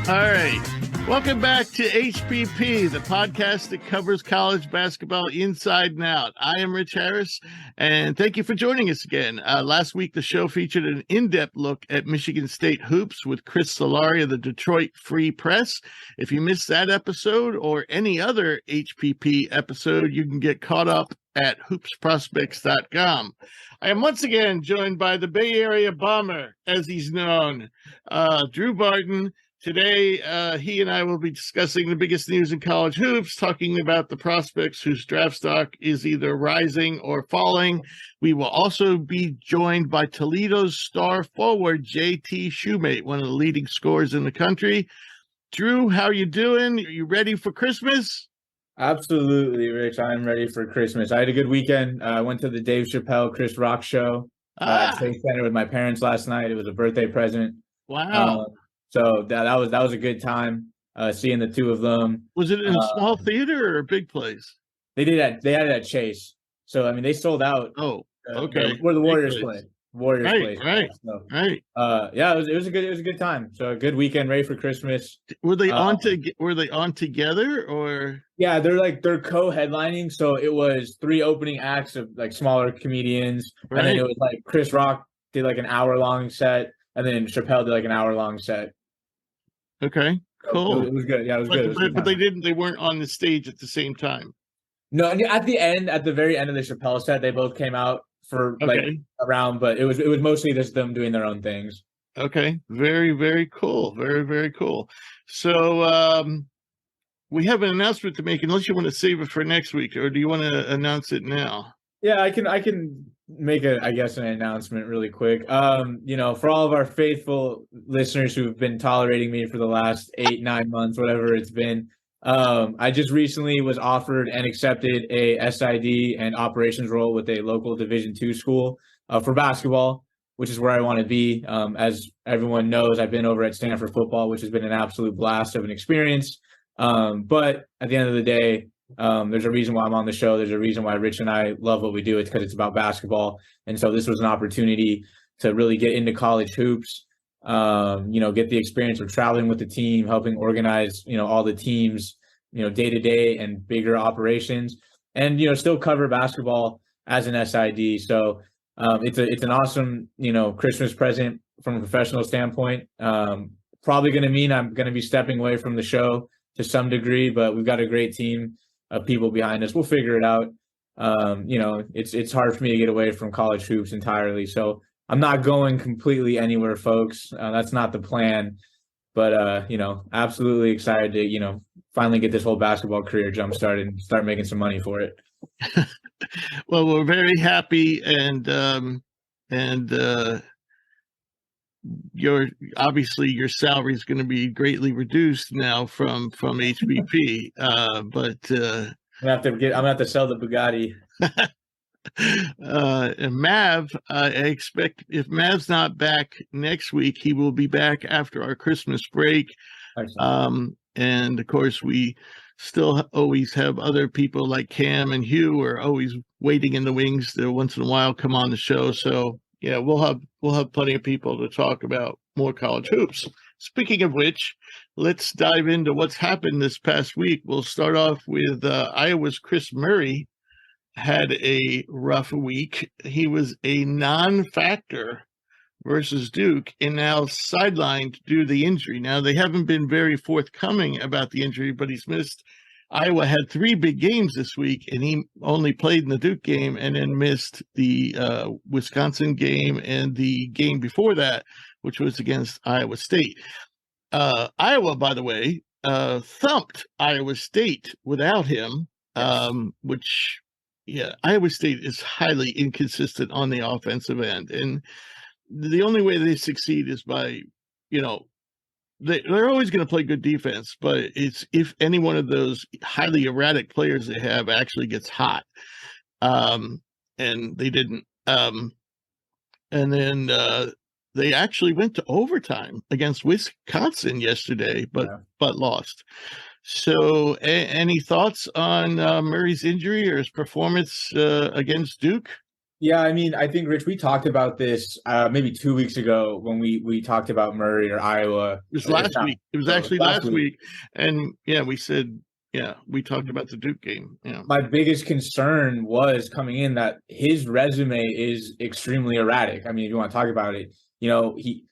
All right. Welcome back to HPP, the podcast that covers college basketball inside and out. I am Rich Harris, and thank you for joining us again. Last week, the show featured an in-depth look at Michigan State hoops with Chris Solari of the Detroit Free Press. If you missed that episode or any other HPP episode, you can get caught up at hoopsprospects.com. I am once again joined by the Bay Area Bomber, as he's known, Drew Barton. Today, he and I will be discussing the biggest news in college hoops, talking about the prospects whose draft stock is either rising or falling. We will also be joined by Toledo's star forward, JT Shumate, one of the leading scorers in the country. Drew, how are you doing? Are you ready for Christmas? Absolutely, Rich. I'm ready for Christmas. I had a good weekend. I went to the Dave Chappelle, Chris Rock show at State Center with my parents last night. It was a birthday present. Wow. So that was a good time seeing the two of them. Was it in a small theater or a big place? They had it at Chase. So I mean they sold out. Oh, okay. Where the Warriors play. Warriors play. Right. So, right. Yeah, it was a good time. So a good weekend, ready for Christmas. Were they on together or? Yeah, they're co-headlining. So it was 3 opening acts of like smaller comedians, and then it was like Chris Rock did like an hour-long set, and then Chappelle did like an hour-long set. Okay, cool. It was good. Yeah, it was good. But they weren't on the stage at the same time. No, at the very end of the Chappelle set, they both came out for like around, but it was mostly just them doing their own things. Okay, very, very cool. Very, very cool. So we have an announcement to make, unless you want to save it for next week, or do you want to announce it now? Yeah, I can make an announcement really quick. For all of our faithful listeners who've been tolerating me for the last 8-9 months, whatever it's been, I just recently was offered and accepted a SID and operations role with a local Division II school for basketball, which is where I want to be. As everyone knows, I've been over at Stanford football, which has been an absolute blast of an experience. But at the end of the day, there's a reason why I'm on the show. There's a reason why Rich and I love what we do. It's because it's about basketball. And so this was an opportunity to really get into college hoops, get the experience of traveling with the team, helping organize, all the teams, day to day and bigger operations, and, still cover basketball as an SID. So it's an awesome, Christmas present from a professional standpoint. Probably going to mean I'm going to be stepping away from the show to some degree, but we've got a great team of people behind us. We'll figure it out. It's hard for me to get away from college hoops entirely. So I'm not going completely anywhere, folks. That's not the plan, but absolutely excited to, finally get this whole basketball career jump started and start making some money for it. Well, we're very happy and your salary is going to be greatly reduced now from HPP. But I'm gonna have to sell the Bugatti. And Mav, I expect if Mav's not back next week, he will be back after our Christmas break. And of course, we still always have other people like Cam and Hugh are always waiting in the wings to once in a while come on the show. So yeah, we'll have plenty of people to talk about more college hoops. Speaking of which, let's dive into what's happened this past week. We'll start off with Iowa's Kris Murray had a rough week. He was a non-factor versus Duke and now sidelined due to the injury. Now, they haven't been very forthcoming about the injury, but he's missed. Iowa had 3 big games this week, and he only played in the Duke game and then missed the Wisconsin game and the game before that, which was against Iowa State. Iowa, by the way, thumped Iowa State without him, which, Iowa State is highly inconsistent on the offensive end. And the only way they succeed is by, they're always going to play good defense, but it's if any one of those highly erratic players they have actually gets hot. And they didn't. And then they actually went to overtime against Wisconsin yesterday, but lost. So any thoughts on Murray's injury or his performance against Duke? Yeah, I mean, I think, Rich, we talked about this maybe 2 weeks ago when we talked about Murray or Iowa. It was last week. It was actually last week. And yeah, we said, yeah, we talked about the Duke game. Yeah. My biggest concern was coming in that his resume is extremely erratic. I mean, if you want to talk about it, he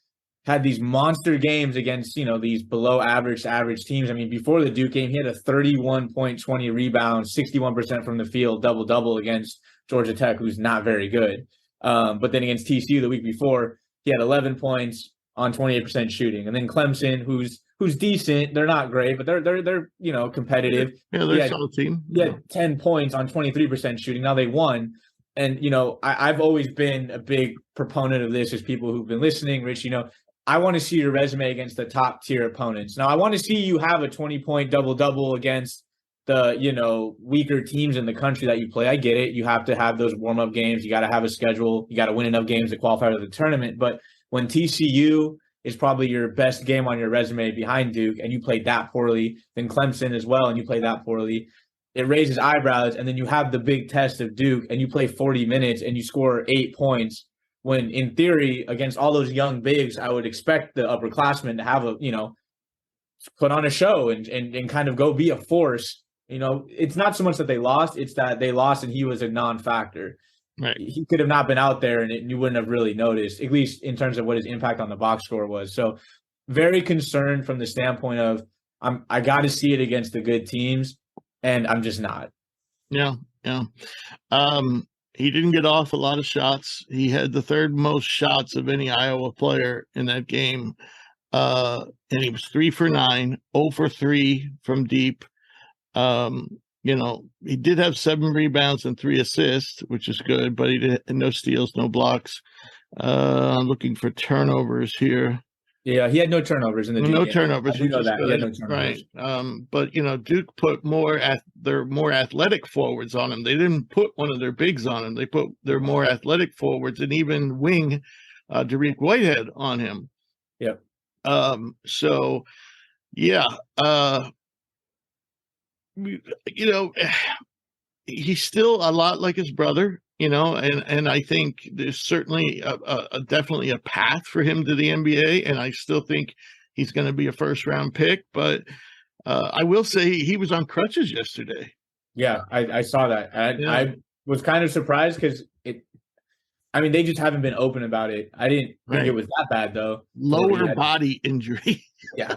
had these monster games against, these below average to average teams. I mean, before the Duke game, he had a 31 point, 20 rebounds, 61% from the field, double against Georgia Tech, who's not very good. But then against TCU the week before, he had 11 points on 28% shooting. And then Clemson, who's decent. They're not great, but they're competitive. Yeah, they're a solid team. He had 10 points on 23% shooting. Now they won. And, I've always been a big proponent of this as people who've been listening, Rich, I want to see your resume against the top tier opponents. Now, I want to see you have a 20-point double-double against the, weaker teams in the country that you play. I get it. You have to have those warm-up games. You got to have a schedule. You got to win enough games to qualify for the tournament. But when TCU is probably your best game on your resume behind Duke and you played that poorly, then Clemson as well and you play that poorly, it raises eyebrows. And then you have the big test of Duke and you play 40 minutes and you score 8 points. When in theory, against all those young bigs, I would expect the upperclassmen to have put on a show and kind of go be a force. It's not so much that they lost, it's that they lost and he was a non-factor. Right. He could have not been out there and you wouldn't have really noticed, at least in terms of what his impact on the box score was. So very concerned from the standpoint of I got to see it against the good teams, and I'm just not. Yeah. He didn't get off a lot of shots. He had the third most shots of any Iowa player in that game. And he was 3 for 9, 0 for 3 from deep. He did have 7 rebounds and 3 assists, which is good, but he did no steals, no blocks. I'm looking for turnovers here. Yeah, he had no turnovers in the Duke no game. turnovers. I know that. He had no turnovers. Right. But Duke put their more athletic forwards on him. They didn't put one of their bigs on him. They put their more athletic forwards and even wing Dariq Whitehead on him. Yep. So yeah. He's still a lot like his brother. And I think there's certainly definitely a path for him to the NBA, and I still think he's going to be a first-round pick. But I will say he was on crutches yesterday. Yeah, I saw that. I was kind of surprised because they just haven't been open about it. I didn't think it was that bad, though. Lower body injury. Yeah.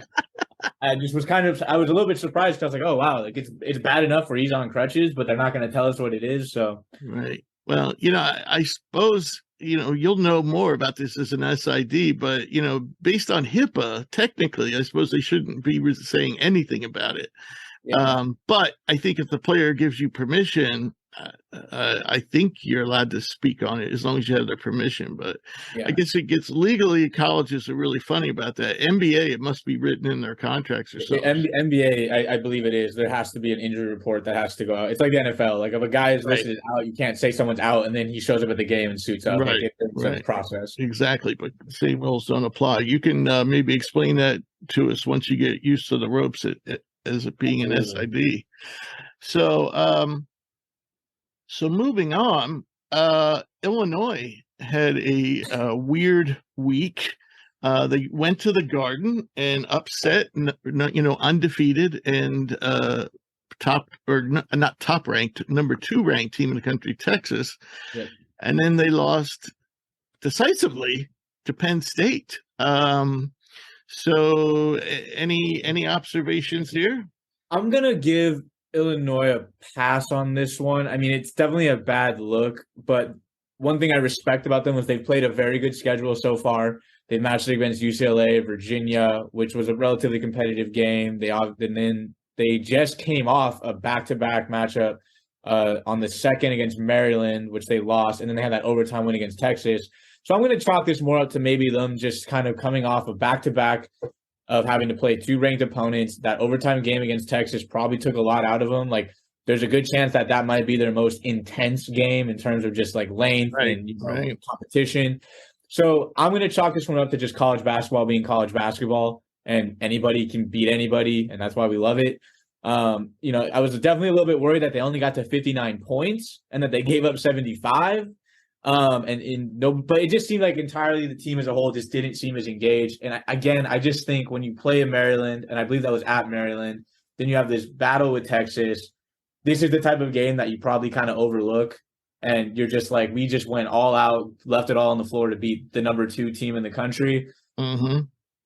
I just was I was a little bit surprised because I was like, oh, wow, like it's bad enough where he's on crutches, but they're not going to tell us what it is. So right. Well, I suppose, you'll know more about this as an SID, but, based on HIPAA, technically, I suppose they shouldn't be saying anything about it. Yeah. But I think if the player gives you permission, I think you're allowed to speak on it as long as you have their permission. But yeah. I guess it gets legally, colleges are really funny about that. NBA, it must be written in their contracts or something. NBA, I believe it is. There has to be an injury report that has to go out. It's like the NFL. Like if a guy is listed out, you can't say someone's out and then he shows up at the game and suits up. Right. Like process. Exactly. But the same rules don't apply. You can maybe explain that to us once you get used to the ropes as it being an SID. So moving on, Illinois had a weird week. They went to the Garden and upset, undefeated and not top ranked, number 2 ranked team in the country, Texas. Yep. And then they lost decisively to Penn State. So any observations here? I'm gonna give Illinois a pass on this one. I mean, it's definitely a bad look, but one thing I respect about them is they've played a very good schedule so far. They've matched against UCLA, Virginia, which was a relatively competitive game. They just came off a back-to-back matchup on the second against Maryland, which they lost, and then they had that overtime win against Texas. So I'm going to chalk this more up to maybe them just kind of coming off a back-to-back of having to play 2 ranked opponents. That overtime game against Texas probably took a lot out of them. Like, there's a good chance that might be their most intense game in terms of just like length and competition. So I'm going to chalk this one up to just college basketball being college basketball, and anybody can beat anybody, and that's why we love it. I was definitely a little bit worried that they only got to 59 points and that they gave up 75. No, but it just seemed like entirely the team as a whole just didn't seem as engaged. And I just think when you play in Maryland, and I believe that was at Maryland, then you have this battle with Texas. This is the type of game that you probably kind of overlook. And you're just like, we just went all out, left it all on the floor to beat the number 2 team in the country. Mm-hmm.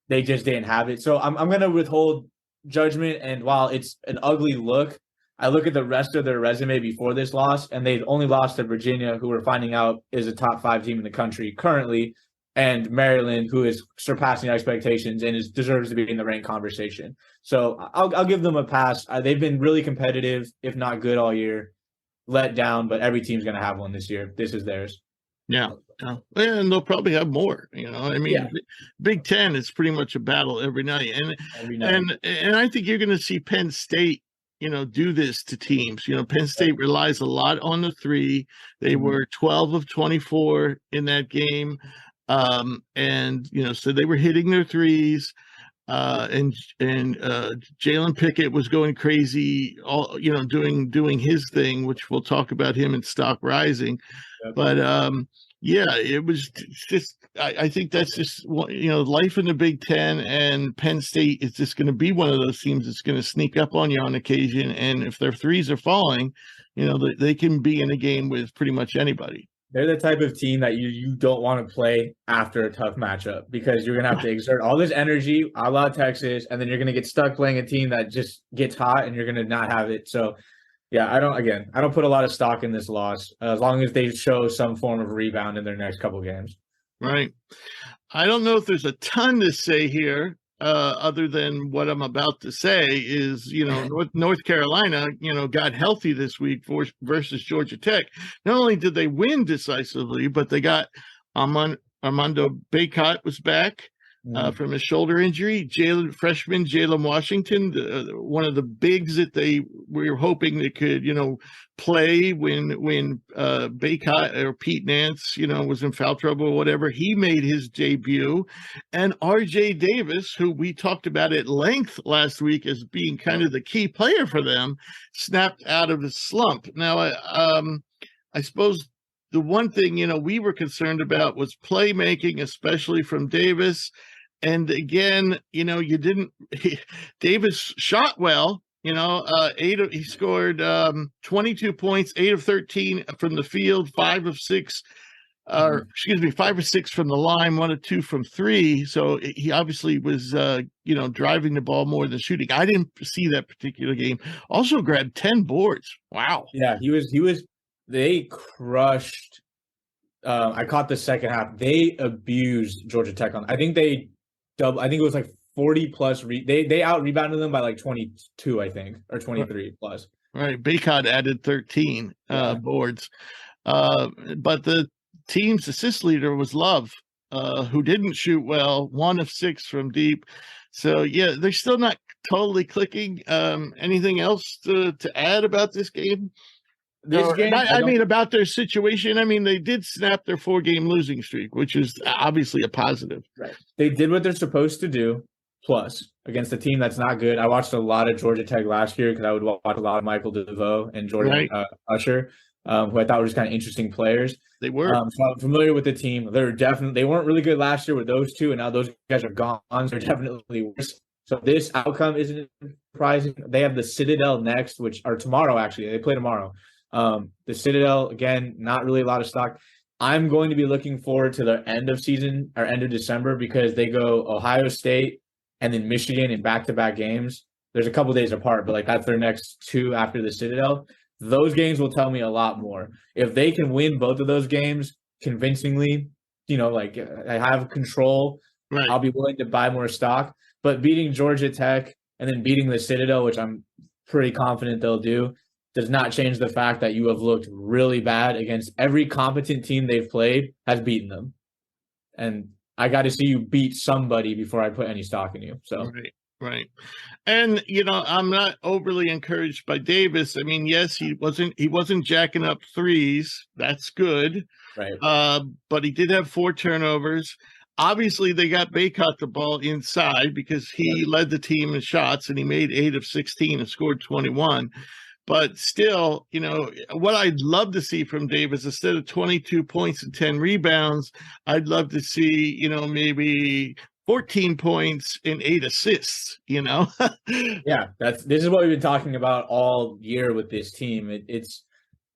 They just didn't have it. So I'm going to withhold judgment. And while it's an ugly look, I look at the rest of their resume before this loss, and they've only lost to Virginia, who we're finding out is a top 5 team in the country currently, and Maryland, who is surpassing expectations and deserves to be in the ranked conversation. So I'll give them a pass. They've been really competitive, if not good all year, let down, but every team's going to have one this year. This is theirs. Yeah. And they'll probably have more, I mean, yeah. Big Ten is pretty much a battle every night. And I think you're going to see Penn State, do this to teams. Penn State relies a lot on the 3. They were 12 of 24 in that game. So they were hitting their 3s. And Jalen Pickett was going crazy, all doing his thing, which we'll talk about him in Stock Rising. Yep. But it was just I think that's just life in the Big Ten, and Penn State is just going to be one of those teams that's going to sneak up on you on occasion. And if their 3s are falling, they can be in a game with pretty much anybody. They're the type of team that you don't want to play after a tough matchup, because you're going to have to exert all this energy, a la Texas, and then you're going to get stuck playing a team that just gets hot and you're going to not have it. So, yeah, I don't put a lot of stock in this loss, as long as they show some form of rebound in their next couple games. Right. I don't know if there's a ton to say here. Other than what I'm about to say is, North Carolina, got healthy this week versus Georgia Tech. Not only did they win decisively, but they got Armando Bacot was back from his shoulder injury. Freshman Jalen Washington, one of the bigs that we were hoping they could, play when Bacot or Pete Nance, was in foul trouble or whatever. He made his debut. And RJ Davis, who we talked about at length last week as being kind of the key player for them, snapped out of his slump. Now, I suppose the one thing, we were concerned about was playmaking, especially from Davis. And again, Davis shot well. He scored 22 points, 8 of 13 from the field, 5 of 6 from the line, 1 of 2 from 3. So he obviously was, driving the ball more than shooting. I didn't see that particular game. Also grabbed 10 boards. Wow. Yeah, they crushed. I caught the second half. They abused Georgia Tech I think it was like 40 plus. They out rebounded them by like 22, I think, or 23 plus. Right. Bacot added 13 boards. But the team's assist leader was Love, who didn't shoot well, 1 of 6 from deep. So, yeah, they're still not totally clicking. Anything else to add about this game? About their situation. I mean, they did snap their 4-game losing streak, which is obviously a positive. Right. They did what they're supposed to do, plus against a team that's not good. I watched a lot of Georgia Tech last year because I would watch a lot of Michael DeVoe and Jordan Usher, who I thought were just kind of interesting players. They were. So I'm familiar with the team. They weren't really good last year with those two, and now those guys are gone. They're definitely worse. So this outcome isn't surprising. They have the Citadel next, tomorrow, actually. They play tomorrow. The Citadel, again, not really a lot of stock. I'm going to be looking forward to the end of season or end of December, because they go Ohio State and then Michigan in back-to-back games. There's a couple days apart, but that's their next 2 after the Citadel. Those games will tell me a lot more. If they can win both of those games convincingly, I have control, right, I'll be willing to buy more stock. But beating Georgia Tech and then beating the Citadel, which I'm pretty confident they'll do, does not change the fact that you have looked really bad against every competent team they've played has beaten them. And I got to see you beat somebody before I put any stock in you. So Right. And, I'm not overly encouraged by Davis. I mean, yes, he wasn't jacking up 3s. That's good. Right. But he did have 4 turnovers. Obviously, they got Bacot the ball inside because he led the team in shots, and he made 8 of 16 and scored 21. But still, what I'd love to see from Davis, instead of 22 points and 10 rebounds, I'd love to see, maybe 14 points and 8 assists, Yeah, this is what we've been talking about all year with this team.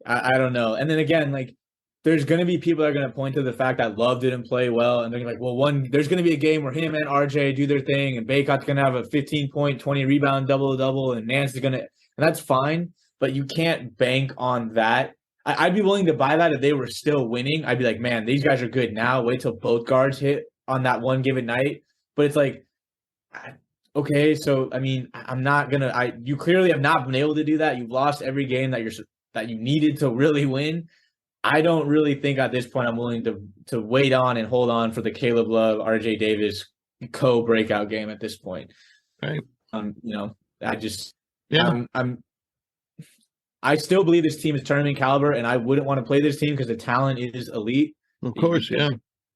I don't know. And then again, like, there's going to be people that are going to point to the fact that Love didn't play well, and they're like, well, there's going to be a game where him and RJ do their thing, and Bacot's going to have a 15-point, 20 rebound double-double, and Nance is going to, and that's fine, but you can't bank on that. I'd be willing to buy that if they were still winning. I'd be like, man, these guys are good now. Wait till both guards hit on that one given night. But it's like, okay, so I mean, I'm not gonna. You clearly have not been able to do that. You've lost every game that you needed to really win. I don't really think at this point I'm willing to wait on and hold on for the Caleb Love, RJ Davis co-breakout game at this point. Right. I still believe this team is tournament caliber, and I wouldn't want to play this team because the talent is elite. Of course, yeah.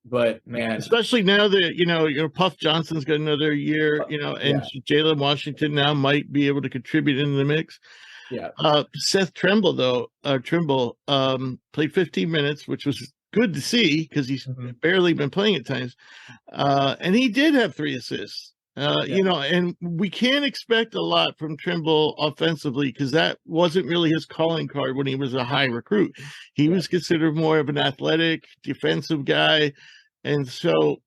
But man, especially now that Puff Johnson's got another year, and Jalen Washington now might be able to contribute into the mix. Yeah. Seth Trimble played 15 minutes, which was good to see because he's barely been playing at times, and he did have 3 assists. And we can't expect a lot from Trimble offensively because that wasn't really his calling card when he was a high recruit. He was considered more of an athletic defensive guy. And so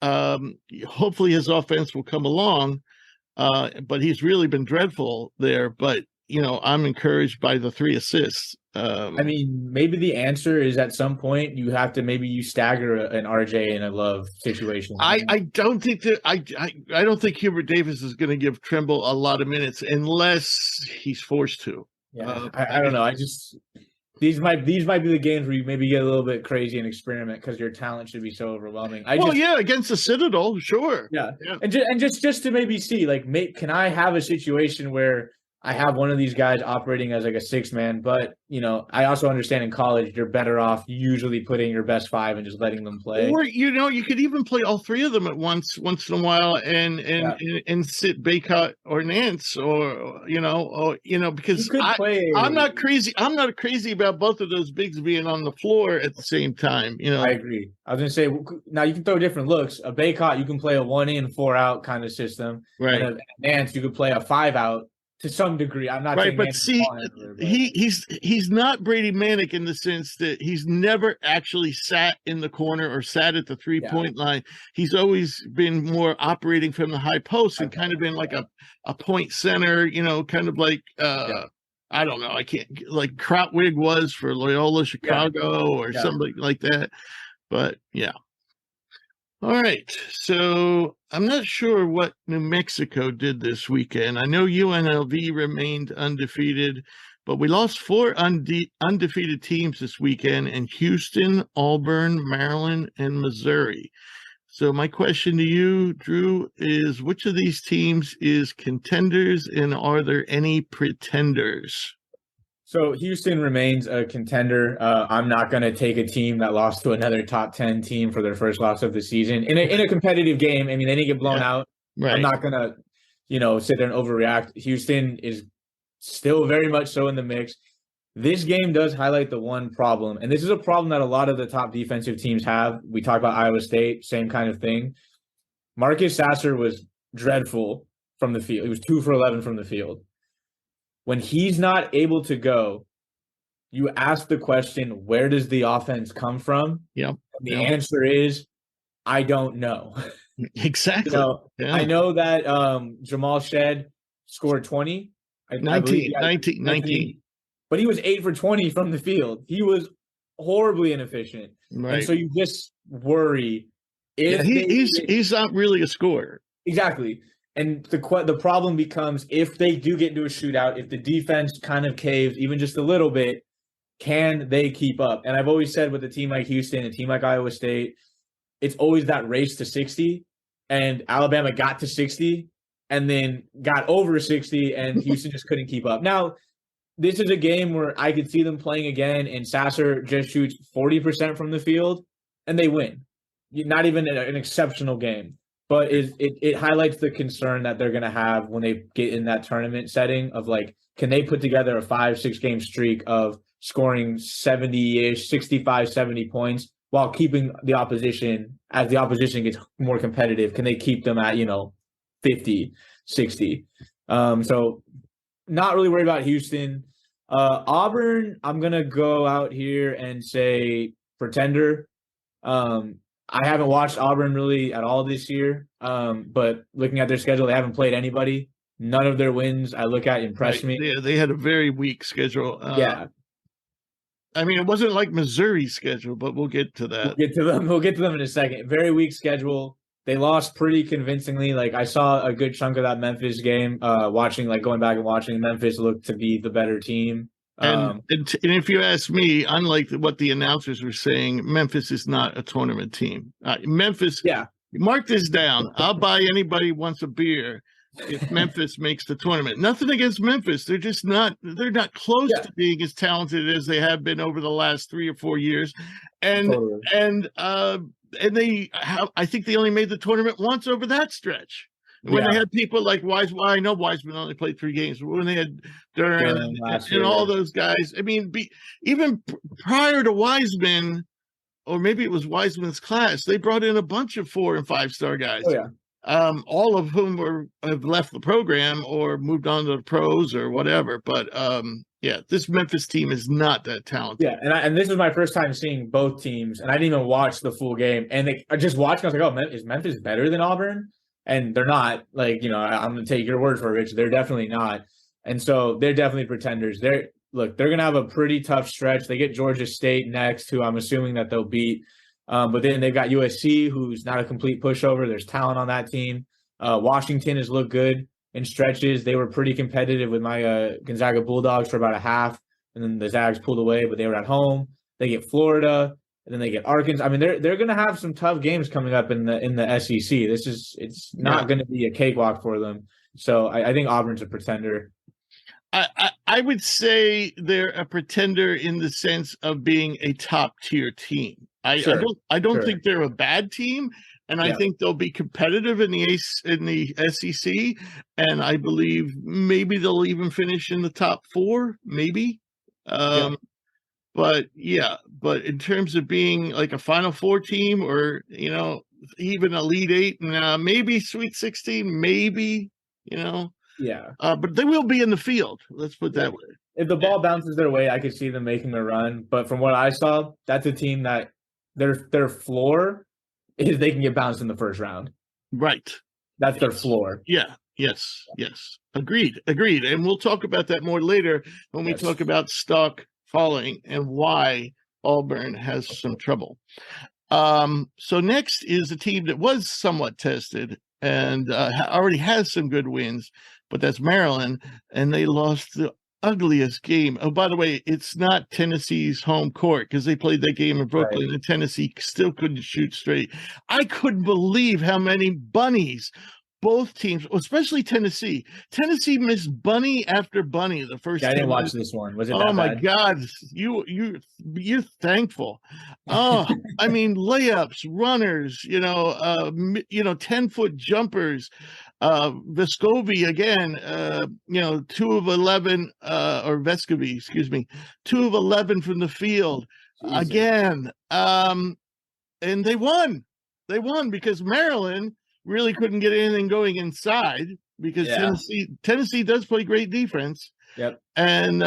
hopefully his offense will come along. But he's really been dreadful there. But, I'm encouraged by the 3 assists. I mean, maybe the answer is at some point you have to you stagger an RJ and a Love situation. I don't think that I don't think Hubert Davis is going to give Trimble a lot of minutes unless he's forced to. Yeah, I don't know. These might be the games where you maybe get a little bit crazy and experiment because your talent should be so overwhelming. Against the Citadel, sure. Yeah. And just to maybe see, like, can I have a situation where I have one of these guys operating as like a 6-man, but I also understand in college you're better off usually putting your best 5 and just letting them play. Or you could even play all 3 of them at once in a while, and sit Bacot or Nance, because I'm not crazy. I'm not crazy about both of those bigs being on the floor at the same time. I agree. I was gonna say now you can throw different looks. A Bacot you can play a 1 in 4 out kind of system, right? And a Nance you could play a 5 out. To some degree, I'm not right, but see, he's not Brady Manick in the sense that he's never actually sat in the corner or sat at the 3-point line. He's always been more operating from the high post and kind of been like a point center, kind of like I don't know, I can't like Krautwig was for Loyola Chicago or something like that. But yeah. All right, so I'm not sure what New Mexico did this weekend. I know UNLV remained undefeated, but we lost 4 undefeated teams this weekend in Houston, Auburn, Maryland, and Missouri. So my question to you, Drew, is which of these teams is contenders, and are there any pretenders? So Houston remains a contender. I'm not going to take a team that lost to another top 10 team for their first loss of the season in a competitive game. I mean, they didn't get blown out. Right. I'm not going to, sit there and overreact. Houston is still very much so in the mix. This game does highlight the one problem, and this is a problem that a lot of the top defensive teams have. We talk about Iowa State, same kind of thing. Marcus Sasser was dreadful from the field. He was 2 for 11 from the field. When he's not able to go, you ask the question, where does the offense come from? Yeah. The answer is, I don't know. Exactly. I know that Jamal Shed scored 20. 19. But he was 8 for 20 from the field. He was horribly inefficient. Right. And so you just worry. He's not really a scorer. Exactly. And the problem becomes if they do get into a shootout, if the defense kind of caves even just a little bit, can they keep up? And I've always said with a team like Houston, a team like Iowa State, it's always that race to 60. And Alabama got to 60 and then got over 60, and Houston just couldn't keep up. Now, this is a game where I could see them playing again, and Sasser just shoots 40% from the field, and they win. Not even an exceptional game. but it highlights the concern that they're going to have when they get in that tournament setting of like, can they put together a 5-6 game streak of scoring 70-ish, 65, 70 points while keeping the opposition, as the opposition gets more competitive, can they keep them at, 50, 60? So not really worried about Houston. Auburn, I'm going to go out here and say pretender. I haven't watched Auburn really at all this year, but looking at their schedule, they haven't played anybody. None of their wins I look at impressed me. Yeah, they had a very weak schedule. Yeah. I mean, it wasn't like Missouri's schedule, but we'll get to that. We'll get to them in a second. Very weak schedule. They lost pretty convincingly. Like, I saw a good chunk of that Memphis game, going back and watching. Memphis looked to be the better team. And if you ask me, unlike what the announcers were saying, Memphis is not a tournament team. Memphis, yeah. Mark this down. I'll buy anybody who wants a beer if Memphis makes the tournament. Nothing against Memphis. They're just not close to being as talented as they have been over the last 3 or 4 years. And I think they only made the tournament once over that stretch. When they had people like Wiseman, I know Wiseman only played 3 games, but when they had Durham and all those guys, I mean, even prior to Wiseman, or maybe it was Wiseman's class, they brought in a bunch of 4- and 5-star guys. Oh, yeah. All of whom have left the program or moved on to the pros or whatever. But this Memphis team is not that talented. Yeah, and this was my first time seeing both teams, and I didn't even watch the full game. And I just watched, and I was like, "Oh, is Memphis better than Auburn?" And they're not. Like, I'm going to take your word for it, Rich. They're definitely not. And so they're definitely pretenders. They're going to have a pretty tough stretch. They get Georgia State next, who I'm assuming that they'll beat. But then they've got USC, who's not a complete pushover. There's talent on that team. Washington has looked good in stretches. They were pretty competitive with my Gonzaga Bulldogs for about a half, and then the Zags pulled away, but they were at home. They get Florida, and then they get Arkansas. I mean, they're going to have some tough games coming up in the SEC. It's not going to be a cakewalk for them. So I think Auburn's a pretender. I would say they're a pretender in the sense of being a top tier team. I don't think they're a bad team, and I think they'll be competitive in the SEC, and I believe maybe they'll even finish in the top 4, maybe. But in terms of being like a Final Four team, or even Elite 8, maybe Sweet 16, maybe but they will be in the field. Let's put that way. If the ball bounces their way, I could see them making a run. But from what I saw, that's a team that their floor is they can get bounced in the first round. Right. That's their floor. Yeah. Yes. Agreed. And we'll talk about that more later when we talk about stock falling and why Auburn has some trouble. So next is a team that was somewhat tested and already has some good wins, but that's Maryland, and they lost the ugliest game. Oh, by the way, it's not Tennessee's home court because they played that game in Brooklyn, and Tennessee still couldn't shoot straight. I couldn't believe how many bunnies both teams, especially Tennessee. Tennessee missed bunny after bunny the first. I didn't watch this one. Was it? Oh my God, you're thankful. Oh, I mean, layups, runners, 10-foot jumpers. Vescovi again, 2 of 11, or Vescovi, excuse me, 2 of 11 from the field. Jesus. Again. And they won. Because Maryland really couldn't get anything going inside because Tennessee does play great defense. Yep. And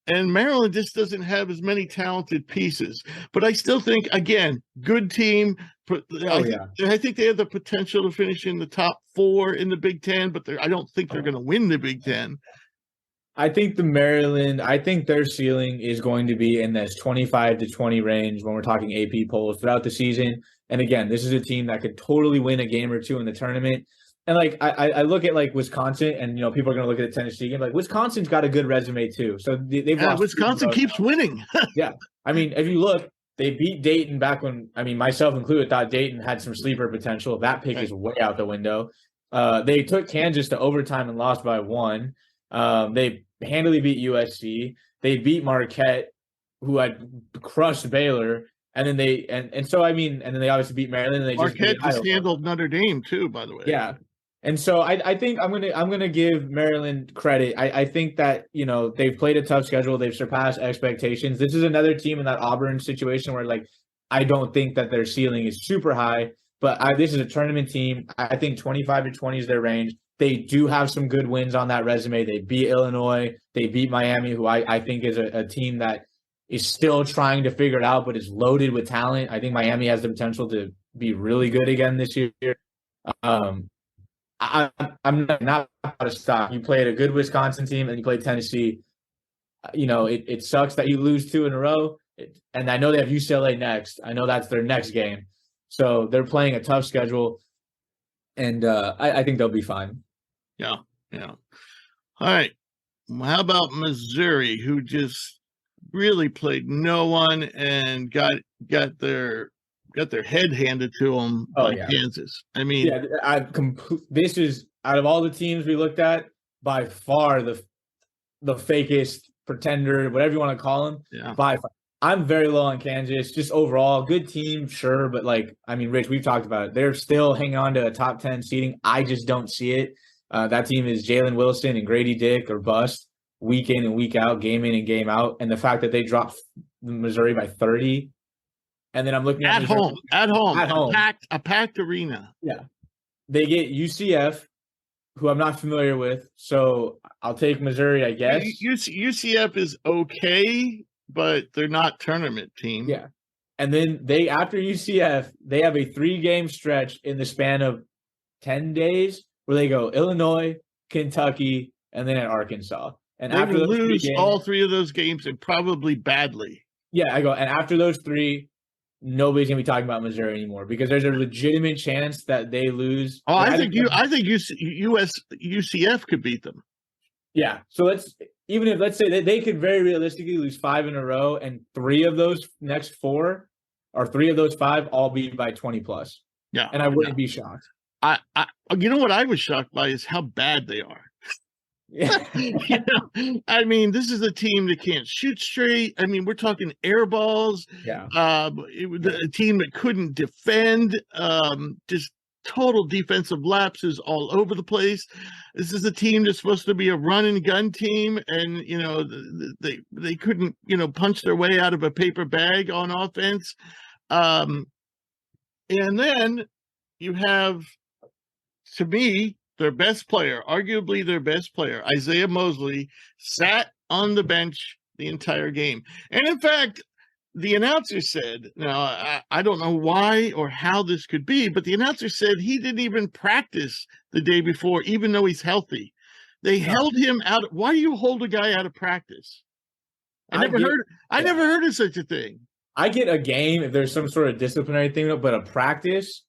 Maryland just doesn't have as many talented pieces. But I still think, again, good team. I think they have the potential to finish in the top 4 in the Big Ten, but I don't think they're going to win the Big Ten. I think their ceiling is going to be in this 25 to 20 range when we're talking AP polls throughout the season. And again, this is a team that could totally win a game or 2 in the tournament. And I look at Wisconsin, and people are going to look at the Tennessee game. Wisconsin's got a good resume too. So they've lost. Wisconsin keeps winning. Yeah, I mean, if you look, they beat Dayton back when myself included thought Dayton had some sleeper potential. That pick is way out the window. They took Kansas to overtime and lost by 1. They handily beat USC. They beat Marquette, who had crushed Baylor. And then they and so I mean, and then they obviously beat Maryland. And they Marquette just just handled Notre Dame too, by the way. Yeah. And so I think I'm gonna give Maryland credit. I think that, you know, they've played a tough schedule. They've surpassed expectations. This is another team in that Auburn situation where, like, I don't think that their ceiling is super high, but this is a tournament team. I think 25 to 20 is their range. They do have some good wins on that resume. They beat Illinois. They beat Miami, who I think is a team that is still trying to figure it out, but is loaded with talent. I think Miami has the potential to be really good again this year. I'm not out of stock. You played a good Wisconsin team and you played Tennessee. You know, it sucks that you lose 2 in a row. And I know they have UCLA next. I know that's their next game. So they're playing a tough schedule. And I think they'll be fine. Yeah. All right. How about Missouri, who just really played no one and got their head handed to them by Kansas? I mean, this is, out of all the teams we looked at, by far the fakest pretender, whatever you want to call them. Yeah. By far. I'm very low on Kansas. Just overall, good team, sure, but, like, I mean, Rich, we've talked about it. They're still hanging on to a top 10 seeding. I just don't see it. That team is Jalen Wilson and Grady Dick or bust, week in and week out, game in and game out. And the fact that they dropped Missouri by 30, and then I'm looking at home, a packed arena. Yeah, they get UCF, who I'm not familiar with, so I'll take Missouri, I guess. UCF is okay, but they're not tournament team. Yeah. And then after UCF, they have a 3-game stretch in the span of 10 days where they go Illinois, Kentucky, and then at Arkansas. And they will lose all 3 of those games, and probably badly. Yeah, and after those 3, nobody's gonna be talking about Missouri anymore because there's a legitimate chance that they lose. Oh, I think UCF could beat them. Yeah. So let's say that they could very realistically lose 5 in a row, and 3 of those next 4 or 3 of those 5 all be by 20 plus. Yeah. And I wouldn't be shocked. You know what I was shocked by is how bad they are. Yeah. I mean, this is a team that can't shoot straight. I mean, we're talking air balls. Yeah. It was a team that couldn't defend. Just total defensive lapses all over the place. This is a team that's supposed to be a run and gun team, and they couldn't punch their way out of a paper bag on offense. And then you have, to me, their best player, arguably their best player, Isiaih Mosley, sat on the bench the entire game. And in fact, the announcer said, now, I don't know why or how this could be, but the announcer said he didn't even practice the day before, even though he's healthy. They held him out. Why do you hold a guy out of practice? I never heard of such a thing. I get a game if there's some sort of disciplinary thing, but a practice,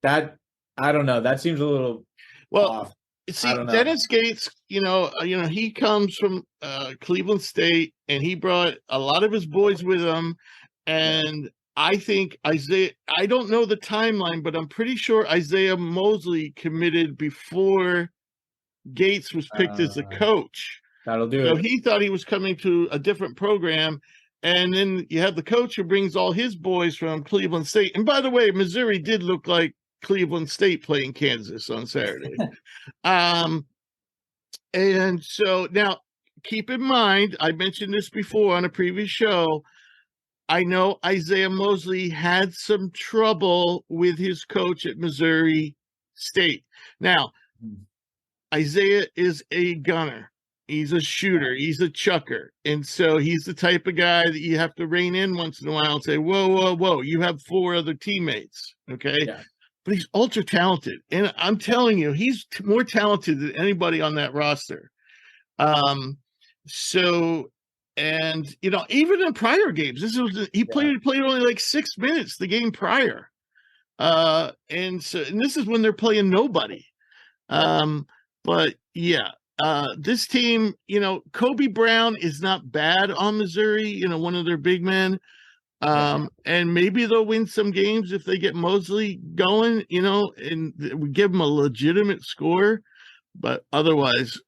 that, I don't know. That seems a little off. See, Dennis Gates, he comes from Cleveland State, and he brought a lot of his boys with him. And I think I don't know the timeline, but I'm pretty sure Isiaih Mosley committed before Gates was picked as the coach. That'll do it. So he thought he was coming to a different program. And then you have the coach who brings all his boys from Cleveland State. And by the way, Missouri did look like Cleveland State playing Kansas on Saturday. And so now keep in mind, I mentioned this before on a previous show. I know Isiaih Mosley had some trouble with his coach at Missouri State. Now, Isiaih is a gunner. He's a shooter. He's a chucker. And so he's the type of guy that you have to rein in once in a while and say, whoa, you have 4 other teammates. Okay. Yeah. But he's ultra talented. And I'm telling you, he's more talented than anybody on that roster. Even in prior games, he played only like 6 minutes the game prior. And this is when they're playing nobody. This team, Kobe Brown is not bad on Missouri, one of their big men. And maybe they'll win some games if they get Mosley going, and we give them a legitimate score. But otherwise,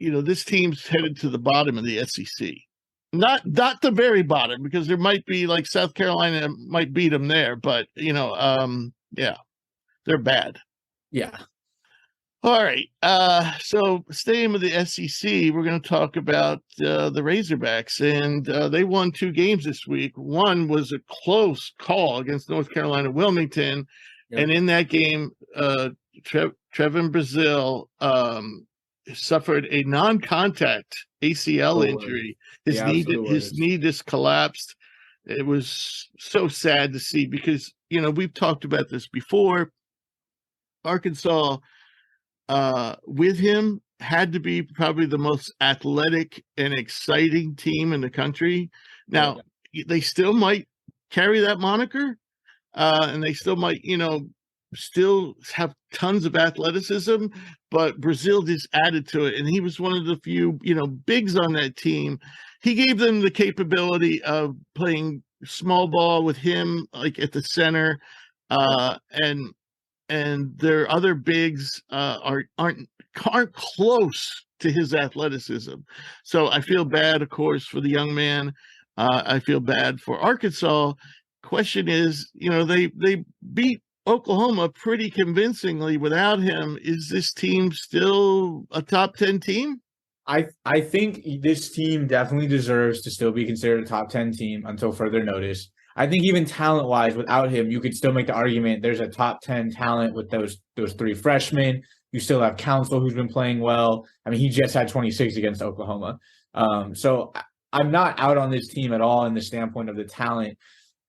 this team's headed to the bottom of the SEC. Not the very bottom, because there might be like South Carolina might beat them there, but yeah, they're bad. Yeah. All right. So staying with the SEC, we're going to talk about the Razorbacks, and they won 2 games this week. One was a close call against North Carolina Wilmington, and in that game, Trevin Brazile suffered a non-contact ACL injury. His knee just collapsed. It was so sad to see because, we've talked about this before. Arkansas, with him, had to be probably the most athletic and exciting team in the country. Now, they still might carry that moniker, and they still might, still have tons of athleticism, but Brazile just added to it. And he was one of the few, bigs on that team. He gave them the capability of playing small ball with him, like at the center, and their other bigs aren't close to his athleticism. So I feel bad, of course, for the young man. I feel bad for Arkansas. Question is, they beat Oklahoma pretty convincingly without him. Is this team still a top 10 team? I think this team definitely deserves to still be considered a top 10 team until further notice. I think even talent-wise, without him, you could still make the argument there's a top 10 talent with those 3 freshmen. You still have Council, who's been playing well. I mean, he just had 26 against Oklahoma. So I'm not out on this team at all in the standpoint of the talent.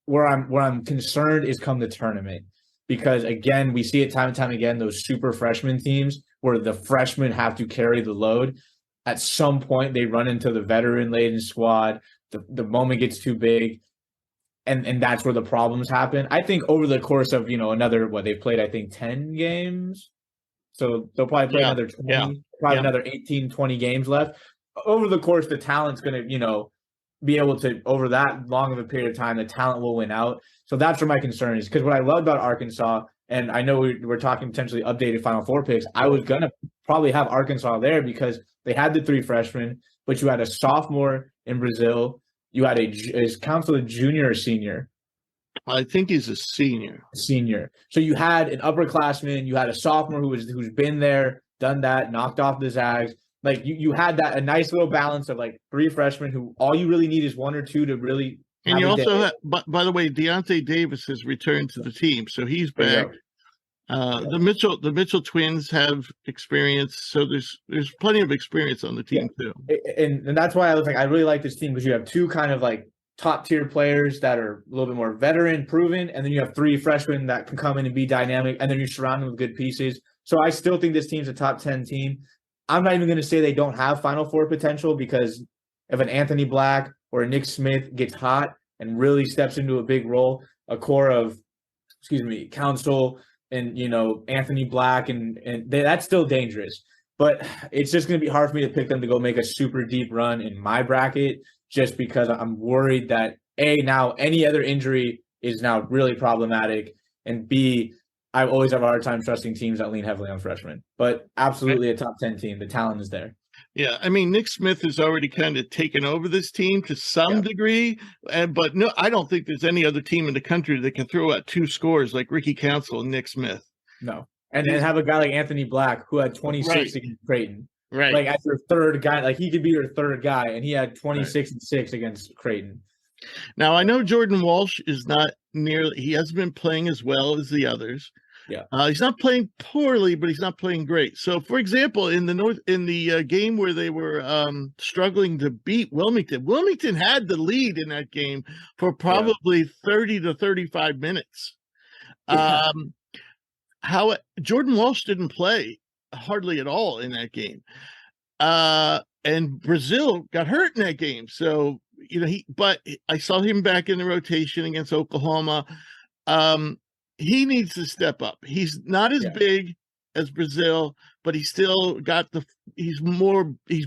Where I'm concerned is come the tournament. Because, again, we see it time and time again, those super freshman teams where the freshmen have to carry the load. At some point, they run into the veteran-laden squad. The moment gets too big, and that's where the problems happen. I think over the course of, they've played, I think, 10 games. So they'll probably play another 20, another 18, 20 games left. Over the course, the talent's going to, be able to, over that long of a period of time, the talent will win out. So that's where my concern is. Because what I love about Arkansas, and I know we're talking potentially updated Final Four picks, I was going to probably have Arkansas there because they had the 3 freshmen, but you had a sophomore in Brazile. You had is Council a junior or senior? I think he's a senior. Senior. So you had an upperclassman, you had a sophomore who's been there, done that, knocked off the Zags. Like you had a nice little balance of like 3 freshmen who all you really need is 1 or 2 to really. And you also have, by the way, Deontay Davis has returned to the team, so he's back. The Mitchell twins have experience, so there's plenty of experience on the team too. And that's why I really like this team because you have 2 kind of like top tier players that are a little bit more veteran, proven, and then you have 3 freshmen that can come in and be dynamic, and then you surround them with good pieces. So I still think this team's a top 10 team. I'm not even going to say they don't have Final Four potential because if an Anthony Black or a Nick Smith gets hot and really steps into a big role, a core of, Council and, Anthony Black, and that's still dangerous. But it's just going to be hard for me to pick them to go make a super deep run in my bracket just because I'm worried that, A, now any other injury is now really problematic, and B, I always have a hard time trusting teams that lean heavily on freshmen. But absolutely a top 10 team. The talent is there. Yeah, I mean, Nick Smith has already kind of taken over this team to some degree, but no, I don't think there's any other team in the country that can throw out 2 scores like Ricky Council and Nick Smith. No. And then have a guy like Anthony Black who had 26 against Creighton. Right. Like as your third guy, like he could be your third guy, and he had 26 and 6 against Creighton. Now, I know Jordan Walsh is not he hasn't been playing as well as the others. Yeah. He's not playing poorly, but he's not playing great. So, for example, in the game where they were struggling to beat Wilmington had the lead in that game for probably 30 to 35 minutes. Yeah. Jordan Walsh didn't play hardly at all in that game. And Brazile got hurt in that game. So, but I saw him back in the rotation against Oklahoma. He needs to step up. He's not as big as Brazile, but he's still got he's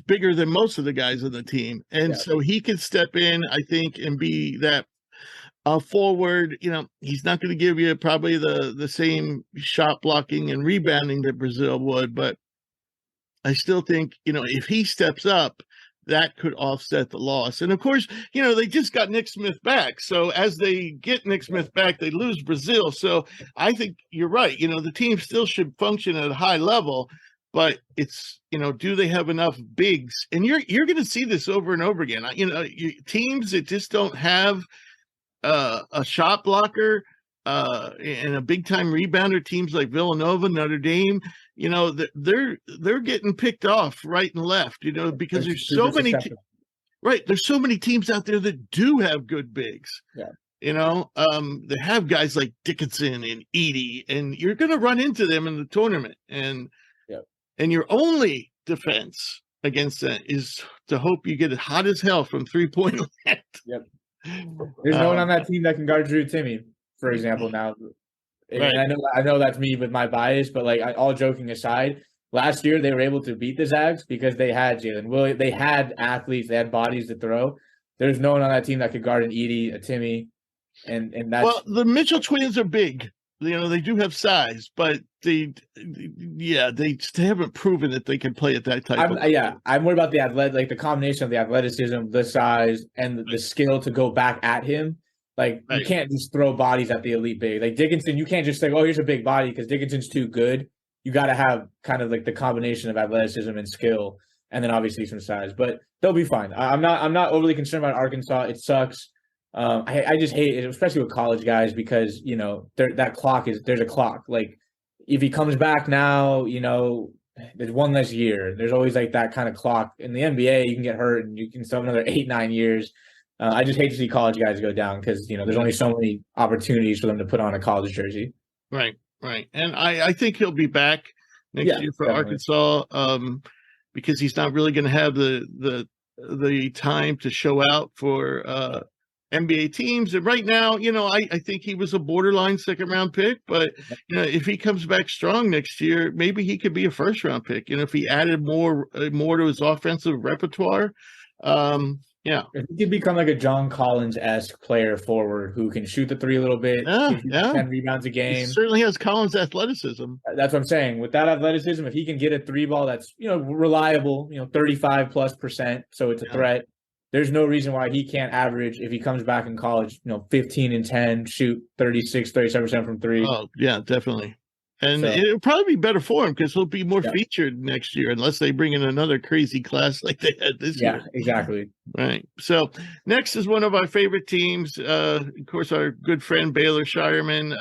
bigger than most of the guys on the team. And so he can step in, I think, and be that forward. He's not going to give you probably the same shot blocking and rebounding that Brazile would, but I still think, if he steps up, that could offset the loss. And of course, they just got Nick Smith back. So as they get Nick Smith back, they lose Brazil. So I think you're right. The team still should function at a high level, but it's, do they have enough bigs? And you're going to see this over and over again. Teams that just don't have a shot blocker and a big time rebounder, teams like Villanova, Notre Dame, they're getting picked off right and left, because there's so many, there's so many teams out there that do have good bigs. Yeah. They have guys like Dickinson and Edey, and you're going to run into them in the tournament. And your only defense against that is to hope you get hot as hell from 3-point land. Yep. There's no one on that team that can guard Drew Timme, for example. Now, and I know that's me with my bias, but all joking aside, last year they were able to beat the Zags because they had Jalen Williams, they had athletes, they had bodies to throw. There's no one on that team that could guard an Edey, a Timme, and that's the Mitchell twins are big. They do have size, but they haven't proven that they can play at that type. I'm worried about the combination of the athleticism, the size, and the skill to go back at him. You can't just throw bodies at the elite big. Like Dickinson, you can't just say, "Oh, here's a big body," because Dickinson's too good. You got to have kind of the combination of athleticism and skill, and then obviously some size. But they'll be fine. I'm not overly concerned about Arkansas. It sucks. I just hate it, especially with college guys, because there's a clock. Like if he comes back now, there's one less year. There's always that kind of clock. In the NBA, you can get hurt and you can still have another 8-9 years. I just hate to see college guys go down because there's only so many opportunities for them to put on a college jersey. Right. And I think he'll be back next year for definitely. Arkansas, because he's not really going to have the time to show out for NBA teams. And right now, I think he was a borderline second-round pick, but if he comes back strong next year, maybe he could be a first-round pick. If he added more to his offensive repertoire. If he could become a John Collins-esque player forward who can shoot the three a little bit, 10 rebounds a game. He certainly has Collins' athleticism. That's what I'm saying. With that athleticism, if he can get a three ball that's reliable, 35+%, so it's a threat. There's no reason why he can't average, if he comes back in college, 15 and 10, shoot 36, 37% from three. Oh, yeah, definitely. And it'll probably be better for him because he'll be more featured next year, unless they bring in another crazy class like they had this year. Yeah, exactly. Right. So next is one of our favorite teams. Of course, our good friend Baylor Shireman.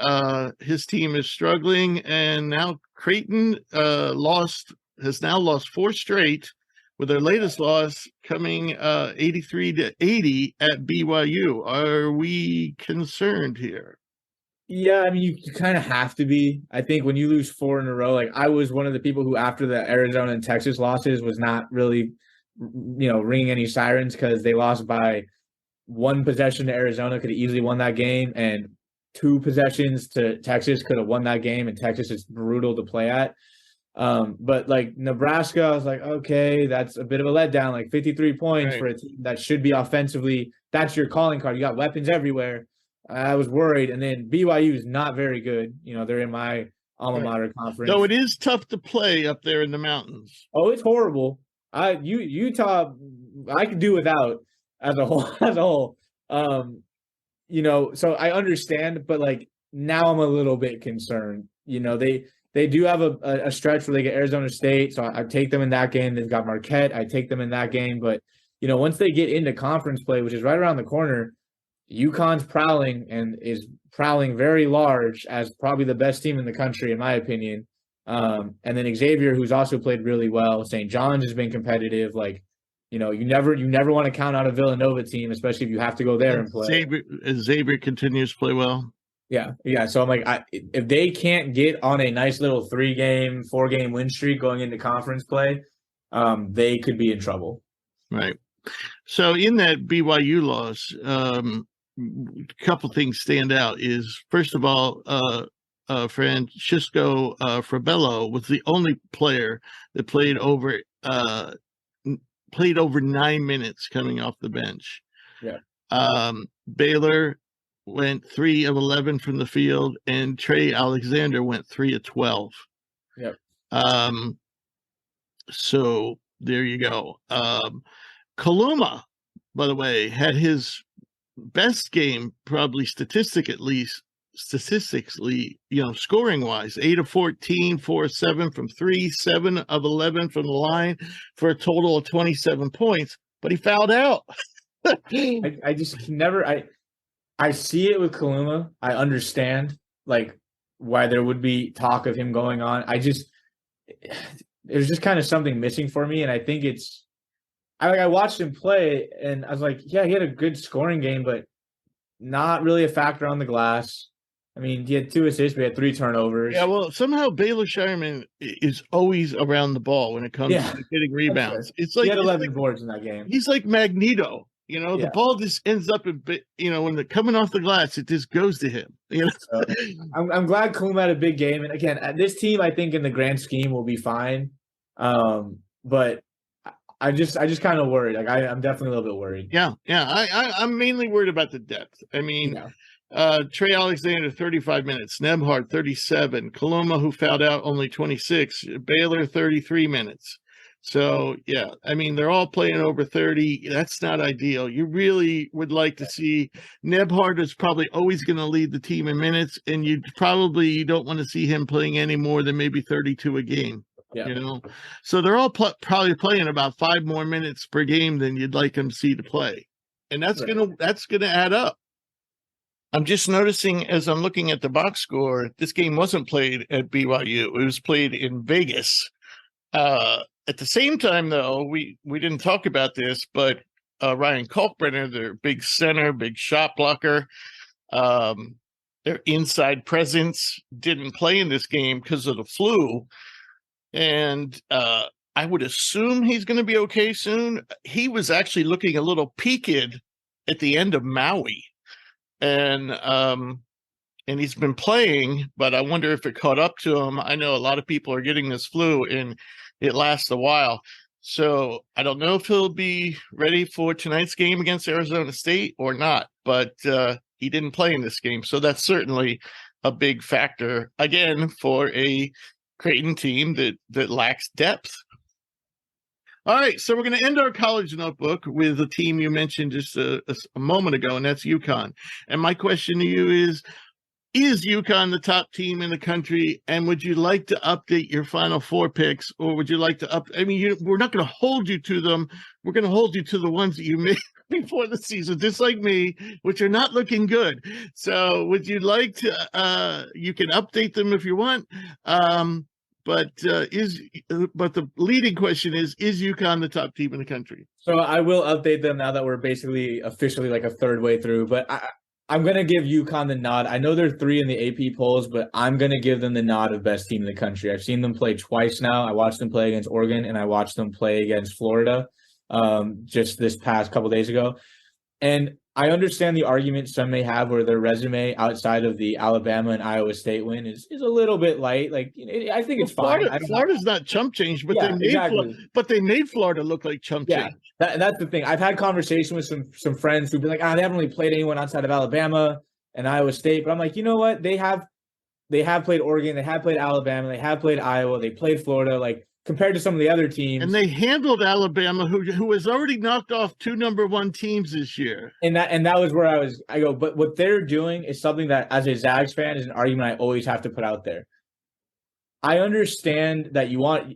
His team is struggling, and now Creighton has now lost 4 straight, with their latest loss coming 83-80 at BYU. Are we concerned here? Yeah, I mean, you kind of have to be. I think when you lose 4 in a row, I was one of the people who, after the Arizona and Texas losses, was not really, ringing any sirens, because they lost by 1 possession to Arizona, could have easily won that game, and 2 possessions to Texas could have won that game, and Texas is brutal to play at. But Nebraska, I was okay, that's a bit of a letdown. 53 points for a team that should be offensively, that's your calling card. You got weapons everywhere. I was worried. And then BYU is not very good. They're in my alma mater conference. So it is tough to play up there in the mountains. Oh, it's horrible. Utah, I could do without as a whole. So I understand, but now I'm a little bit concerned. They do have a stretch where they get Arizona State, so I take them in that game. They've got Marquette. I take them in that game. But, once they get into conference play, which is right around the corner, UConn's prowling, and is prowling very large as probably the best team in the country, in my opinion. And then Xavier, who's also played really well. St. John's has been competitive. You never want to count out a Villanova team, especially if you have to go there and play. Xavier continues to play well. Yeah. So I'm if they can't get on a nice little 3-game, 4-game win streak going into conference play, they could be in trouble. Right. So in that BYU loss, a couple things stand out. Is first of all, Francisco Frabello was the only player that played over 9 minutes coming off the bench. Yeah. Baylor went 3 of 11 from the field, and Trey Alexander went 3 of 12. Yep. So there you go. Kaluma, by the way, had his best game, probably statistically, scoring wise, 8 of 14, 4 of 7 from 3, 7 of 11 from the line for a total of 27 points, but he fouled out. I just can never, I see it with Kaluma. I understand like why there would be talk of him going on. There's just kind of something missing for me. And I think I watched him play and I was like, yeah, he had a good scoring game, but not really a factor on the glass. I mean, he had 2 assists, but he had 3 turnovers. Yeah, well, somehow Baylor Shireman is always around the ball when it comes to getting rebounds. It's like he had 11 boards in that game. He's like Magneto. The ball just ends up when they're coming off the glass, it just goes to him. So, I'm glad Kaluma had a big game. And again, this team, I think in the grand scheme will be fine. But I just kind of worried. Like I'm definitely a little bit worried. Yeah. I'm mainly worried about the depth. I mean, Trey Alexander 35 minutes, Nebhard 37, Kaluma, who fouled out, only 26, Baylor 33 minutes. So yeah, I mean they're all playing over 30. That's not ideal. You really would like to see Nebhard is probably always going to lead the team in minutes, and you don't want to see him playing any more than maybe 32 a game. Yeah. So they're all probably playing about 5 more minutes per game than you'd like them to see to play, and that's gonna add up. I'm just noticing as I'm looking at the box score, this game wasn't played at BYU. It was played in Vegas. At the same time, though, we didn't talk about this, but Ryan Kalkbrenner, their big center, big shot blocker, their inside presence, didn't play in this game because of the flu. And I would assume he's going to be okay soon. He was actually looking a little peaked at the end of Maui. And he's been playing, but I wonder if it caught up to him. I know a lot of people are getting this flu, and it lasts a while. So I don't know if he'll be ready for tonight's game against Arizona State or not, but he didn't play in this game. So that's certainly a big factor, again, for a Creighton team that lacks depth. All right, so we're going to end our college notebook with a team you mentioned just a moment ago, and that's UConn. And my question to you is UConn the top team in the country, and would you like to update your Final Four picks, or would you like to we're not going to hold you to them. We're going to hold you to the ones that you made before the season, just like me, which are not looking good. So would you like to, you can update them if you want. But the leading question is UConn the top team in the country? So I will update them now that we're basically officially like a third way through, but I'm going to give UConn the nod. I know they're 3 in the AP polls, but I'm going to give them the nod of best team in the country. I've seen them play twice now. I watched them play against Oregon, and I watched them play against Florida just this past couple days ago. And I understand the argument some may have where their resume outside of the Alabama and Iowa State win is a little bit light. Like, I think it's fine. Florida's not chump change, but they made Florida look like chump change. That's the thing. I've had conversations with some friends who've been like, they haven't really played anyone outside of Alabama and Iowa State. But I'm like, you know what? They have played Oregon, they have played Alabama, they have played Iowa, they played Florida. Like, compared to some of the other teams. And they handled Alabama, who has already knocked off 2 number 1 teams this year. And that was where I go, but what they're doing is something that, as a Zags fan, is an argument I always have to put out there. I understand that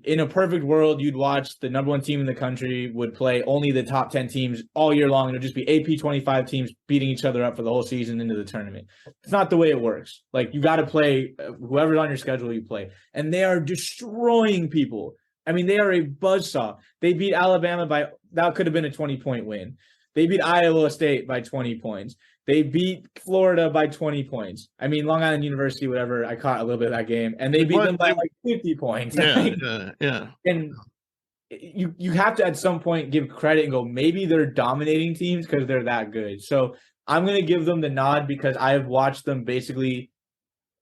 in a perfect world, you'd watch the number 1 team in the country would play only the top 10 teams all year long. It'll just be AP 25 teams beating each other up for the whole season into the tournament. It's not the way it works. Like, you got to play whoever's on your schedule, you play. And they are destroying people. I mean, they are a buzzsaw. They beat Alabama that could have been a 20-point win. They beat Iowa State by 20 points. They beat Florida by 20 points. I mean, Long Island University, whatever, I caught a little bit of that game. And they beat them by like 50 points. Yeah. And you have to, at some point, give credit and go, maybe they're dominating teams because they're that good. So I'm going to give them the nod because I've watched them basically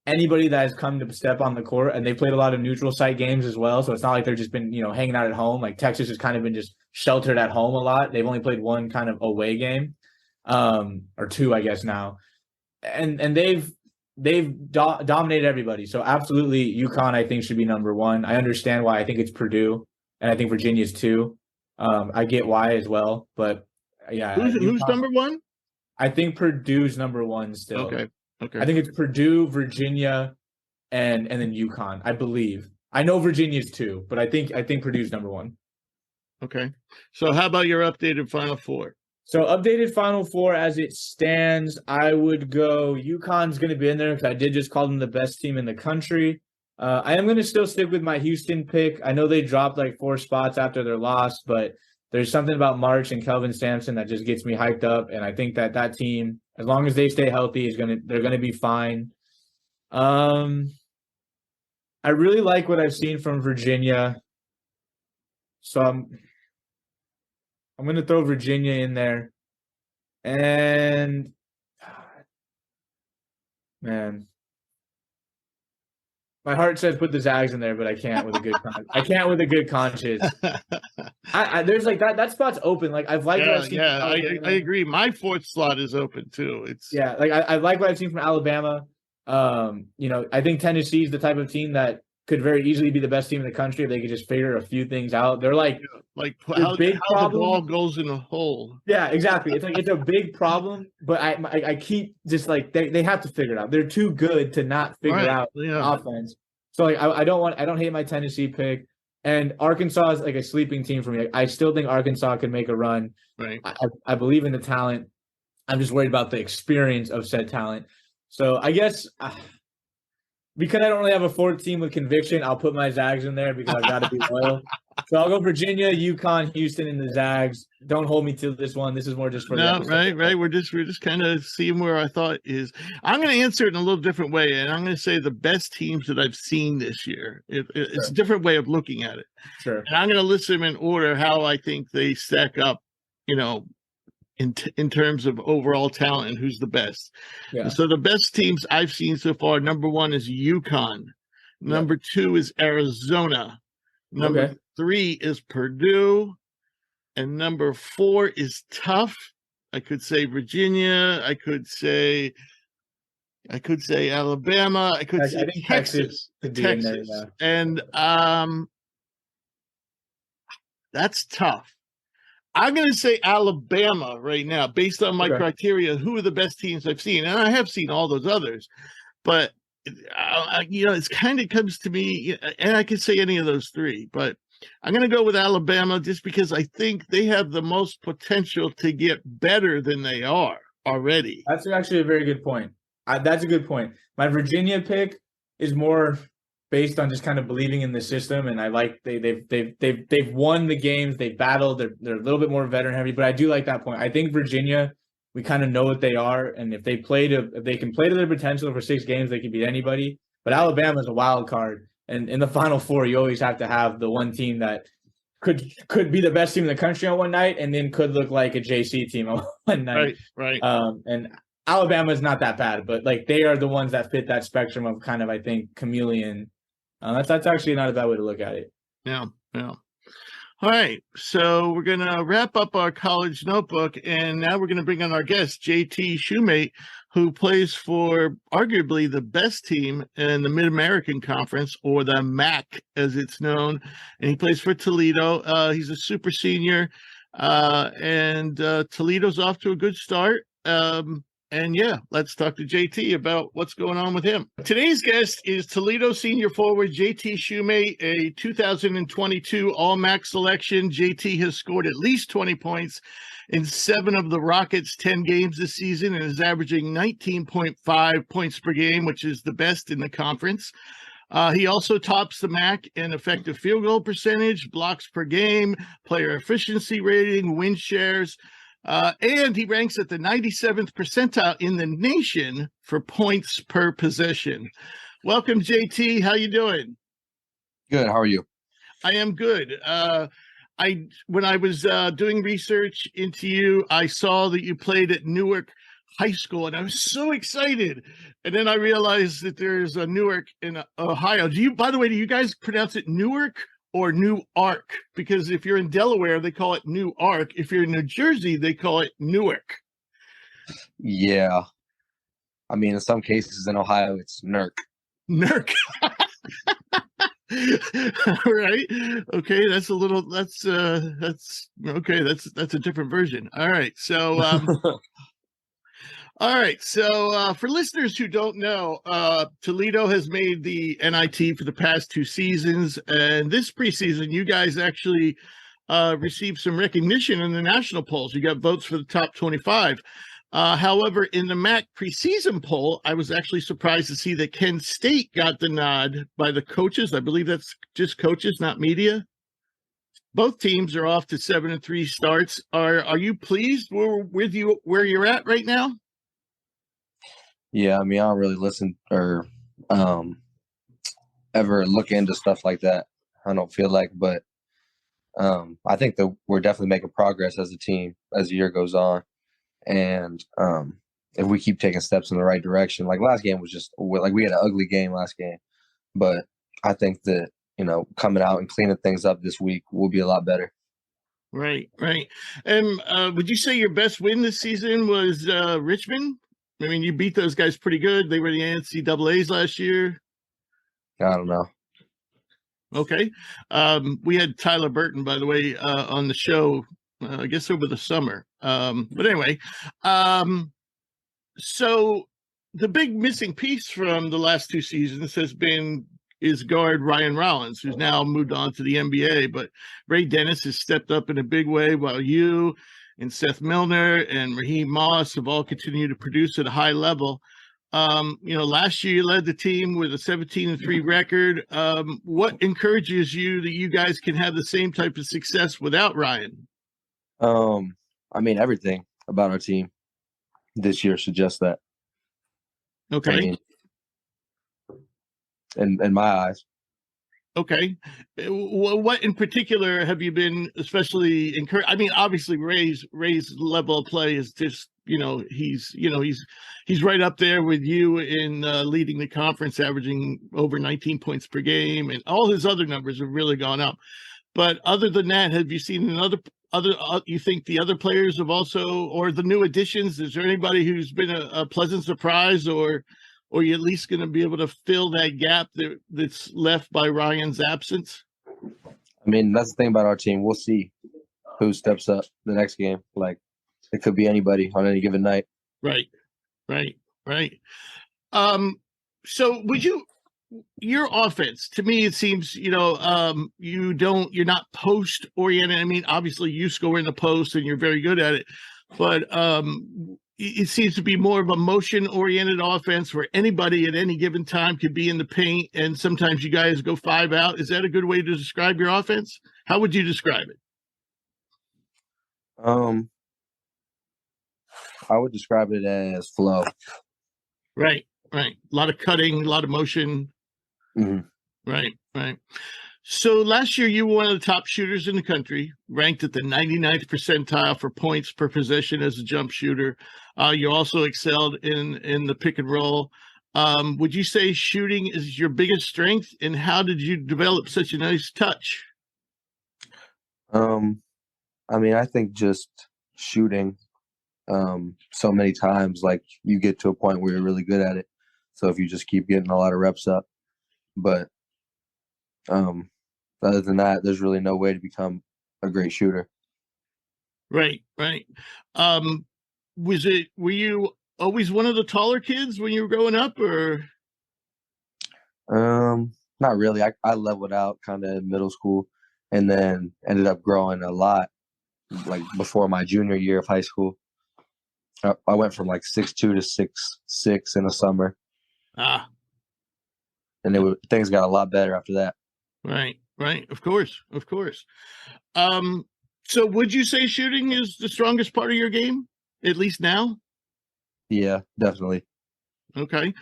anybody that has come to step on the court, and they played a lot of neutral site games as well. So it's not like they're just been, hanging out at home. Like, Texas has kind of been just sheltered at home a lot. They've only played 1 kind of away game. Or 2, I guess now, and they've dominated everybody. So absolutely, UConn I think should be number 1. I understand why I think it's Purdue, and I think Virginia's 2. I get why as well, but yeah, Who's number one? I think Purdue's number one still. Okay. I think it's Purdue, Virginia, and then UConn, I believe. I know Virginia's two, but I think Purdue's number one. Okay. So how about your updated Final Four? So updated Final Four as it stands, I would go UConn's going to be in there because I did just call them the best team in the country. I am going to still stick with my Houston pick. I know they dropped like 4 spots after their loss, but there's something about March and Kelvin Sampson that just gets me hyped up, and I think that team, as long as they stay healthy, they're going to be fine. I really like what I've seen from Virginia, so I'm going to throw Virginia in there. And, man, my heart says put the Zags in there, but I can't with a good conscience. There's like that spot's open. Like I've liked what I've seen. Yeah, I agree. My 4th slot is open too. Like I like what I've seen from Alabama. I think Tennessee is the type of team that could very easily be the best team in the country if they could just figure a few things out. They're like how the ball goes in a hole. Yeah, exactly. It's a big problem, but I keep just like they have to figure it out. They're too good to not figure out offense. So like I don't hate my Tennessee pick, and Arkansas is like a sleeping team for me. I still think Arkansas could make a run. Right. I believe in the talent. I'm just worried about the experience of said talent. So I guess. Because I don't really have a 4th team with conviction, I'll put my Zags in there because I've got to be loyal. So I'll go Virginia, UConn, Houston, and the Zags. Don't hold me to this one. This is more just for right. We're just kind of seeing where our thought is. I'm going to answer it in a little different way, and I'm going to say the best teams that I've seen this year. It's a different way of looking at it. Sure. And I'm going to list them in order how I think they stack up. In terms of overall talent and who's the best. Yeah. So the best teams I've seen so far, number 1 is UConn. Number 2 is Arizona. Number 3 is Purdue. And number 4 is tough. I could say Virginia. I could say Alabama. I think Texas. Texas. And that's tough. I'm going to say Alabama right now, based on my criteria. Who are the best teams I've seen? And I have seen all those others, but it's kind of comes to me, and I could say any of those 3, but I'm going to go with Alabama just because I think they have the most potential to get better than they are already. That's actually a very good point. That's a good point. My Virginia pick is more based on just kind of believing in the system, and I like they've won the games, they've battled, they're a little bit more veteran heavy, but I do like that point. I think Virginia, we kind of know what they are, and if they can play to their potential for 6 games, they can beat anybody. But Alabama is a wild card, and in the Final Four, you always have to have the one team that could be the best team in the country on one night, and then could look like a JC team on one night. Right. And Alabama is not that bad, but like they are the ones that fit that spectrum of kind of, I think, chameleon. That's actually not a bad way to look at it. Yeah. All right. So we're going to wrap up our college notebook, and now we're going to bring on our guest, JT Shumate, who plays for arguably the best team in the Mid-American Conference, or the MAC as it's known. And he plays for Toledo. He's a super senior, and Toledo's off to a good start. And yeah, let's talk to JT about what's going on with him. Today's guest is Toledo senior forward JT Shumate, a 2022 All-MAC selection. JT has scored at least 20 points in 7 of the Rockets' 10 games this season and is averaging 19.5 points per game, which is the best in the conference. He also tops the MAC in effective field goal percentage, blocks per game, player efficiency rating, win shares. And he ranks at the 97th percentile in the nation for points per possession. Welcome, JT. How you doing? Good. How are you? I am good. When I was doing research into you, I saw that you played at Newark High School, and I was so excited. And then I realized that there's a Newark in Ohio. By the way, do you guys pronounce it Newark or Newark? Because if you're in Delaware, they call it Newark. If you're in New Jersey, they call it Newark. Yeah. I mean, in some cases in Ohio, it's Nurk. Nurk. Right. Okay. That's okay. That's a different version. All right. So, all right. So, for listeners who don't know, Toledo has made the NIT for the past 2 seasons. And this preseason, you guys actually received some recognition in the national polls. You got votes for the top 25. However, in the MAC preseason poll, I was actually surprised to see that Penn State got the nod by the coaches. I believe that's just coaches, not media. Both teams are off to 7-3 starts. Are you pleased with you where you're at right now? Yeah, I mean, I don't really listen or ever look into stuff like that. I don't feel like, but I think that we're definitely making progress as a team as the year goes on. And if we keep taking steps in the right direction, like last game was just like we had an ugly game last game, but I think that, coming out and cleaning things up this week will be a lot better. Right. And would you say your best win this season was Richmond? I mean, you beat those guys pretty good. They were the NCAAs last year. I don't know. Okay. We had Tyler Burton, by the way, on the show, I guess over the summer. But anyway, so the big missing piece from the last 2 seasons is guard Ryan Rollins, who's now moved on to the NBA. But Ray Dennis has stepped up in a big way, while you and Seth Milner and Raheem Moss have all continued to produce at a high level. Last year you led the team with a 17-3 record. What encourages you that you guys can have the same type of success without Ryan? I mean, everything about our team this year suggests that. Okay. I mean, in my eyes. Okay. What in particular have you been especially encouraged? I mean, obviously Ray's level of play is just, he's right up there with you in leading the conference, averaging over 19 points per game, and all his other numbers have really gone up. But other than that, have you seen you think the other players have also, or the new additions, is there anybody who's been a pleasant surprise, or you're at least going to be able to fill that gap that's left by Ryan's absence? I mean, that's the thing about our team. We'll see who steps up the next game. Like, it could be anybody on any given night. Right. So your offense, to me, it seems, you're not post oriented. I mean, obviously you score in the post and you're very good at it, but it seems to be more of a motion-oriented offense where anybody at any given time could be in the paint, and sometimes you guys go 5 out. Is that a good way to describe your offense? How would you describe it? I would describe it as flow. Right. A lot of cutting, a lot of motion. Mm-hmm. Right. So last year, you were one of the top shooters in the country, ranked at the 99th percentile for points per possession as a jump shooter. You also excelled in the pick and roll. Would you say shooting is your biggest strength, and how did you develop such a nice touch? I mean, I think just shooting so many times, like, you get to a point where you're really good at it. So if you just keep getting a lot of reps up, but other than that, there's really no way to become a great shooter. Right. Were you always one of the taller kids when you were growing up, or? Not really. I leveled out kind of in middle school, and then ended up growing a lot, like before my junior year of high school. I went from like 6'2" to 6'6" in the summer. And things got a lot better after that. Right. Of course. So would you say shooting is the strongest part of your game, at least now? Yeah, definitely. Okay.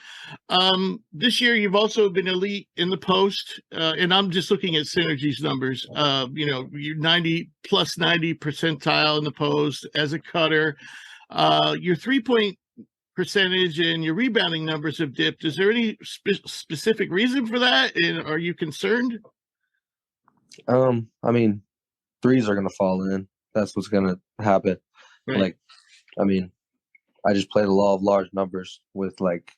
This year you've also been elite in the post, and I'm just looking at Synergy's numbers. You're 90 percentile in the post as a cutter. Your 3-point percentage and your rebounding numbers have dipped. Is there any specific reason for that, and are you concerned? I mean, threes are going to fall in. That's what's going to happen. Right. Like, I mean, I just play the law of large numbers with, like,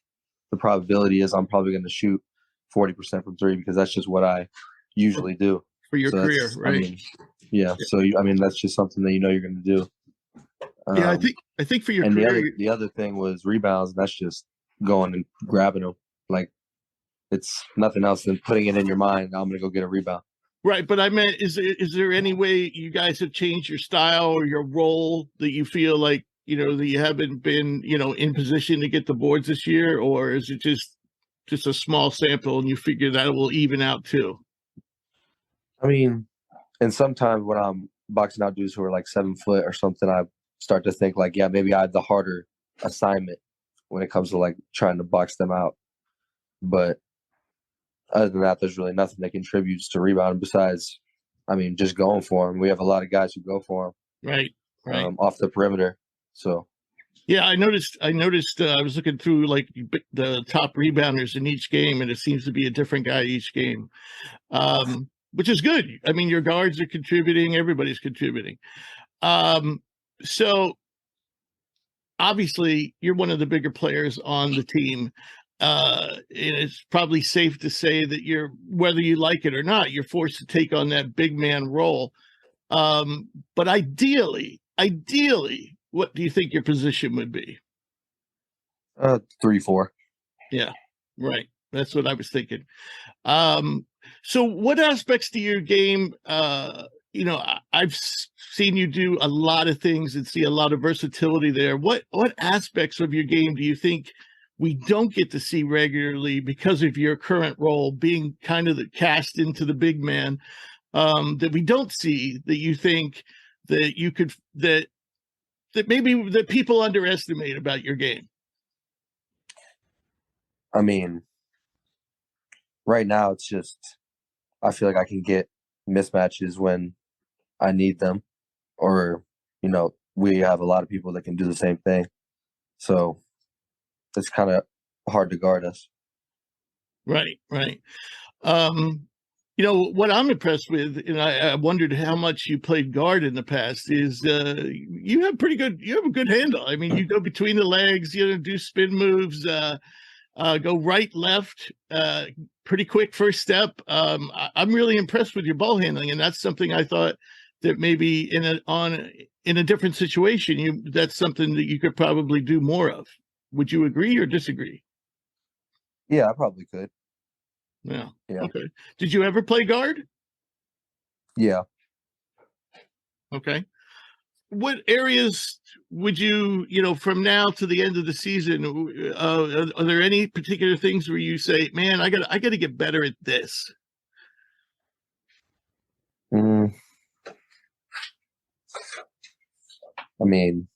the probability is I'm probably going to shoot 40% from three because that's just what I usually do for your career, right? I mean, yeah. So I mean, that's just something that you're going to do. Yeah, I think for your and career, the other thing was rebounds, and that's just going and grabbing them. Like it's nothing else than putting it in your mind. I'm going to go get a rebound. Right, but I meant, is there any way you guys have changed your style or your role that you feel like that you haven't been in position to get the boards this year, or is it just a small sample and you figure that will even out too? I mean, and sometimes when I'm boxing out dudes who are like 7 foot or something, I start to think like, yeah, maybe I have the harder assignment when it comes to like trying to box them out. But other than that, there's really nothing that contributes to rebounding besides, I mean, just going for them. We have a lot of guys who go for them. Right. Off the perimeter. So. Yeah, I noticed. I was looking through like the top rebounders in each game, and it seems to be a different guy each game, which is good. I mean, your guards are contributing. Everybody's contributing. So obviously, you're one of the bigger players on the team. And it's probably safe to say that whether you like it or not, you're forced to take on that big man role. But ideally, what do you think your position would be? 3-4. Yeah, right. That's what I was thinking. So what aspects to your game, I've seen you do a lot of things and see a lot of versatility there. What aspects of your game do you think we don't get to see regularly because of your current role being kind of cast into the big man, that we don't see, that you think that you could, that maybe that people underestimate about your game? I mean, right now it's just, I feel like I can get mismatches when I need them, or, we have a lot of people that can do the same thing. So it's kind of hard to guard us. Right. What I'm impressed with, and I wondered how much you played guard in the past, is you have a good handle. I mean, you go between the legs, do spin moves, go right, left, pretty quick first step. I'm really impressed with your ball handling, and that's something I thought that maybe in a different situation, that's something that you could probably do more of. Would you agree or disagree? Yeah, I probably could. Yeah. Okay. Did you ever play guard? Yeah. Okay. What areas would you, from now to the end of the season, are there any particular things where you say, man, I got to get better at this? I mean,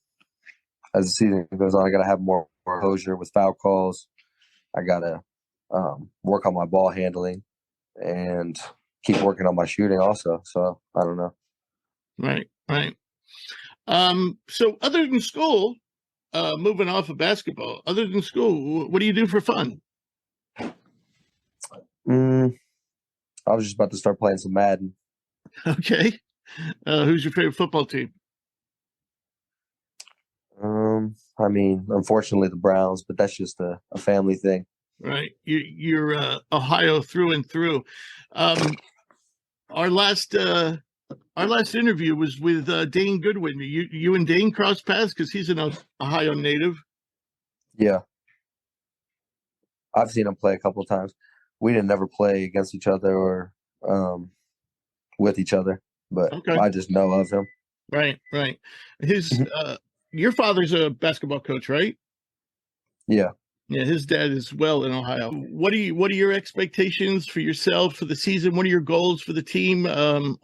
as the season goes on, I got to have more composure with foul calls. I got to work on my ball handling and keep working on my shooting also. So I don't know. Right. So other than school, moving off of basketball, other than school, what do you do for fun? I was just about to start playing some Madden. Okay. Who's your favorite football team? I mean, unfortunately the Browns, but that's just a family thing. Right. You're Ohio through and through. Our last interview was with Dane Goodwin. You and Dane crossed paths because he's an Ohio native. Yeah. I've seen him play a couple of times. We didn't never play against each other or with each other, but okay. I just know of him. Right. His your father's a basketball coach, right? Yeah. Yeah, his dad is well in Ohio. What are your expectations for yourself for the season? What are your goals for the team?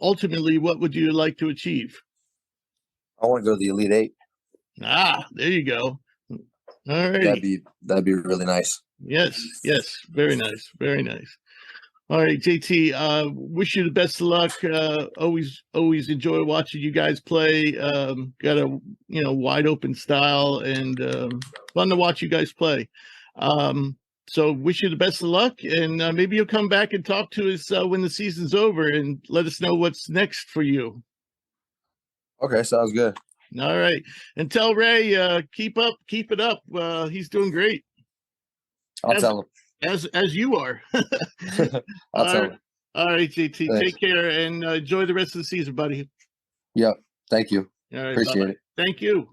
Ultimately, what would you like to achieve? I want to go to the Elite Eight. There you go. All right. That'd be really nice. Yes, very nice. All right, JT, wish you the best of luck. Always enjoy watching you guys play. Got a wide open style and fun to watch you guys play. So wish you the best of luck, and maybe you'll come back and talk to us when the season's over and let us know what's next for you. Okay, sounds good. All right, and tell Ray keep it up. He's doing great. I'll tell him. as you are. I'll tell him. All right, JT, Thanks. take care and enjoy the rest of the season, buddy. Yep. Thank you. All right, Appreciate bye-bye. it. Thank you.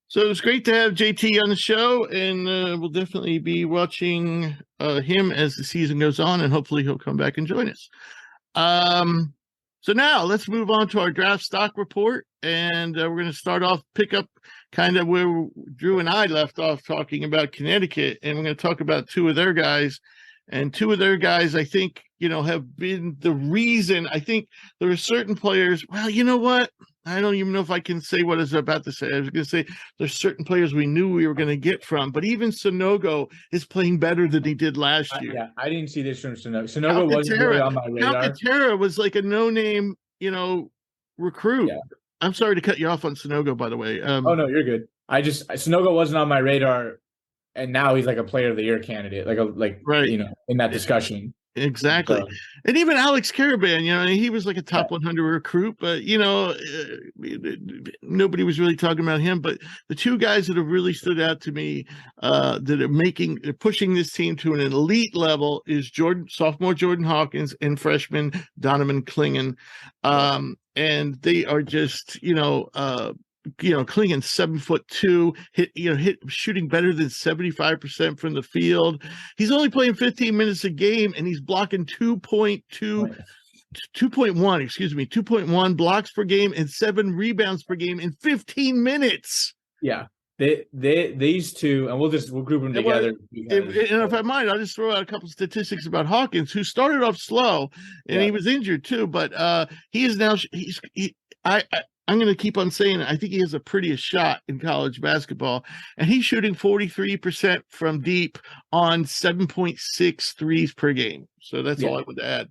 So it was great to have JT on the show, and we'll definitely be watching him as the season goes on, and hopefully he'll come back and join us. So now let's move on to our draft stock report, and we're going to pick up kind of where Drew and I left off talking about Connecticut, and we're going to talk about two of their guys. And two of their guys, I think, have been the reason. I think there are certain players. Well, you know what? I don't even know if I can say what I was about to say. I was going to say there's certain players we knew we were going to get from, but even Sanogo is playing better than he did last year. Yeah, I didn't see this from Sanogo. Sanogo wasn't really on my radar. Calcaterra was like a no-name, recruit. Yeah. I'm sorry to cut you off on Sanogo, by the way. Oh, no, you're good. Sanogo wasn't on my radar, and now he's like a player of the year candidate, right. In that discussion. Exactly. So, and even Alex Caravan, he was like a top 100 recruit, but, nobody was really talking about him. But the two guys that have really stood out to me that are pushing this team to an elite level is sophomore Jordan Hawkins and freshman Donovan Clingan. And they are just, Clingan 7'2", hit shooting better than 75% from the field. He's only playing 15 minutes a game, and he's blocking 2.1 blocks per game and 7 rebounds per game in 15 minutes. Yeah. These two, and we'll group them together. And if I mind, I'll just throw out a couple statistics about Hawkins, who started off slow, and he was injured too, but he is now I'm going to keep on saying it. I think he has the prettiest shot in college basketball, and he's shooting 43% from deep on 7.6 threes per game. So that's all I want to add.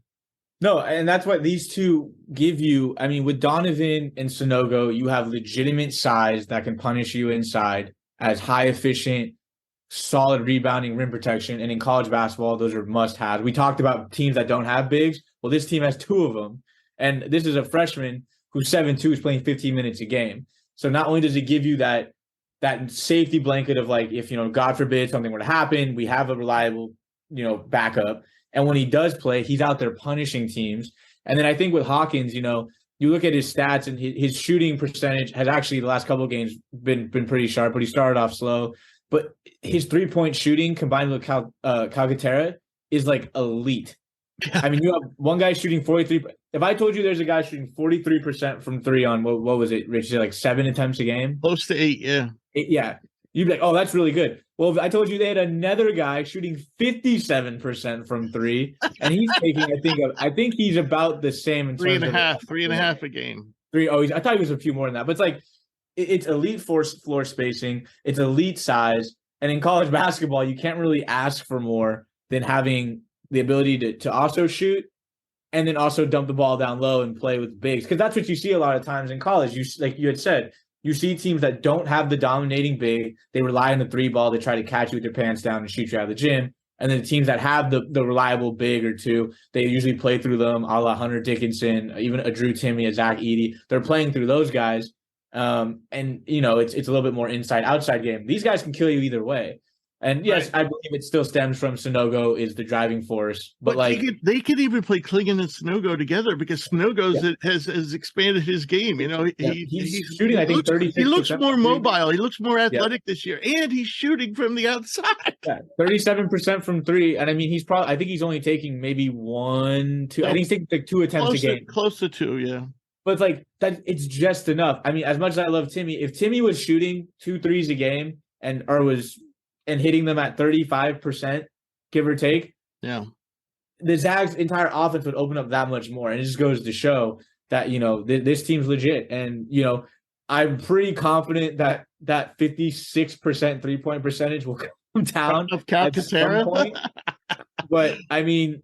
No, and that's what these two give you. I mean, with Donovan and Sanogo, you have legitimate size that can punish you inside as high efficient, solid rebounding, rim protection. And in college basketball, those are must-haves. We talked about teams that don't have bigs. Well, this team has two of them. And this is a freshman who's 7'2", is playing 15 minutes a game. So not only does it give you that safety blanket of like, if, God forbid something were to happen, we have a reliable, backup. And when he does play, he's out there punishing teams. And then I think with Hawkins, you look at his stats, and his shooting percentage has actually the last couple of games been pretty sharp, but he started off slow. But his 3-point shooting combined with Calcaterra is like elite. I mean, you have one guy shooting 43. If I told you there's a guy shooting 43% from three on what was it, Rich? Like 7 attempts a game? Close to 8, yeah. Yeah. You'd be like, oh, that's really good. Well, if I told you they had another guy shooting 57% from three, and he's taking, I think he's about the same in terms of 3.5 a game. I thought he was a few more than that. But it's like, it's elite floor spacing. It's elite size. And in college basketball, you can't really ask for more than having the ability to also shoot and then also dump the ball down low and play with bigs. Because that's what you see a lot of times in college. Like you had said, you see teams that don't have the dominating big. They rely on the 3 ball to try to catch you with their pants down and shoot you out of the gym. And then the teams that have the reliable big or two, they usually play through them, a la Hunter Dickinson, even a Drew Timme, a Zach Edey. They're playing through those guys. And, it's a little bit more inside-outside game. These guys can kill you either way. And yes, I believe it still stems from Sanogo is the driving force. But like they could even play Clingan and Sanogo together because Sanogo has expanded his game. He's shooting. I think 36%. He looks more mobile. He looks more athletic this year, and he's shooting from the outside. 37% from three, and I mean I think he's only taking maybe 1, 2. I think he's taking like 2 attempts a game, close to 2, yeah. But it's like that. It's just enough. I mean, as much as I love Timme, if Timme was shooting 2 threes a game and hitting them at 35%, give or take. Yeah. The Zags' entire offense would open up that much more. And it just goes to show that, this team's legit. And, I'm pretty confident that 56% 3-point percentage will come down at some point. But, I mean,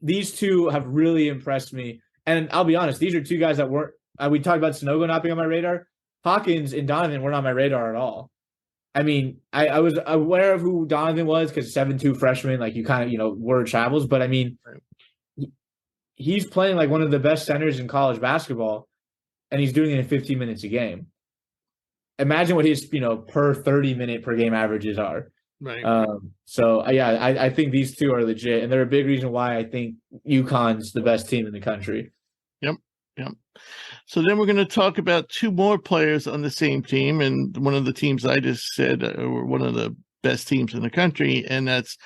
these two have really impressed me. And I'll be honest, these are two guys that weren't – we talked about Sanogo not being on my radar. Hawkins and Donovan weren't on my radar at all. I mean, I was aware of who Donovan was because 7'2" freshman, like you kind of, word travels. But I mean, he's playing like one of the best centers in college basketball, and he's doing it in 15 minutes a game. Imagine what his, per 30-minute per game averages are. Right. I think these two are legit, and they're a big reason why I think UConn's the best team in the country. Yep. So then we're going to talk about two more players on the same team, and one of the teams I just said were one of the best teams in the country, and that's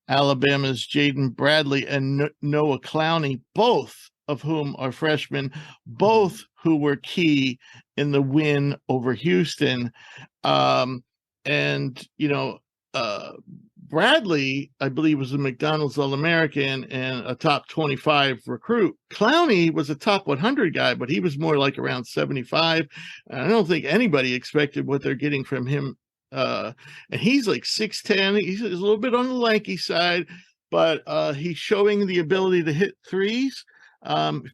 Alabama's Jaden Bradley and Noah Clowney, both of whom are freshmen, both who were key in the win over Houston. Bradley, I believe, was a McDonald's All-American and a top 25 recruit. Clowney was a top 100 guy, but he was more like around 75. I don't think anybody expected what they're getting from him. And he's like 6'10". He's a little bit on the lanky side, but he's showing the ability to hit threes.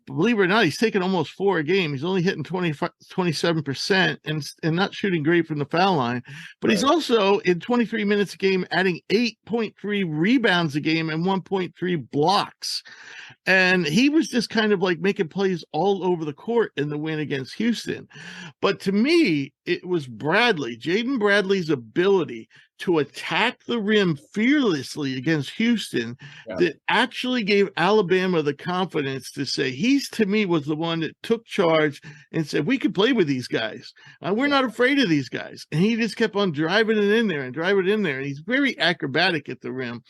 Believe it or not, he's taken almost 4 a game. He's only hitting 27% and not shooting great from the foul line. But He's also in 23 minutes a game, adding 8.3 rebounds a game and 1.3 blocks. And he was just kind of like making plays all over the court in the win against Houston. But to me, it was Jaden Bradley's ability to attack the rim fearlessly against Houston that actually gave Alabama the confidence to say, to me, was the one that took charge and said, we could play with these guys. We're not afraid of these guys. And he just kept on driving it in there. And he's very acrobatic at the rim.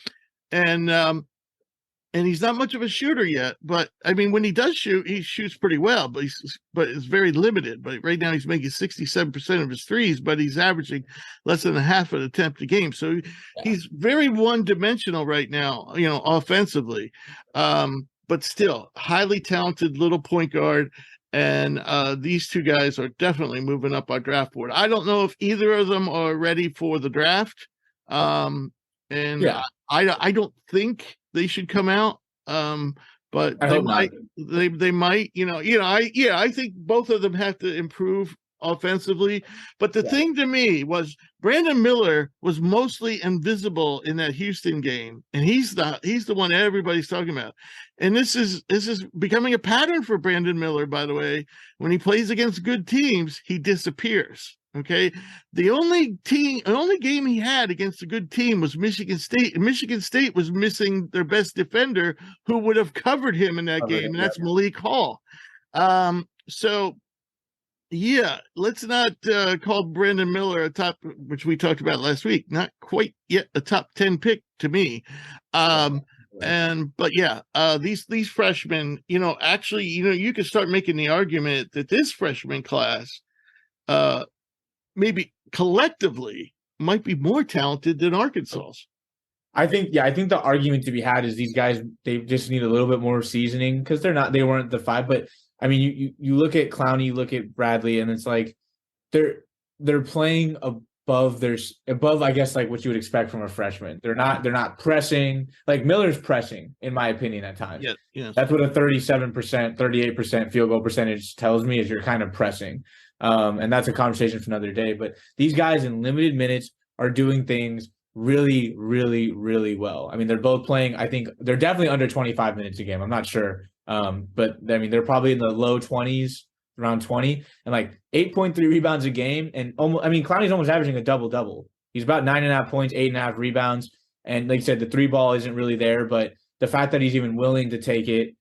And he's not much of a shooter yet, but I mean, when he does shoot, he shoots pretty well, but it's very limited. But right now he's making 67% of his threes, but he's averaging less than a half an attempt a game. So he's very one-dimensional right now, offensively. But still, highly talented little point guard. And these two guys are definitely moving up our draft board. I don't know if either of them are ready for the draft. I don't think they should come out. But they might. I think both of them have to improve offensively. But the thing to me was Brandon Miller was mostly invisible in that Houston game, and he's the one everybody's talking about. And this is becoming a pattern for Brandon Miller, by the way. When he plays against good teams, he disappears. Okay. The only game he had against a good team was Michigan State, and Michigan State was missing their best defender who would have covered him in that game, and that's Malik Hall. Let's not call Brandon Miller a top, which we talked about last week, not quite yet a top 10 pick to me. These freshmen, you could start making the argument that this freshman class, maybe collectively might be more talented than Arkansas's. I think the argument to be had is these guys, they just need a little bit more seasoning because they weren't the 5. But I mean, you look at Clowney, you look at Bradley, and it's like they're playing above, I guess, like what you would expect from a freshman. They're not pressing like Miller's pressing, in my opinion, at times. Yeah. That's what a 37%, 38% field goal percentage tells me, is you're kind of pressing. And that's a conversation for another day. But these guys in limited minutes are doing things really, really, really well. I mean, they're both playing, I think they're definitely under 25 minutes a game. I'm not sure. But I mean, they're probably in the low 20s, around 20, and like 8.3 rebounds a game. And Clowney's almost averaging a double-double. He's about 9.5 points, 8.5 rebounds. And like you said, the 3 ball isn't really there, but the fact that he's even willing to take it,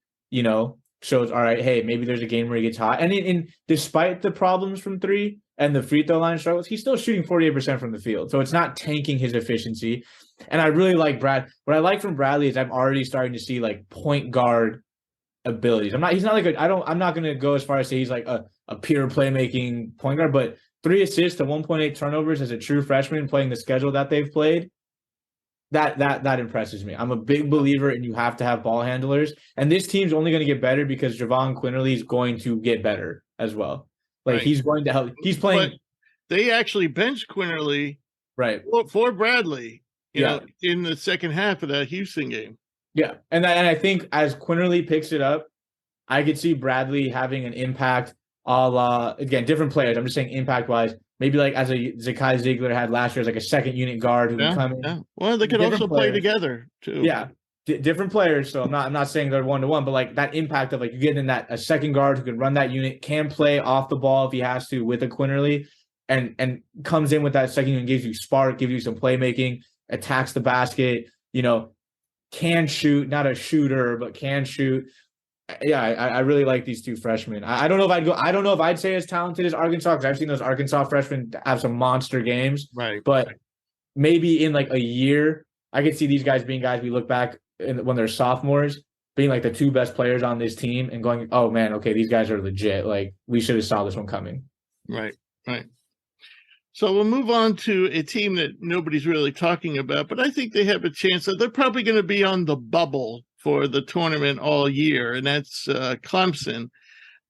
shows, all right, hey, maybe there's a game where he gets hot. And despite the problems from 3 and the free throw line struggles, he's still shooting 48% from the field. So it's not tanking his efficiency. And I really like Brad. What I like from Bradley is I'm already starting to see like point guard abilities. I'm not going to go as far as say he's like a pure playmaking point guard, but 3 assists to 1.8 turnovers as a true freshman playing the schedule that they've played. That impresses me. I'm a big believer in you have to have ball handlers, and this team's only going to get better because Javon Quinterly is going to get better as well. He's going to help. He's playing. But they actually benched Quinterly for Bradley, in the second half of that Houston game. Yeah, and I think as Quinterly picks it up, I could see Bradley having an impact. Again, different players. I'm just saying impact wise. Maybe like as a Zakai Ziegler had last year as like a second unit guard who can come in. Yeah. Well, they could also play together too. Yeah, different players. So I'm not saying they're 1-to-1, but like that impact of like you get in that a second guard who can run that unit, can play off the ball if he has to with a Quinterly, and comes in with that second unit, gives you spark, gives you some playmaking, attacks the basket, can shoot, not a shooter, but can shoot. Yeah, I really like these two freshmen. I don't know if I'd say as talented as Arkansas, because I've seen those Arkansas freshmen have some monster games. Right. But maybe in like a year, I could see these guys being guys we look back when they're sophomores, being like the two best players on this team and going, oh man, okay, these guys are legit. Like, we should have saw this one coming. Right. So we'll move on to a team that nobody's really talking about, but I think they have a chance. They're probably going to be on the bubble for the tournament all year, and that's Clemson.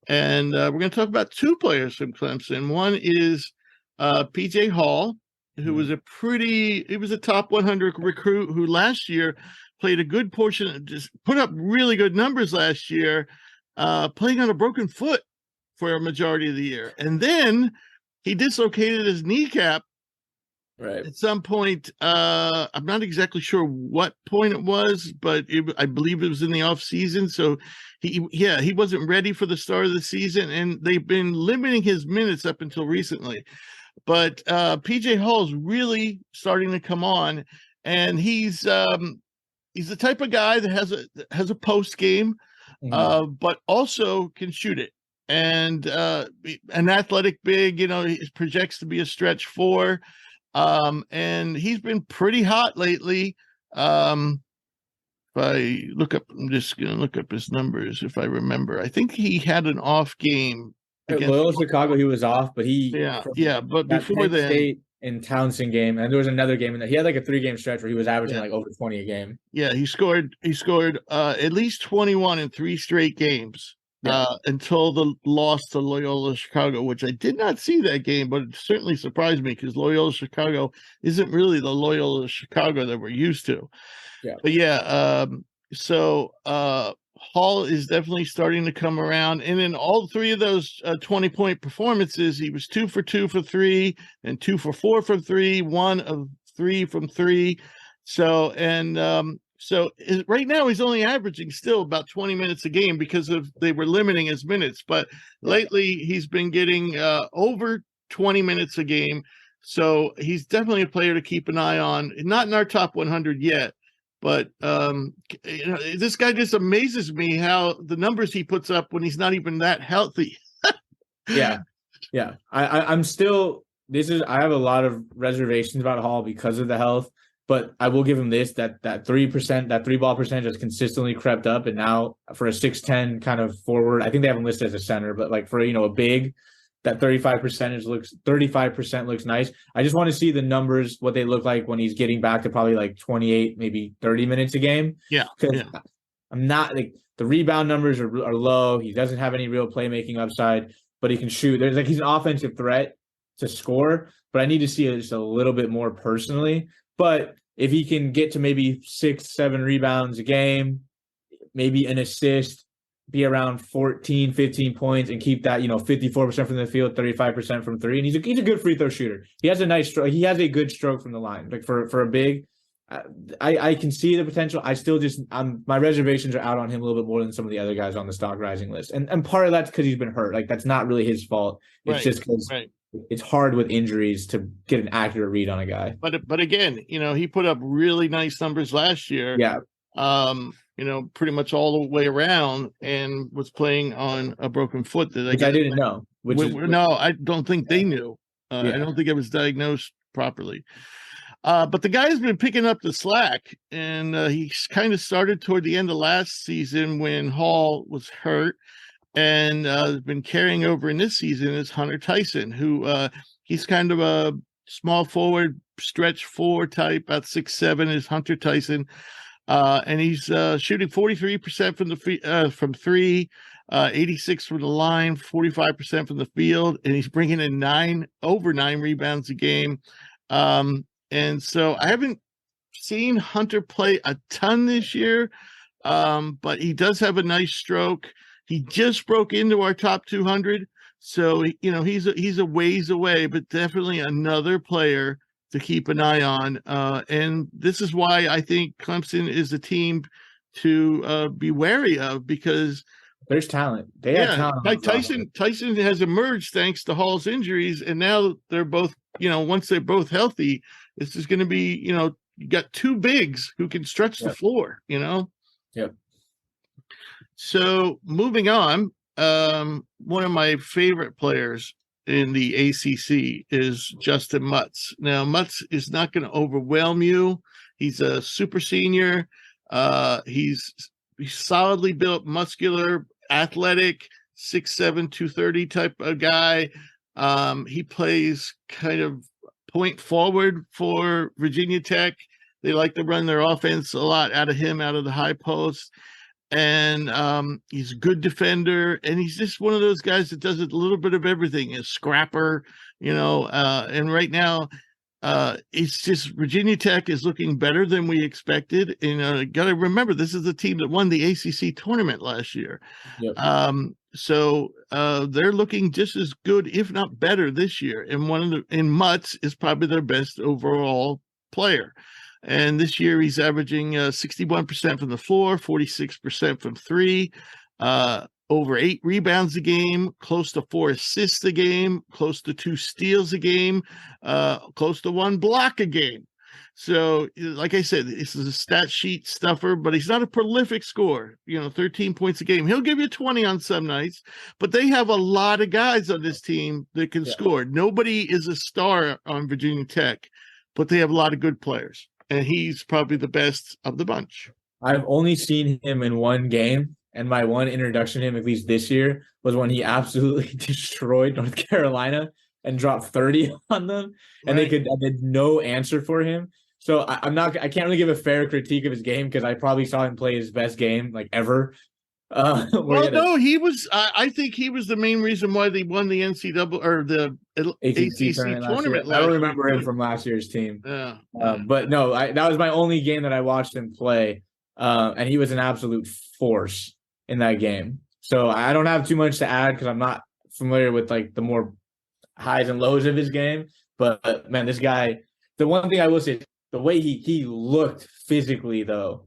And we're going to talk about two players from Clemson. One is PJ Hall, who was he was a top 100 recruit who last year played a good portion, just put up really good numbers last year, playing on a broken foot for a majority of the year. And then he dislocated his kneecap at some point. I'm not exactly sure what point it was, but I believe it was in the off season. So he wasn't ready for the start of the season, and they've been limiting his minutes up until recently. But PJ Hall's really starting to come on, and he's the type of guy that has a post game, but also can shoot it. And an athletic big, he projects to be a stretch 4. And he's been pretty hot lately. If I look up, I'm just going to look up his numbers if I remember. I think he had an off game. At Loyola Chicago, he was off, but but before Penn State and Townsend game, and there was another game in that he had like a 3-game stretch where he was averaging like over 20 a game. Yeah, he scored at least 21 in 3 straight games. Until the loss to Loyola Chicago, which I did not see that game, but it certainly surprised me because Loyola Chicago isn't really the Loyola Chicago that we're used to. So Hall is definitely starting to come around. And in all 3 of those 20-point performances, he was 2 for 2 for 3 and 2 for 4 for 3, 1 of 3 from 3. So, So right now he's only averaging still about 20 minutes a game because they were limiting his minutes. But lately he's been getting over 20 minutes a game. So he's definitely a player to keep an eye on. Not in our top 100 yet, but this guy just amazes me how the numbers he puts up when he's not even that healthy. Yeah. I'm still. I have a lot of reservations about Hall because of the health. But I will give him this, that 3%, that 3-ball percentage has consistently crept up. And now for a 6'10" kind of forward, I think they have him listed as a center, but like for, a big, that 35% looks nice. I just want to see the numbers, what they look like when he's getting back to probably like 28, maybe 30 minutes a game. Yeah. I'm not like the rebound numbers are low. He doesn't have any real playmaking upside, but he can shoot. He's an offensive threat to score, but I need to see it just a little bit more personally. But if he can get to maybe 6-7 rebounds a game, maybe an assist, be around 14, 15 points, and keep that, 54% from the field, 35% from 3. And he's a good free throw shooter. He has a nice stroke. He has a good stroke from the line. Like for a big, I can see the potential. I still my reservations are out on him a little bit more than some of the other guys on the stock rising list. And part of that's because he's been hurt. Like that's not really his fault. It's just because it's hard with injuries to get an accurate read on a guy. But again, he put up really nice numbers last year. Yeah. Pretty much all the way around, and was playing on a broken foot that I didn't know. No, I don't think they knew. I don't think it was diagnosed properly. But the guy's been picking up the slack, and he's kind of started toward the end of last season when Hall was hurt. And has been carrying over in this season is Hunter Tyson, who he's kind of a small forward, stretch 4 type, about 6'7" is Hunter Tyson. And he's shooting 43% from 3, 86 from the line, 45% from the field, and he's bringing in over 9 rebounds a game. And so I haven't seen Hunter play a ton this year, but he does have a nice stroke. He just broke into our top 200, so he's a ways away, but definitely another player to keep an eye on. And this is why I think Clemson is a team to be wary of, because there's talent. They have talent. Tyson has emerged thanks to Hall's injuries, and now they're both, once they're both healthy, this is going to be, you got two bigs who can stretch the floor, Yep. So moving on, one of my favorite players in the ACC is Justin Mutz. Now, Mutz is not going to overwhelm you. He's a super senior. He's solidly built, muscular, athletic, 6'7", 230 type of guy. He plays kind of point forward for Virginia Tech. They like to run their offense a lot out of him, out of the high post. And he's a good defender, and he's just one of those guys that does a little bit of everything. A scrapper, and right now it's just Virginia Tech is looking better than we expected. And got to remember, this is the team that won the ACC tournament last year. Yep. So they're looking just as good, if not better, this year. And Mutz is probably their best overall player. And this year he's averaging 61% from the floor, 46% from three, over 8 rebounds a game, close to 4 assists a game, close to 2 steals a game, close to 1 block a game. So, like I said, this is a stat sheet stuffer, but he's not a prolific scorer. 13 points a game. He'll give you 20 on some nights, but they have a lot of guys on this team that can score. Nobody is a star on Virginia Tech, but they have a lot of good players. And he's probably the best of the bunch. I've only seen him in one game, and my one introduction to him, at least this year, was when he absolutely destroyed North Carolina and dropped 30 on them, and they had no answer for him. So I can't really give a fair critique of his game because I probably saw him play his best game ever. He was. I think he was the main reason why they won the NCAA or the ACC tournament. I don't remember him from last year's team. Yeah. But no, that was my only game that I watched him play, and he was an absolute force in that game. So I don't have too much to add because I'm not familiar with the more highs and lows of his game. But man, this guy. The one thing I will say, the way he looked physically though.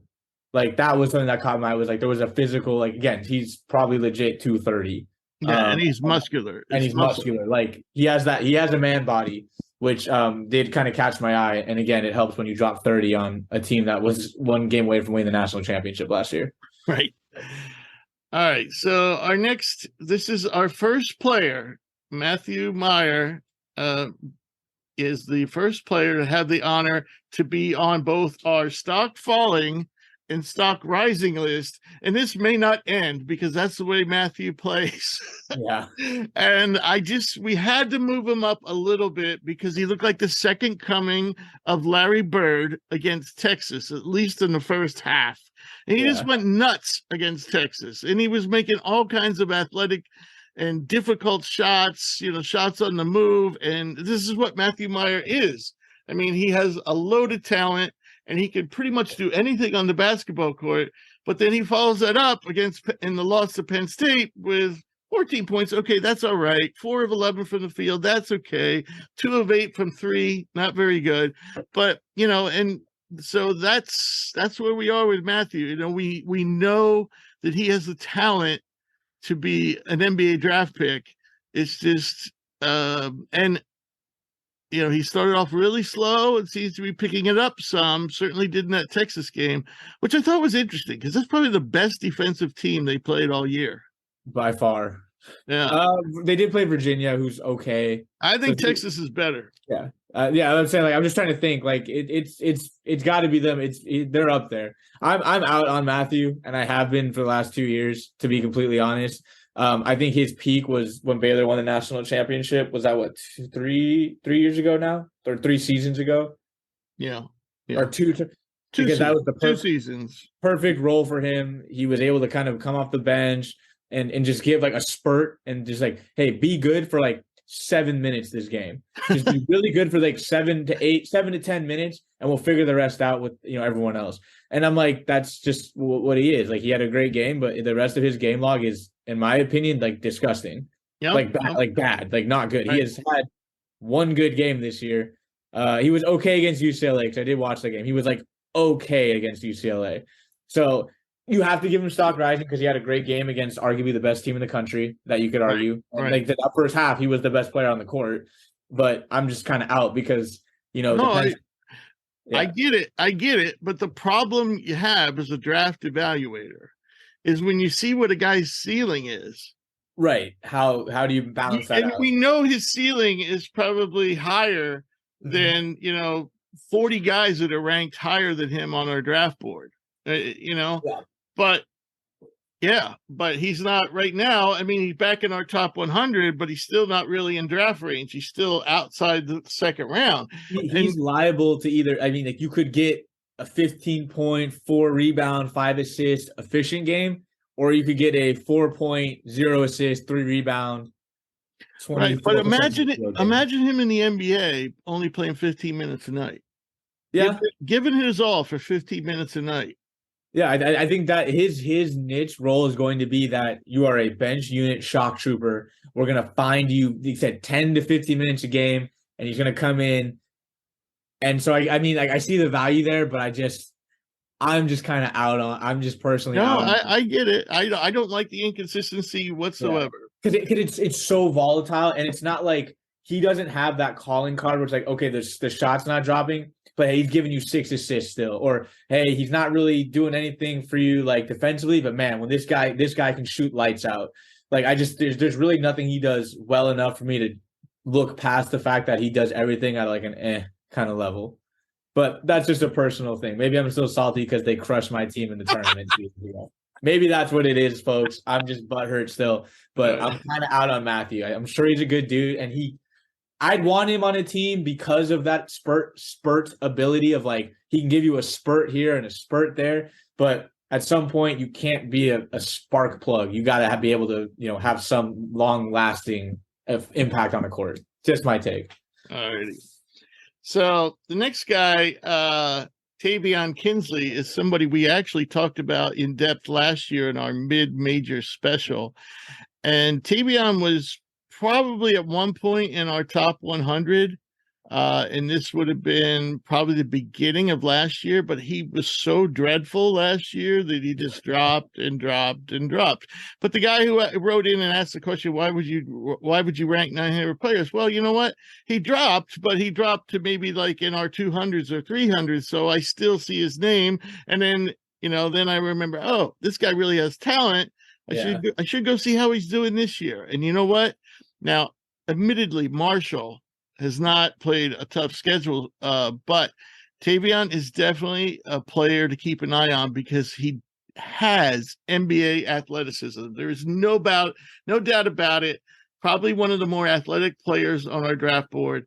That was something that caught my eye. Was there was a physical, again, he's probably legit 230. Yeah, and he's muscular. He's muscular. He has a man body, which did kind of catch my eye. And again, it helps when you drop 30 on a team that was one game away from winning the national championship last year. Right. All right. So this is our first player, Matthew Meyer, is the first player to have the honor to be on both our stock falling and stock rising list, and this may not end because that's the way Matthew plays. Yeah. And we had to move him up a little bit because he looked like the second coming of Larry Bird against Texas, at least in the first half. And he just went nuts against Texas, and he was making all kinds of athletic and difficult shots, shots on the move. And this is what Matthew Meyer is. I mean, he has a load of talent, and he can pretty much do anything on the basketball court. But then he follows that up in the loss to Penn State with 14 points. Okay, that's all right. 4 of 11 from the field. That's okay. 2 of 8 from 3. Not very good. But, and so that's where we are with Matthew. We know that he has the talent to be an NBA draft pick. It's just, he started off really slow and seems to be picking it up some, certainly did in that Texas game, which I thought was interesting because that's probably the best defensive team they played all year. By far. Yeah. They did play Virginia, who's okay. I think Texas is better. Yeah. I'm saying, I'm just trying to think, it's got to be them. They're up there. I'm out on Matthew, and I have been for the last 2 years, to be completely honest. I think his peak was when Baylor won the national championship. Was that three years ago now, or 3 seasons ago? Yeah. Or two because that was the 2 seasons. Perfect role for him. He was able to kind of come off the bench and just give a spurt and just hey, be good for 7 minutes this game. Just be really good for 7 to 10 minutes, and we'll figure the rest out with everyone else. And I'm that's just what he is. He had a great game, but the rest of his game log is, in my opinion, disgusting. Yep. Bad, not good. Right. He has had one good game this year. He was okay against UCLA because I did watch the game. He was okay against UCLA. So you have to give him stock rising because he had a great game against arguably the best team in the country that you could argue. Right. That first half, he was the best player on the court. But I'm just kind of out because Yeah. I get it. But the problem you have as a draft evaluator is when you see what a guy's ceiling is. Right. How do you balance that And out? we know his ceiling is probably higher than, 40 guys that are ranked higher than him on our draft board, Yeah. but he's not right now. I mean, he's back in our top 100, but he's still not really in draft range. He's still outside the second round. He's liable to either, I mean, like you could get a 15-point, 4 rebound, 5 assist efficient game, or you could get a 4-point, 0 assist, 3 rebound, 20. Right, but imagine him in the NBA only playing 15 minutes a night. Yeah, giving his all for 15 minutes a night. Yeah, I think that his niche role is going to be that you are a bench unit shock trooper. We're gonna find you. He said 10 to 15 minutes a game, and he's gonna come in. And so I mean, like I see the value there, but I'm just kind of out on. I'm just personally. No, I get it. I don't like the inconsistency whatsoever. Because it's so volatile, and it's not like he doesn't have that calling card where it's like, okay, the shot's not dropping, but hey, he's giving you 6 assists still, or hey, he's not really doing anything for you like defensively, but man, when this guy can shoot lights out. Like there's really nothing he does well enough for me to look past the fact that he does everything at like an kind of level. But that's just a personal thing. Maybe I'm still salty because they crushed my team in the tournament. Maybe that's what it is, folks. I'm just butthurt still, but I'm kind of out on Matthew. I'm sure he's a good dude, and I'd want him on a team because of that spurt ability of like he can give you a spurt here and a spurt there, but at some point you can't be a spark plug. You got to be able to have some long lasting impact on the court. Just my take. Alrighty. So the next guy, Tavion Kinsley, is somebody we actually talked about in depth last year in our mid-major special, and Tavion was probably at one point in our top 100, and this would have been probably the beginning of last year, but he was so dreadful last year that he just dropped and dropped and dropped. But the guy who wrote in and asked the question, why would you rank 900 players? Well, you know what? He dropped, but he dropped to maybe like in our 200s or 300s, so I still see his name. And then, then I remember, oh, this guy really has talent. I should go see how he's doing this year. And you know what? Now, admittedly, Marshall has not played a tough schedule, but Tavion is definitely a player to keep an eye on because he has NBA athleticism. There is no doubt about it. Probably one of the more athletic players on our draft board.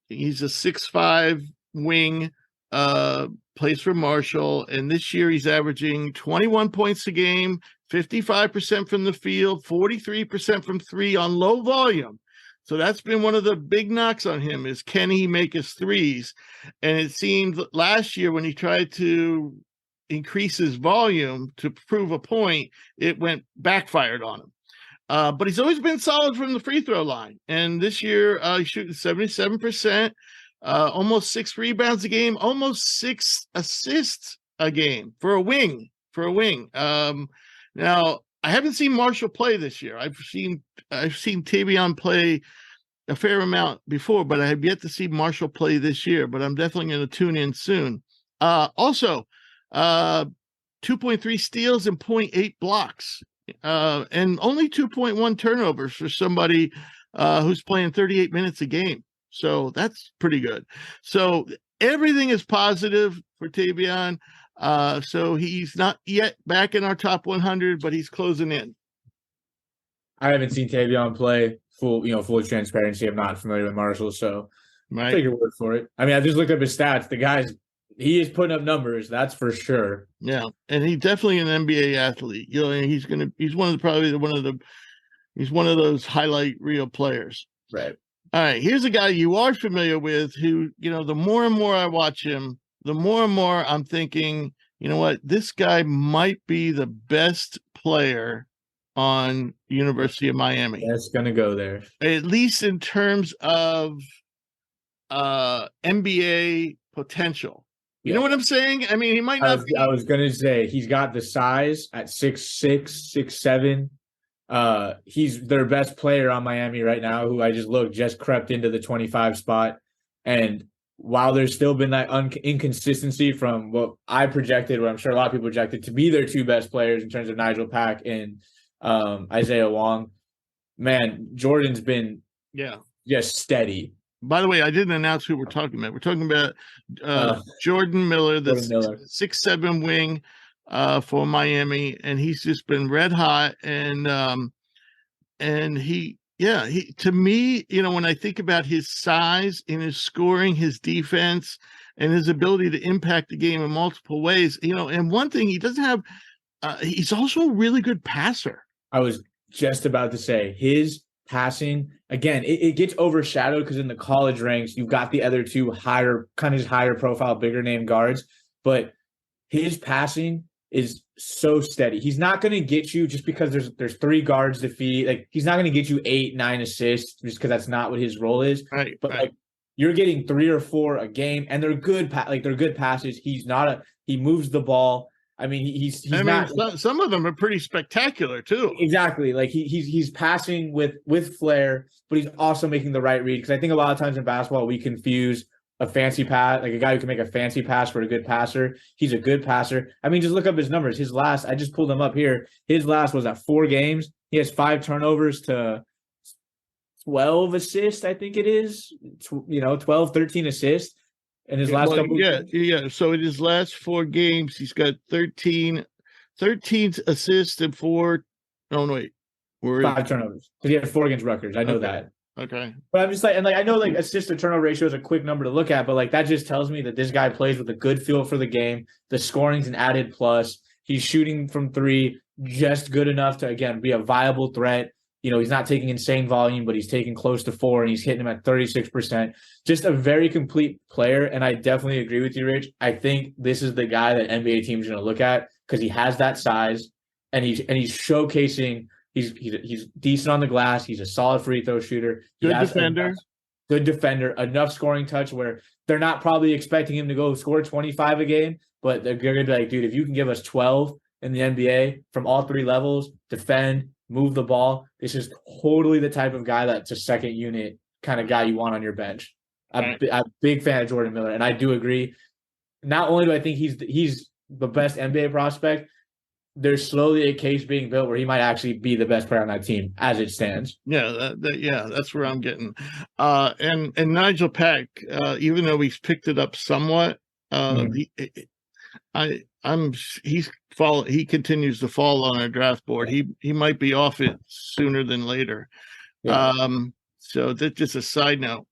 He's a 6'5" wing, plays for Marshall, and this year he's averaging 21 points a game, 55% from the field, 43% from 3 on low volume. So that's been one of the big knocks on him is can he make his threes? And it seemed last year when he tried to increase his volume to prove a point, it backfired on him. But he's always been solid from the free throw line. And this year he's shooting 77%, almost 6 rebounds a game, almost 6 assists a game for a wing. Now, I haven't seen Marshall play this year. I've seen Tavion play a fair amount before, but I have yet to see Marshall play this year. But I'm definitely going to tune in soon. Also, 2.3 steals and 0.8 blocks, and only 2.1 turnovers for somebody who's playing 38 minutes a game. So that's pretty good. So everything is positive for Tavion. So he's not yet back in our top 100, but he's closing in. I haven't seen Tavion play full transparency. I'm not familiar with Marshall, so right. Take your word for it. I mean, I just looked up his stats. The he is putting up numbers, that's for sure. Yeah, and he's definitely an NBA athlete. He's one of those highlight reel players. Right. All right, here's a guy you are familiar with who, the more and more I watch him, the more and more I'm thinking, you know what, this guy might be the best player on University of Miami. That's going to go there. At least in terms of NBA potential. You know what I'm saying? I mean, he might not I was going to say, he's got the size at 6'6", 6'7". He's their best player on Miami right now, who I just looked, just crept into the 25 spot. And while there's still been that inconsistency from what I projected, what I'm sure a lot of people projected to be their two best players in terms of Nigel Pack and Isaiah Wong, man, Jordan's been just steady. By the way, I didn't announce who we're talking about. We're talking about Jordan Miller, the 6'7" wing for Miami, and he's just been red hot. And he to me, when I think about his size and his scoring, his defense, and his ability to impact the game in multiple ways, and one thing he doesn't have, he's also a really good passer. I was just about to say his passing, again, it gets overshadowed because in the college ranks, you've got the other two higher profile, bigger name guards, but his passing is so steady. He's not going to get you just because there's three guards to feed. Like, he's not going to get you 8-9 assists just because that's not what his role is. Right. But like, you're getting 3 or 4 a game, and they're good. They're good passes. He moves the ball. I mean, he's not. Some of them are pretty spectacular too. Exactly. Like he's passing with flair, but he's also making the right read. Because I think a lot of times in basketball we confuse a fancy pass, like a guy who can make a fancy pass for a good passer. He's a good passer. I mean, just look up his numbers. His last, I just pulled them up here. His last was at 4 games. He has 5 turnovers to 12 assists, I think it is. 12, 13 assists. In his last couple games. So in his last 4 games, he's got 13 assists and 5 turnovers. Because he had 4 against Rutgers. I know that. Okay. But I'm just like, and like I know like assist to turnover ratio is a quick number to look at, but like that just tells me that this guy plays with a good feel for the game. The scoring's an added plus. He's shooting from 3 just good enough to, again, be a viable threat. He's not taking insane volume, but he's taking close to 4, and he's hitting them at 36%. Just a very complete player, and I definitely agree with you, Rich. I think this is the guy that NBA teams are going to look at because he has that size, and he's showcasing he's decent on the glass. He's a solid free throw shooter. Good defender, enough scoring touch where they're not probably expecting him to go score 25 a game, but they're going to be like, dude, if you can give us 12 in the NBA from all 3 levels, defend, move the ball, this is totally the type of guy that's a second unit kind of guy you want on your bench. I'm a big fan of Jordan Miller, and I do agree. Not only do I think he's the best NBA prospect, there's slowly a case being built where he might actually be the best player on that team as it stands. Yeah, that's where I'm getting. And Nigel Pack, even though he's picked it up somewhat, he continues to fall on our draft board. He might be off it sooner than later. Yeah. So that's just a side note.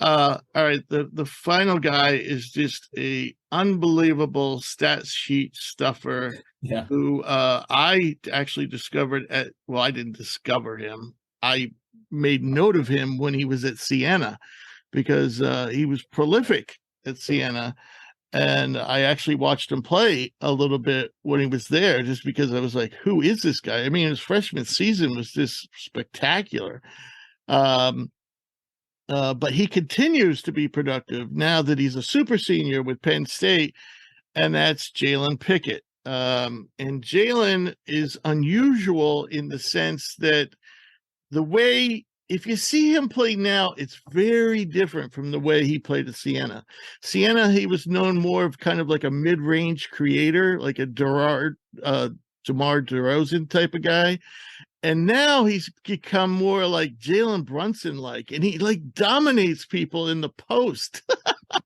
All right, the final guy is just a unbelievable stat sheet stuffer. Yeah. Who I actually discovered I didn't discover him. I made note of him when he was at Siena because he was prolific at Siena. And I actually watched him play a little bit when he was there just because I was like, who is this guy? I mean, his freshman season was just spectacular. But he continues to be productive now that he's a super senior with Penn State, and that's Jalen Pickett. And Jalen is unusual in the sense that if you see him play now, it's very different from the way he played at Siena. Siena, he was known more of kind of like a mid-range creator, like a DeMar DeRozan type of guy. And now he's become more like Jalen Brunson-like, and he like dominates people in the post.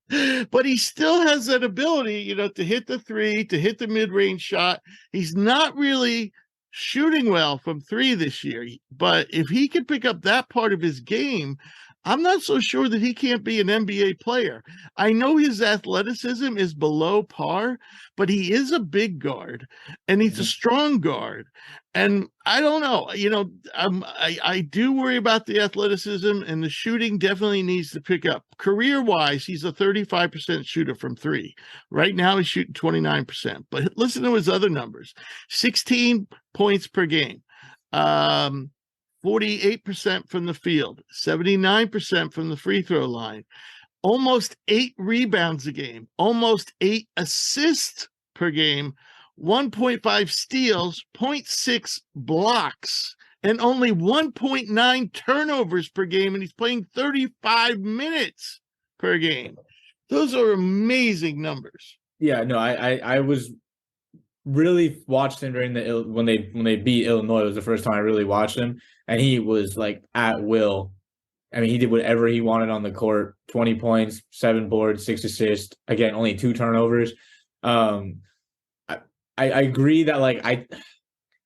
But he still has that ability, to hit the 3, to hit the mid-range shot. He's not really shooting well from 3 this year, but if he can pick up that part of his game, I'm not so sure that he can't be an NBA player. I know his athleticism is below par, but he is a big guard and he's a strong guard. And I don't know, I do worry about the athleticism, and the shooting definitely needs to pick up. Career-wise, he's a 35% shooter from 3. Right now, he's shooting 29%. But listen to his other numbers: 16 points per game, 48% from the field, 79% from the free throw line, almost 8 rebounds a game, almost 8 assists per game, 1.5 steals, 0.6 blocks, and only 1.9 turnovers per game, and he's playing 35 minutes per game. Those are amazing numbers. Yeah, no, I was really watched him during when they beat Illinois. It was the first time I really watched him, and he was like at will. I mean, he did whatever he wanted on the court. 20 points, 7 boards, 6 assists. Again, only 2 turnovers. I agree that like I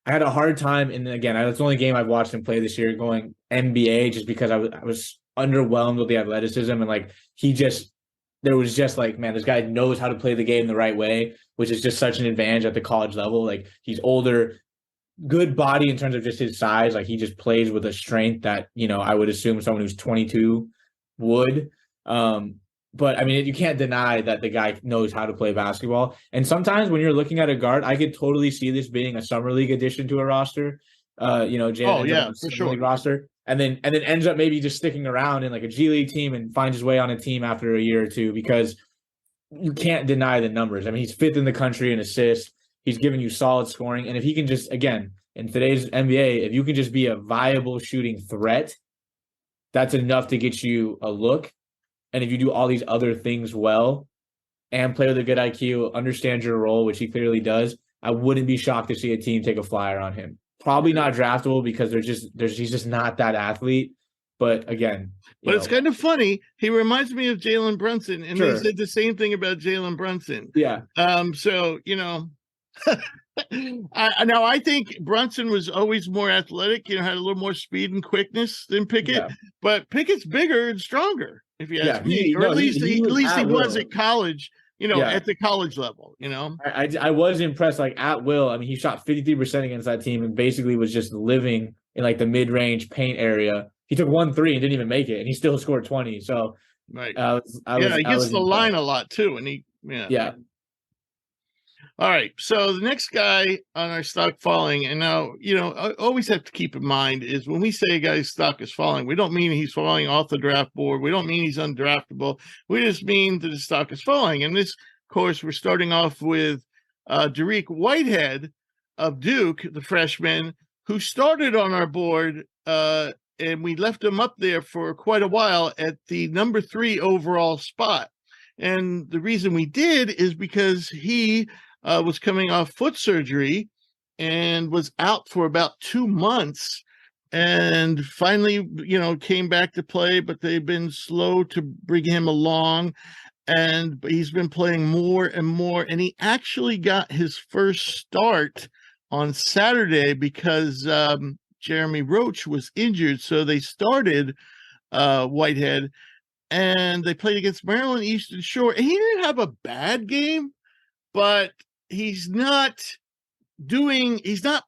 had a hard time, and again, that's the only game I've watched him play this year going NBA, just because I was underwhelmed with the athleticism, and like there was just like, man, this guy knows how to play the game the right way, which is just such an advantage at the college level. Like, he's older, good body in terms of just his size. Like, he just plays with a strength that, I would assume someone who's 22 would. But I mean, you can't deny that the guy knows how to play basketball. And sometimes when you're looking at a guard, I could totally see this being a summer league addition to a roster. Jalen for sure. Roster, and then ends up maybe just sticking around in like a G League team and finds his way on a team after a year or two, because you can't deny the numbers. I mean, he's 5th in the country in assists. He's giving you solid scoring. And if he can just, again, in today's NBA, if you can just be a viable shooting threat, that's enough to get you a look. And if you do all these other things well and play with a good IQ, understand your role, which he clearly does, I wouldn't be shocked to see a team take a flyer on him. Probably not draftable because he's just not that athlete. But again, it's kind of funny. He reminds me of Jalen Brunson, and Sure. They said the same thing about Jalen Brunson. Yeah. So now I think Brunson was always more athletic. Had a little more speed and quickness than Pickett. Yeah. But Pickett's bigger and stronger, if you ask me. Or at least he was at college. At the college level, I was impressed, like, at will. I mean, he shot 53% against that team and basically was just living in like the mid-range paint area. He took 1 3 and didn't even make it, and he still scored 20. So, right. He gets the line a lot too, and yeah. All right. So the next guy on our stock falling, and now, I always have to keep in mind is when we say a guy's stock is falling, we don't mean he's falling off the draft board. We don't mean he's undraftable. We just mean that his stock is falling. And this, of course, we're starting off with Dariq Whitehead of Duke, the freshman, who started on our board, and we left him up there for quite a while at the number 3 overall spot. And the reason we did is because he was coming off foot surgery and was out for about 2 months, and finally, came back to play, but they've been slow to bring him along, and he's been playing more and more, and he actually got his first start on Saturday because Jeremy Roach was injured, so they started Whitehead, and they played against Maryland Eastern Shore, and he didn't have a bad game, but he's not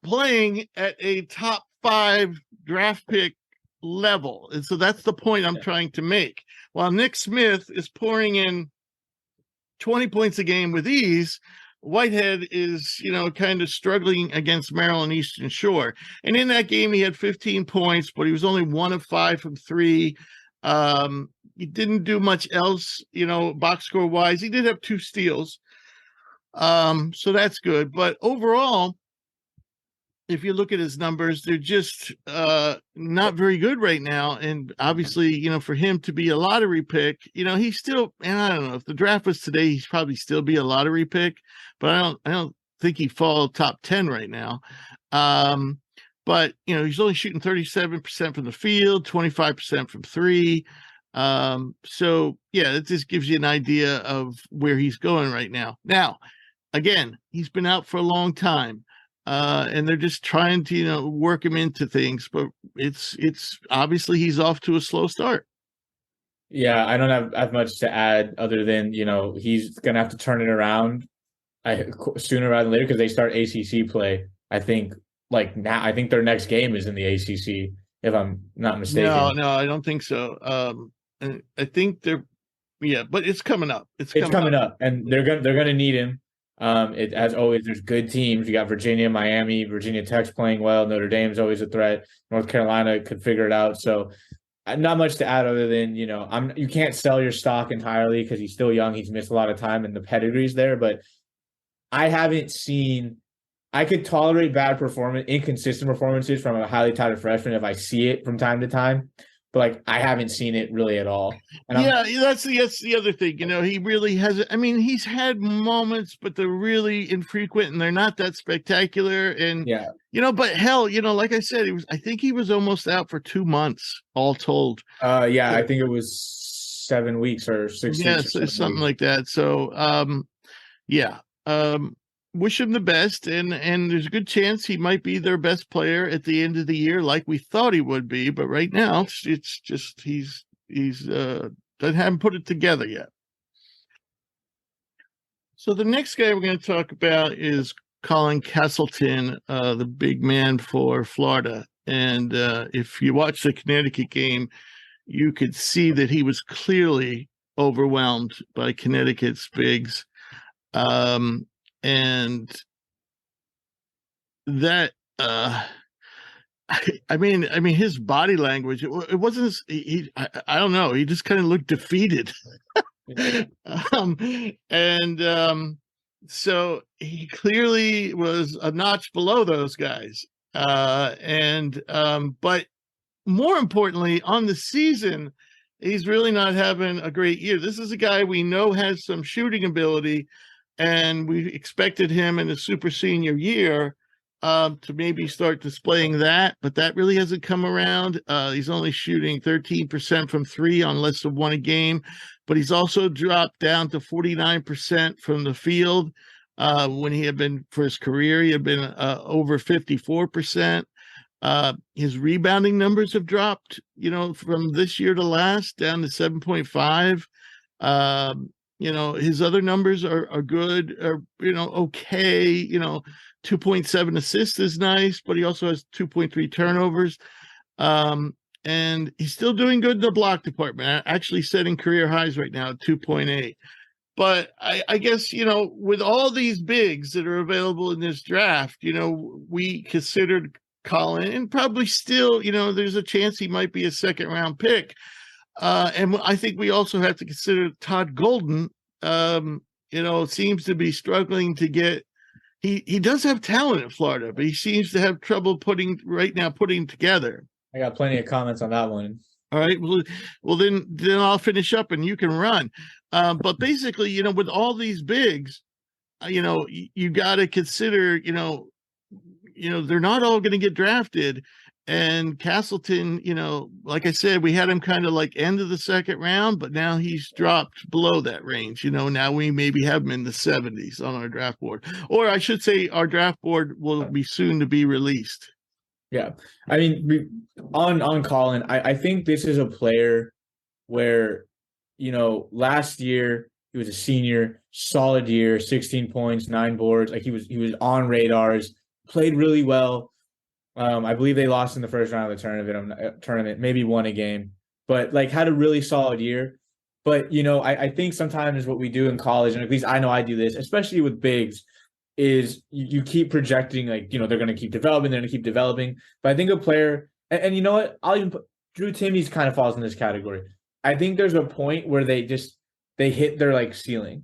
playing at a top 5 draft pick level. And so that's the point I'm trying to make. While Nick Smith is pouring in 20 points a game with ease, Whitehead is, kind of struggling against Maryland Eastern Shore. And in that game, he had 15 points, but he was only 1 of 5 from 3. He didn't do much else, box score wise. He did have 2 steals. So that's good. But overall, if you look at his numbers, they're just not very good right now. And obviously, for him to be a lottery pick, he's still, and I don't know, if the draft was today, he'd probably still be a lottery pick, but I don't think he'd fall top 10 right now. But he's only shooting 37% from the field, 25% from 3. So yeah, it just gives you an idea of where he's going right now. Now, again, he's been out for a long time, and they're just trying to, work him into things, but it's obviously he's off to a slow start. Yeah, I don't have much to add other than, he's going to have to turn it around sooner rather than later, because they start ACC play. I think I think their next game is in the ACC, if I'm not mistaken. No, I don't think so. I think but it's coming up. It's coming up, and they're gonna need him. As always, there's good teams. You got Virginia, Miami, Virginia Tech's playing well. Notre Dame's always a threat. North Carolina could figure it out. So, not much to add other than you can't sell your stock entirely because he's still young. He's missed a lot of time, and the pedigree's there. But I haven't seen. I could tolerate inconsistent performances from a highly touted freshman if I see it from time to time. but like I haven't seen it really at all. And yeah, that's the other thing. He really has. I mean, he's had moments, but they're really infrequent and they're not that spectacular. And yeah, but hell, like I said, I think he was almost out for 2 months, all told. yeah, So, I think it was 7 weeks or 6 weeks. Yeah, something like that. So, yeah. Wish him the best, and there's a good chance he might be their best player at the end of the year, like we thought he would be. But right now, it's just he's haven't put it together yet. So the next guy we're going to talk about is Colin Castleton, the big man for Florida. And if you watch the Connecticut game, you could see that he was clearly overwhelmed by Connecticut's bigs. And that, I mean, his body language, it wasn't, I don't know. He just kind of looked defeated. So he clearly was a notch below those guys. But more importantly, on the season, he's really not having a great year. This is a guy we know has some shooting ability, and we expected him in the super senior year to maybe start displaying that, but that really hasn't come around. He's only shooting 13% from three on less than one a game, but he's also dropped down to 49% from the field. When he had been, for his career, he had been over 54%. His rebounding numbers have dropped, from this year to last, down to 7.5. His other numbers are good, or, okay. 2.7 assists is nice, but he also has 2.3 turnovers. And he's still doing good in the block department, actually setting career highs right now at 2.8. But I guess, with all these bigs that are available in this draft, we considered Colin, and probably still, there's a chance he might be a second round pick. And I think we also have to consider Todd Golden. Seems to be struggling to get. He does have talent in Florida, but he seems to have trouble putting together. I got plenty of comments on that one. All right. Well, then I'll finish up and you can run. But basically, with all these bigs, you got to consider, they're not all going to get drafted. And Castleton, like I said, we had him kind of like end of the second round, but now he's dropped below that range. Now we maybe have him in the 70s on our draft board, or I should say our draft board will be soon to be released. Yeah. I mean, on Colin, I think this is a player where, last year he was a senior, solid year, 16 points, 9 boards. Like he was on radars, played really well. I believe they lost in the first round of the tournament, maybe won a game, but like had a really solid year. But, I think sometimes what we do in college, and at least I know I do this, especially with bigs, is you keep projecting like, they're going to keep developing. But I think a player, and you know what, I'll even put Drew Timme's kind of falls in this category. I think there's a point where they hit their like ceiling.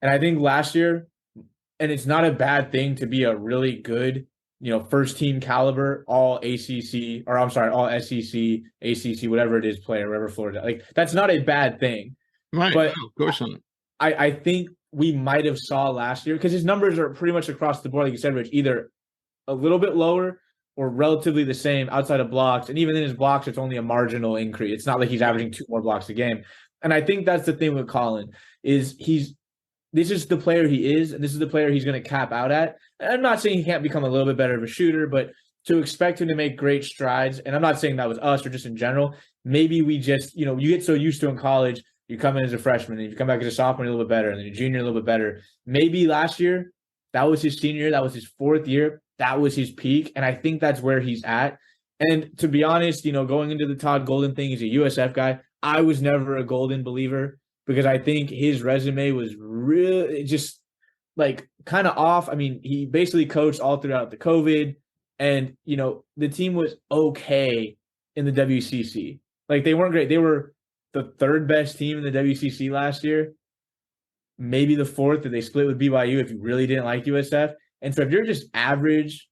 And I think last year, and it's not a bad thing to be a really good, first team caliber, all SEC, ACC, whatever it is, player, wherever Florida. Like that's not a bad thing. Right. But no, of course not. I think we might have saw last year, because his numbers are pretty much across the board, like you said, Rich, either a little bit lower or relatively the same outside of blocks. And even in his blocks, it's only a marginal increase. It's not like he's averaging 2 more blocks a game. And I think that's the thing with Colin, is this is the player he is, and this is the player he's going to cap out at. And I'm not saying he can't become a little bit better of a shooter, but to expect him to make great strides, and I'm not saying that was us or just in general, maybe we just, you get so used to in college, you come in as a freshman, and you come back as a sophomore, a little bit better, and then a junior, a little bit better. Maybe last year, that was his senior year, that was his 4th year, that was his peak, and I think that's where he's at. And to be honest, going into the Todd Golden thing, he's a USF guy. I was never a Golden believer, because I think his resume was really just like kind of off. I mean, he basically coached all throughout the COVID, and, the team was okay in the WCC. Like they weren't great. They were the 3rd best team in the WCC last year, maybe the 4th, that they split with BYU if you really didn't like USF. And so if you're just average,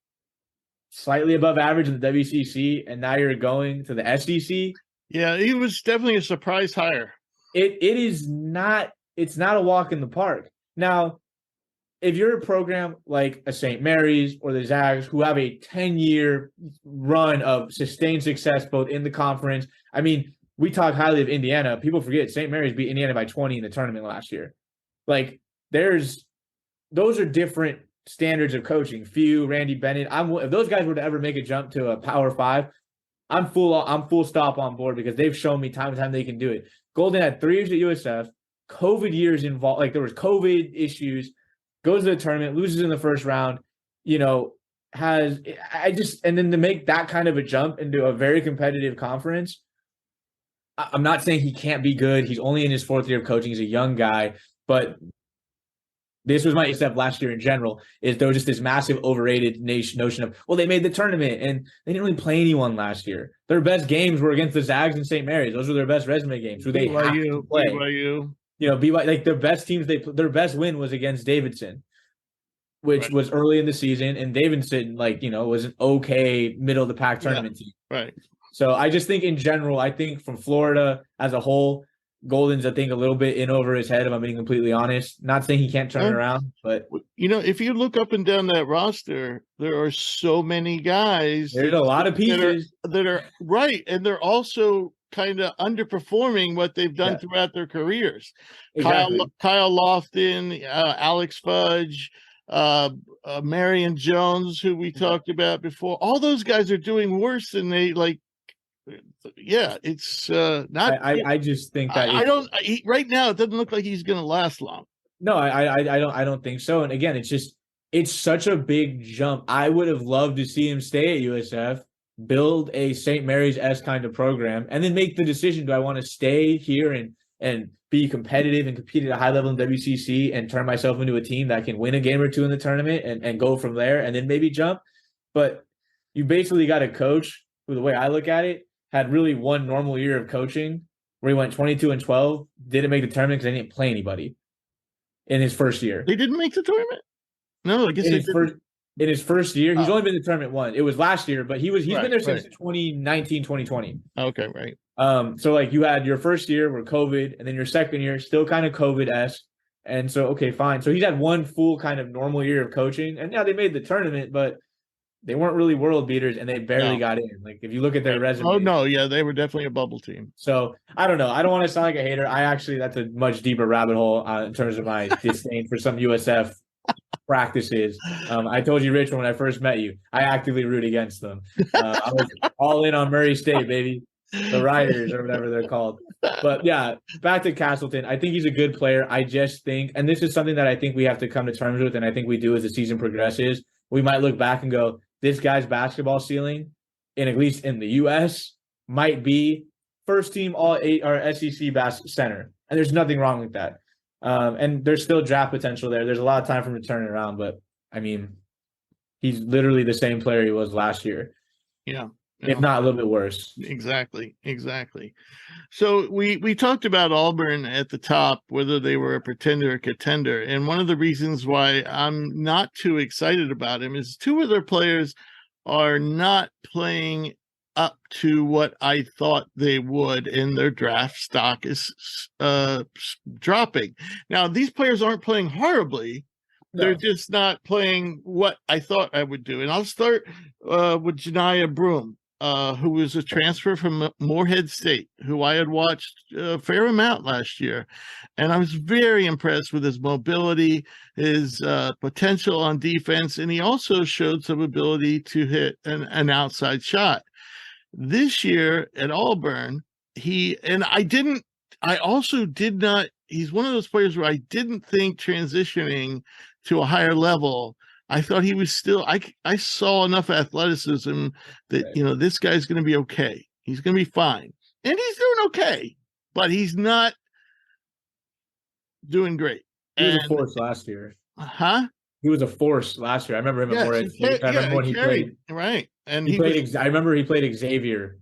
slightly above average in the WCC, and now you're going to the SEC, Yeah, he was definitely a surprise hire. It is not. It's not a walk in the park. Now, if you're a program like a St. Mary's or the Zags who have a 10-year run of sustained success both in the conference, I mean, we talk highly of Indiana. People forget St. Mary's beat Indiana by 20 in the tournament last year. Like, those are different standards of coaching. Few, Randy Bennett. If those guys were to ever make a jump to a Power 5, I'm full stop on board because they've shown me time and time they can do it. Golden had 3 years at USF, COVID years involved. Like, there was COVID issues. Goes to the tournament, loses in the first round, and then to make that kind of a jump into a very competitive conference, I'm not saying he can't be good. He's only in his 4th year of coaching. He's a young guy, but this was my USF last year in general, is there was just this massive overrated notion of, well, they made the tournament and they didn't really play anyone last year. Their best games were against the Zags and St. Mary's. Those were their best resume games. Who they have to play. BYU. BYU, like their best teams, their best win was against Davidson, which was early in the season, and Davidson, was an okay middle of the pack tournament team. Right. So I just think in general, I think from Florida as a whole, Golden's, I think, a little bit in over his head, if I'm being completely honest. Not saying he can't turn it around, but if you look up and down that roster, there are so many guys. There's a lot of pieces that are right, and they're also kind of underperforming what they've done throughout their careers. Exactly. Kyle Lofton, Alex Fudge, Marion Jones, who we talked about before. All those guys are doing worse than they like. Yeah, it's not. I just think that right now it doesn't look like he's going to last long. No, I don't think so. And again, it's such a big jump. I would have loved to see him stay at USF, build a St. Mary's-esque kind of program, and then make the decision: do I want to stay here and be competitive and compete at a high level in WCC and turn myself into a team that can win a game or two in the tournament and go from there, and then maybe jump? But you basically got a coach who, the way I look at it, had really one normal year of coaching where he went 22-12, didn't make the tournament because they didn't play anybody in his first year. They didn't make the tournament? No, I guess in his first year. He's only been in the tournament once. It was last year, but he's been there since 2019, 2020. Okay, right. So you had your first year where COVID, and then your second year still kind of COVID-esque. And so, okay, fine. So he's had one full kind of normal year of coaching, and they made the tournament, but they weren't really world beaters, and they barely got in. Like, if you look at their resume. Oh, no, yeah, they were definitely a bubble team. So, I don't know. I don't want to sound like a hater. That's a much deeper rabbit hole in terms of my disdain for some USF practices. I told you, Rich, when I first met you, I actively root against them. I was all in on Murray State, baby. The Riders or whatever they're called. But, yeah, back to Castleton. I think he's a good player. I just think, and this is something that I think we have to come to terms with, and I think we do as the season progresses, we might look back and go, this guy's basketball ceiling, at least in the U.S., might be first team all SEC center. And there's nothing wrong with that. And there's still draft potential there. There's a lot of time for him to turn it around. But, I mean, he's literally the same player he was last year. Yeah. If not a little bit worse. Exactly. So we talked about Auburn at the top, whether they were a pretender or contender. And one of the reasons why I'm not too excited about him is 2 of their players are not playing up to what I thought they would, and their draft stock is dropping. Now, these players aren't playing horribly. No. They're just not playing what I thought I would do. And I'll start with Janiah Broome. Who was a transfer from Morehead State, who I had watched a fair amount last year. And I was very impressed with his mobility, his potential on defense, and he also showed some ability to hit an outside shot. This year at Auburn, he's one of those players where I didn't think transitioning to a higher level, I thought he was still, I saw enough athleticism that, this guy's going to be okay. He's going to be fine. And he's doing okay, but he's not doing great. He was a force last year. Huh? He was a force last year. I remember him at Morehead State. I remember when he played. Right. And I remember he played Xavier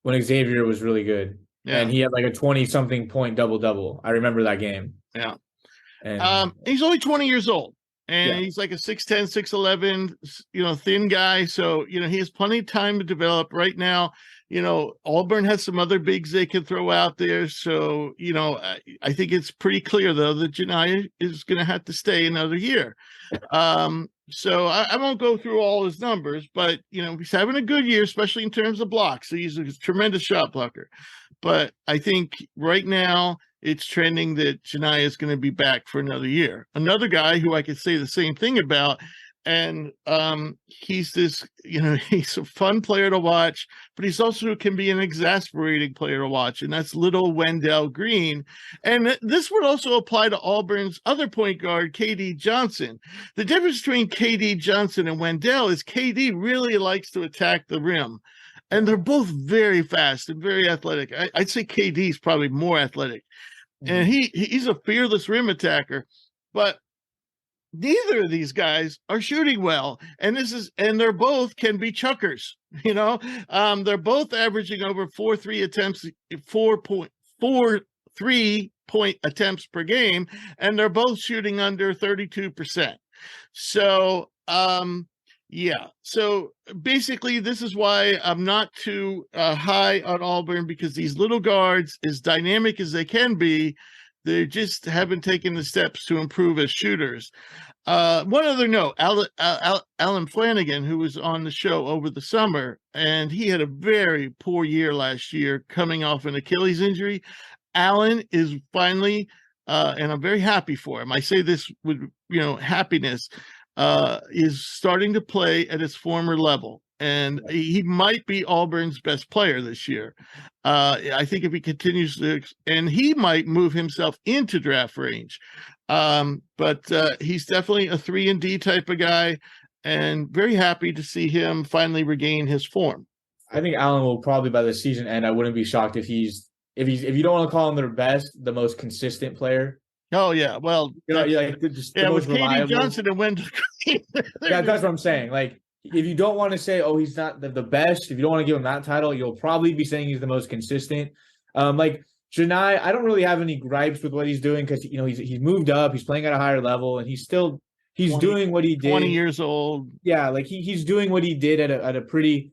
when Xavier was really good. Yeah. And he had like a 20-something point double-double. I remember that game. Yeah. And he's only 20 years old. and he's like a 6'10", 6'11", thin guy. So, he has plenty of time to develop right now. Auburn has some other bigs they can throw out there. So, I think it's pretty clear, though, that Janiyah is going to have to stay another year. So I won't go through all his numbers, but, he's having a good year, especially in terms of blocks. So he's a tremendous shot blocker. But I think right now it's trending that Janiyah is going to be back for another year. Another guy who I could say the same thing about, and he's this, he's a fun player to watch, but he's also can be an exasperating player to watch, and that's little Wendell Green. And this would also apply to Auburn's other point guard, KD Johnson. The difference between KD Johnson and Wendell is KD really likes to attack the rim. And they're both very fast and very athletic. I'd say KD is probably more athletic. And he's a fearless rim attacker. But neither of these guys are shooting well. And they're both can be chuckers. They're both averaging over 4 3-point attempts per game. And they're both shooting under 32%. So, yeah. So basically, this is why I'm not too high on Auburn, because these little guards, as dynamic as they can be, they just haven't taken the steps to improve as shooters. One other note, Alan Flanagan, who was on the show over the summer, and he had a very poor year last year coming off an Achilles injury. Alan is finally, and I'm very happy for him. I say this with, happiness. Is starting to play at his former level, and he might be Auburn's best player this year. I think if he continues to, and he might move himself into draft range. But he's definitely a 3-and-D type of guy, and very happy to see him finally regain his form. I think Allen will probably, by the season end, I wouldn't be shocked if you don't want to call him their best, the most consistent player. Oh yeah, well, just the most reliable. KD Johnson and Wendell Green. Yeah, that's what I'm saying. Like, if you don't want to say, oh, he's not the best, if you don't want to give him that title, you'll probably be saying he's the most consistent. Like Janiyah, I don't really have any gripes with what he's doing, because he's moved up, he's playing at a higher level, and he's doing what he did. 20 years old. Yeah, like he's doing what he did at a pretty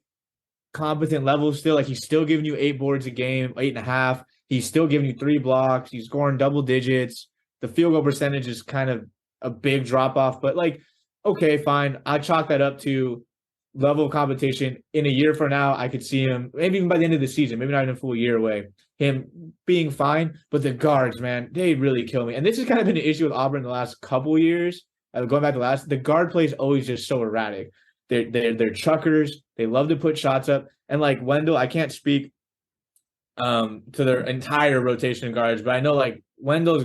competent level still. Like, he's still giving you 8 boards a game, 8.5. He's still giving you 3 blocks. He's scoring double digits. The field goal percentage is kind of a big drop off, but like, okay, fine. I chalk that up to level of competition. In a year from now, I could see him, maybe even by the end of the season, maybe not even a full year away, him being fine. But the guards, man, they really kill me. And this has kind of been an issue with Auburn the last couple of years. Going back to the guard play is always just so erratic. They're chuckers. They love to put shots up. And like Wendell, I can't speak to their entire rotation of guards, but I know like Wendell's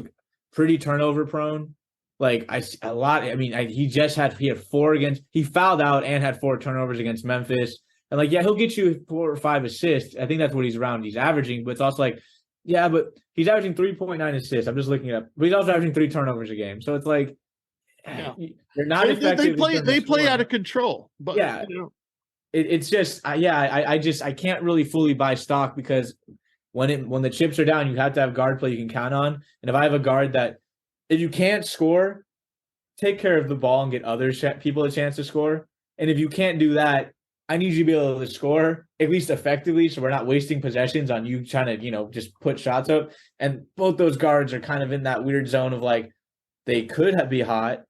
pretty turnover prone. Like he had 4 he fouled out and had 4 turnovers against Memphis. And like, yeah, he'll get you 4 or 5 assists. I think that's what he's averaging, but it's also like, yeah, but he's averaging 3.9 assists. I'm just looking it up. But he's also averaging 3 turnovers a game. So it's like, they're not effective. They play out of control. But yeah, it's just, I can't really fully buy stock, because when the chips are down, you have to have guard play you can count on. And if I have a guard that, if you can't score, take care of the ball and get other people a chance to score. And if you can't do that, I need you to be able to score at least effectively, so we're not wasting possessions on you trying to, just put shots up. And both those guards are kind of in that weird zone of like, they could be hot.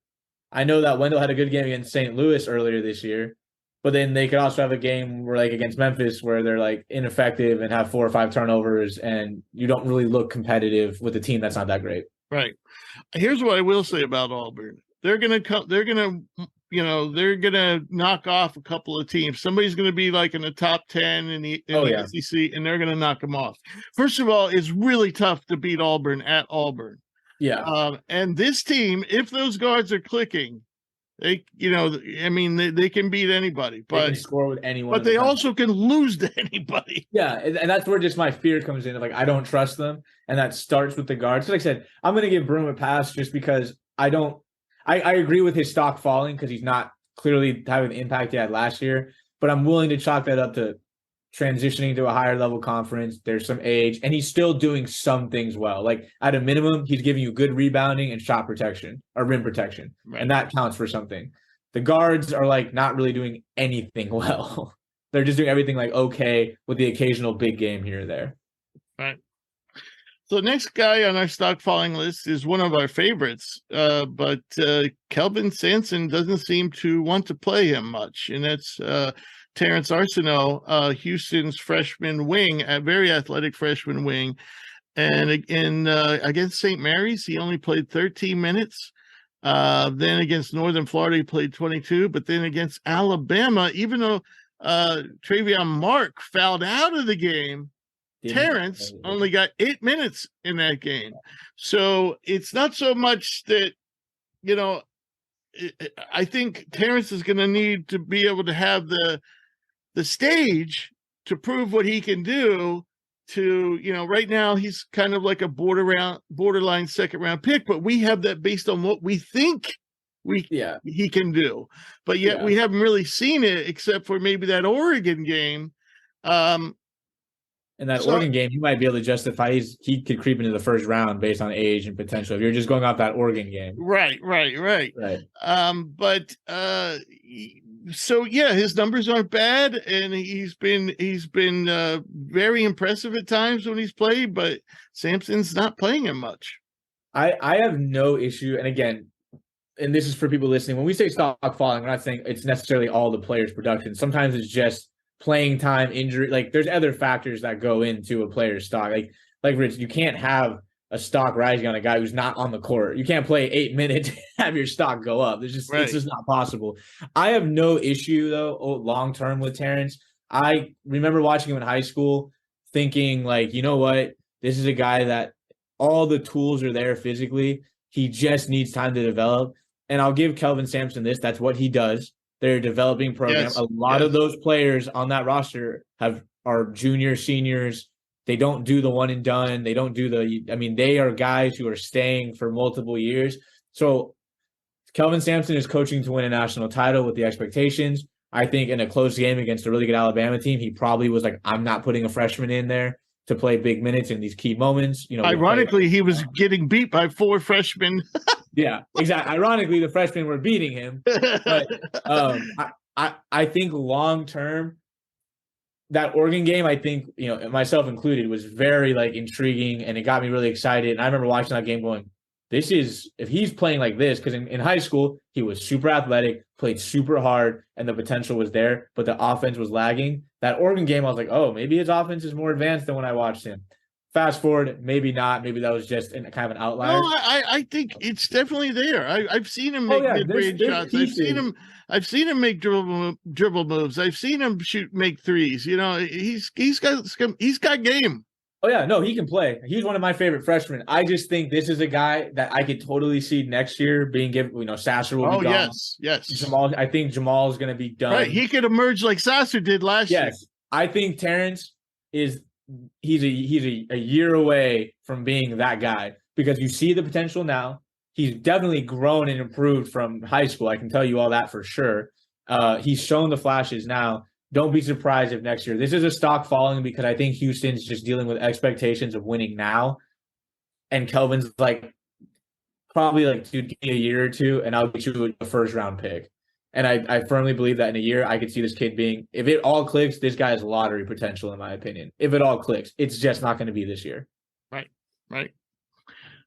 I know that Wendell had a good game against St. Louis earlier this year, but then they could also have a game where, like against Memphis, where they're like ineffective and have 4 or 5 turnovers, and you don't really look competitive with a team that's not that great. Right. Here's what I will say about Auburn. They're gonna knock off a couple of teams. Somebody's gonna be like in the top 10 in the SEC, and they're gonna knock them off. First of all, it's really tough to beat Auburn at Auburn. Yeah. And this team, if those guards are clicking, they can beat anybody, but they can score with anyone. But they also can lose to anybody. Yeah, and that's where just my fear comes in. Like, I don't trust them, and that starts with the guards. Like I said, I'm going to give Broome a pass just because I agree with his stock falling, because he's not clearly having the impact he had last year. But I'm willing to chalk that up to transitioning to a higher level conference. There's some age, and he's still doing some things well. Like at a minimum, he's giving you good rebounding and shot protection or rim protection, Right. and that counts for something. The guards are like not really doing anything well. They're just doing everything like okay with the occasional big game here or there. Right. So the next guy on our stock falling list is one of our favorites, but Kelvin Sampson doesn't seem to want to play him much, and that's Terrence Arsenault, Houston's freshman wing, a very athletic freshman wing. And against St. Mary's, he only played 13 minutes. Then against Northern Florida, he played 22. But then against Alabama, even though Travion Mark fouled out of the game, Terrence only got 8 minutes in that game. So it's not so much that, I think Terrence is going to need to be able to have the stage to prove what he can do. Right now he's kind of like a borderline second round pick, but we have that based on what we think he can do. But yet we haven't really seen it except for maybe that Oregon game. In that Oregon game, you might be able to justify he could creep into the first round based on age and potential. If you're just going off that Oregon game, right. His numbers aren't bad, and he's been very impressive at times when he's played. But Sampson's not playing him much. I have no issue, and again, and this is for people listening. When we say stock falling, we're not saying it's necessarily all the players' production. Sometimes it's just playing time, injury. Like there's other factors that go into a player's stock. Like Rich, you can't have a stock rising on a guy who's not on the court. You can't play 8 minutes and have your stock go up. It's just not possible. I have no issue though long term with Terrence. I remember watching him in high school, thinking like, you know what, this is a guy that all the tools are there physically. He just needs time to develop. And I'll give Kelvin Sampson this. That's what he does. They're a developing program. Yes, a lot of those players on that roster are juniors, seniors. They don't do the one and done. They don't do they are guys who are staying for multiple years. So Kelvin Sampson is coaching to win a national title with the expectations. I think in a close game against a really good Alabama team, he probably was like, I'm not putting a freshman in there to play big minutes in these key moments. Ironically, he was getting beat by 4 freshmen. Yeah, exactly. Ironically, the freshmen were beating him. But I think long term, that Oregon game, I think, myself included, was very intriguing, and it got me really excited. And I remember watching that game going, if he's playing like this, because in high school, he was super athletic, played super hard, and the potential was there, but the offense was lagging. That Oregon game, I was like, oh, maybe his offense is more advanced than when I watched him. Fast forward, maybe not. Maybe that was just kind of an outlier. No, I think it's definitely there. I've seen him make mid-range shots. I've seen him make dribble moves. I've seen him make threes. He's got game. Oh yeah, no, he can play. He's one of my favorite freshmen. I just think this is a guy that I could totally see next year being given. Sasser will be gone. Yes. Jamal, I think Jamal is going to be done. Right, he could emerge like Sasser did last year. Yes, I think Terrence is. He's a year away from being that guy because you see the potential now. He's definitely grown and improved from high school. I can tell you all that for sure. He's shown the flashes now. Don't be surprised if next year this is a stock falling because I think Houston's just dealing with expectations of winning now. And Kelvin's probably dude, give me a year or two and I'll get you a first round pick. And I firmly believe that in a year, I could see this kid being, if it all clicks, this guy has lottery potential, in my opinion. If it all clicks, it's just not going to be this year. Right.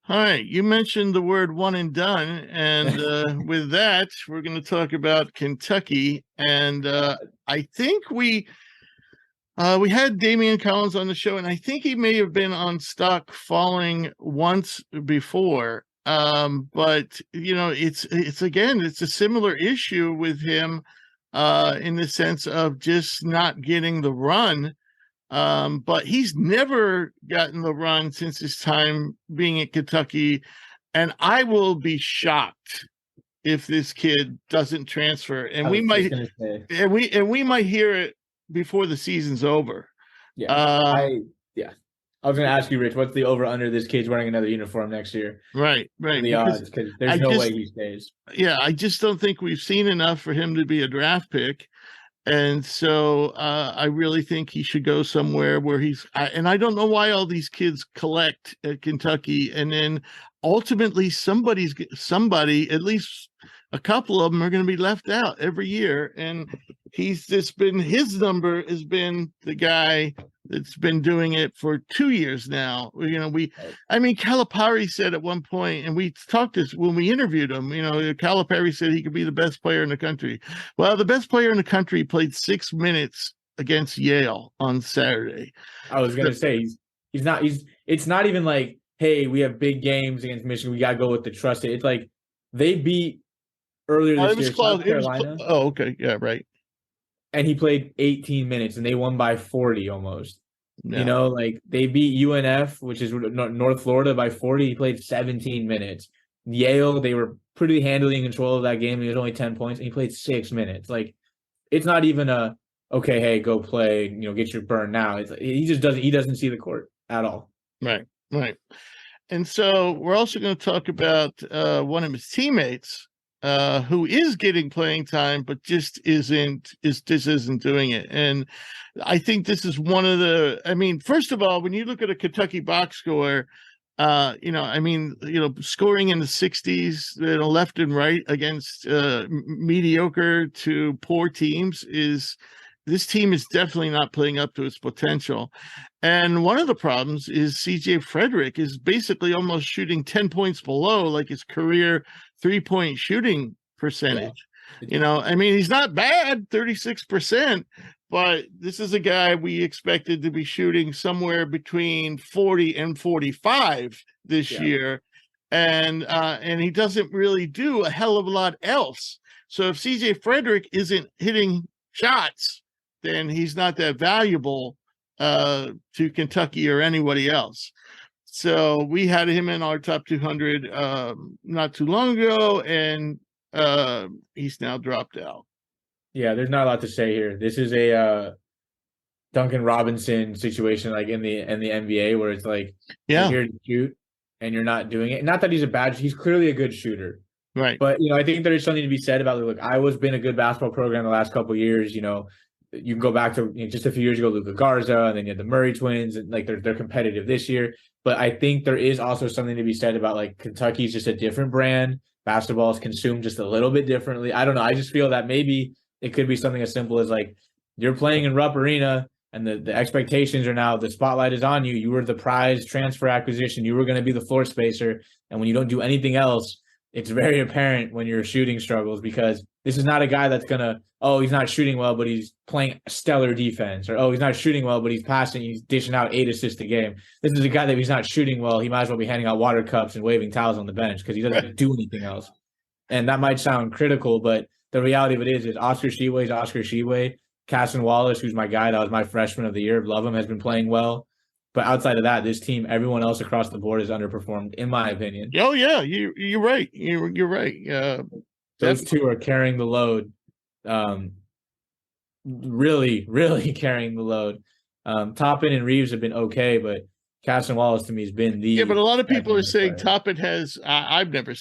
All right. You mentioned the word one and done. And with that, we're going to talk about Kentucky. And I think we had Damian Collins on the show, and I think he may have been on stock falling once before. But it's a similar issue with him in the sense of just not getting the run. But he's never gotten the run since his time being at Kentucky, and I will be shocked if this kid doesn't transfer. And we might hear it before the season's over. I was going to ask you, Rich, what's the over-under this kid's wearing another uniform next year? Right. The odds, because there's no way he stays. Yeah, I just don't think we've seen enough for him to be a draft pick. And so I really think he should go somewhere where and I don't know why all these kids collect at Kentucky, and then ultimately somebody, at least a couple of them, are going to be left out every year. And his number has been the guy that's been doing it for 2 years now. Calipari said at one point, and we talked this when we interviewed him, Calipari said he could be the best player in the country. Well, the best player in the country played 6 minutes against Yale on Saturday. I was going to say, it's not even like, hey, we have big games against Michigan, we got to go with the trusted. It's like they beat earlier this year South Carolina. Okay. Yeah, right. And he played 18 minutes, and they won by 40 almost. Yeah. They beat UNF, which is North Florida, by 40. He played 17 minutes. Yale, they were pretty handily in control of that game. He was only 10 points, and he played 6 minutes. It's not even okay, hey, go play, get your burn now. It's he doesn't see the court at all. Right. And so we're also going to talk about one of his teammates, who is getting playing time, but just isn't doing it. And I think this is one of first of all, when you look at a Kentucky box score, scoring in the 60s, left and right against mediocre to poor teams this team is definitely not playing up to its potential. And one of the problems is CJ Frederick is basically almost shooting 10 points below his career 3-point shooting percentage. Yeah. He's not bad, 36%, but this is a guy we expected to be shooting somewhere between 40 and 45 this year. And he doesn't really do a hell of a lot else. So if CJ Frederick isn't hitting shots, then he's not that valuable to Kentucky or anybody else. So we had him in our top 200 not too long ago, and he's now dropped out. Yeah, there's not a lot to say here. This is a Duncan Robinson situation, in the NBA, where it's you're here to shoot and you're not doing it. Not that he's clearly a good shooter, right? But I think there is something to be said about Iowa's been a good basketball program the last couple of years. You can go back to just a few years ago, Luka Garza, and then you had the Murray twins, and they're competitive this year. But I think there is also something to be said about Kentucky's just a different brand. Basketball is consumed just a little bit differently. I don't know. I just feel that maybe it could be something as simple as you're playing in Rupp Arena, and the expectations are now the spotlight is on you. You were the prize transfer acquisition. You were going to be the floor spacer, and when you don't do anything else, it's very apparent when your shooting struggles, because this is not a guy that's going to, he's not shooting well, but he's playing stellar defense, or, he's not shooting well, but he's passing, he's dishing out 8 assists a game. This is a guy that if he's not shooting well, he might as well be handing out water cups and waving towels on the bench, because he doesn't do anything else. And that might sound critical, but the reality of it is Oscar Tshiebwe is Oscar Tshiebwe. Casson Wallace, who's my guy, that was my freshman of the year, love him, has been playing well. But outside of that, this team, everyone else across the board is underperformed, in my opinion. Oh yeah, you're right. You're right. Those two are carrying the load, really, really carrying the load. Toppin and Reeves have been okay, but Casson Wallace to me has been the. Yeah, but a lot of people are saying Toppin has.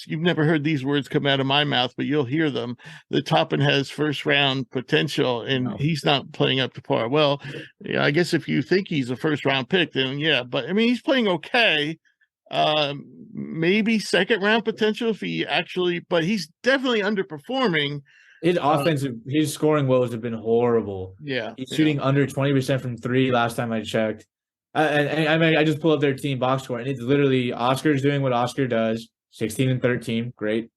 You've never heard these words come out of my mouth, but you'll hear them. That Toppin has first round potential, and he's not playing up to par. Well, yeah, I guess if you think he's a first round pick, then yeah. But he's playing okay. Maybe second round potential if he actually, but he's definitely underperforming. His scoring woes have been horrible. Yeah, he's shooting under 20% from 3 last time I checked. I just pulled up their team box score, and it's literally Oscar's doing what Oscar does, 16 and 13, great.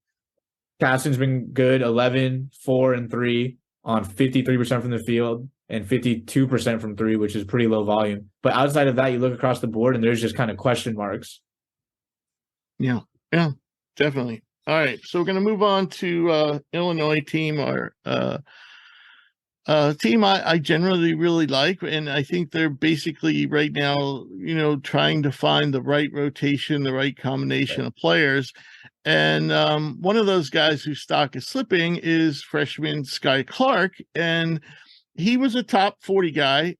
Casson's been good, 11, 4, and 3 on 53% from the field and 52% from 3, which is pretty low volume. But outside of that, you look across the board, and there's just kind of question marks. Yeah, definitely. All right, so we're going to move on to Illinois team, our team I generally really like, and I think they're basically right now, trying to find the right rotation, the right combination of players. And one of those guys whose stock is slipping is freshman Sky Clark, and he was a top 40 guy,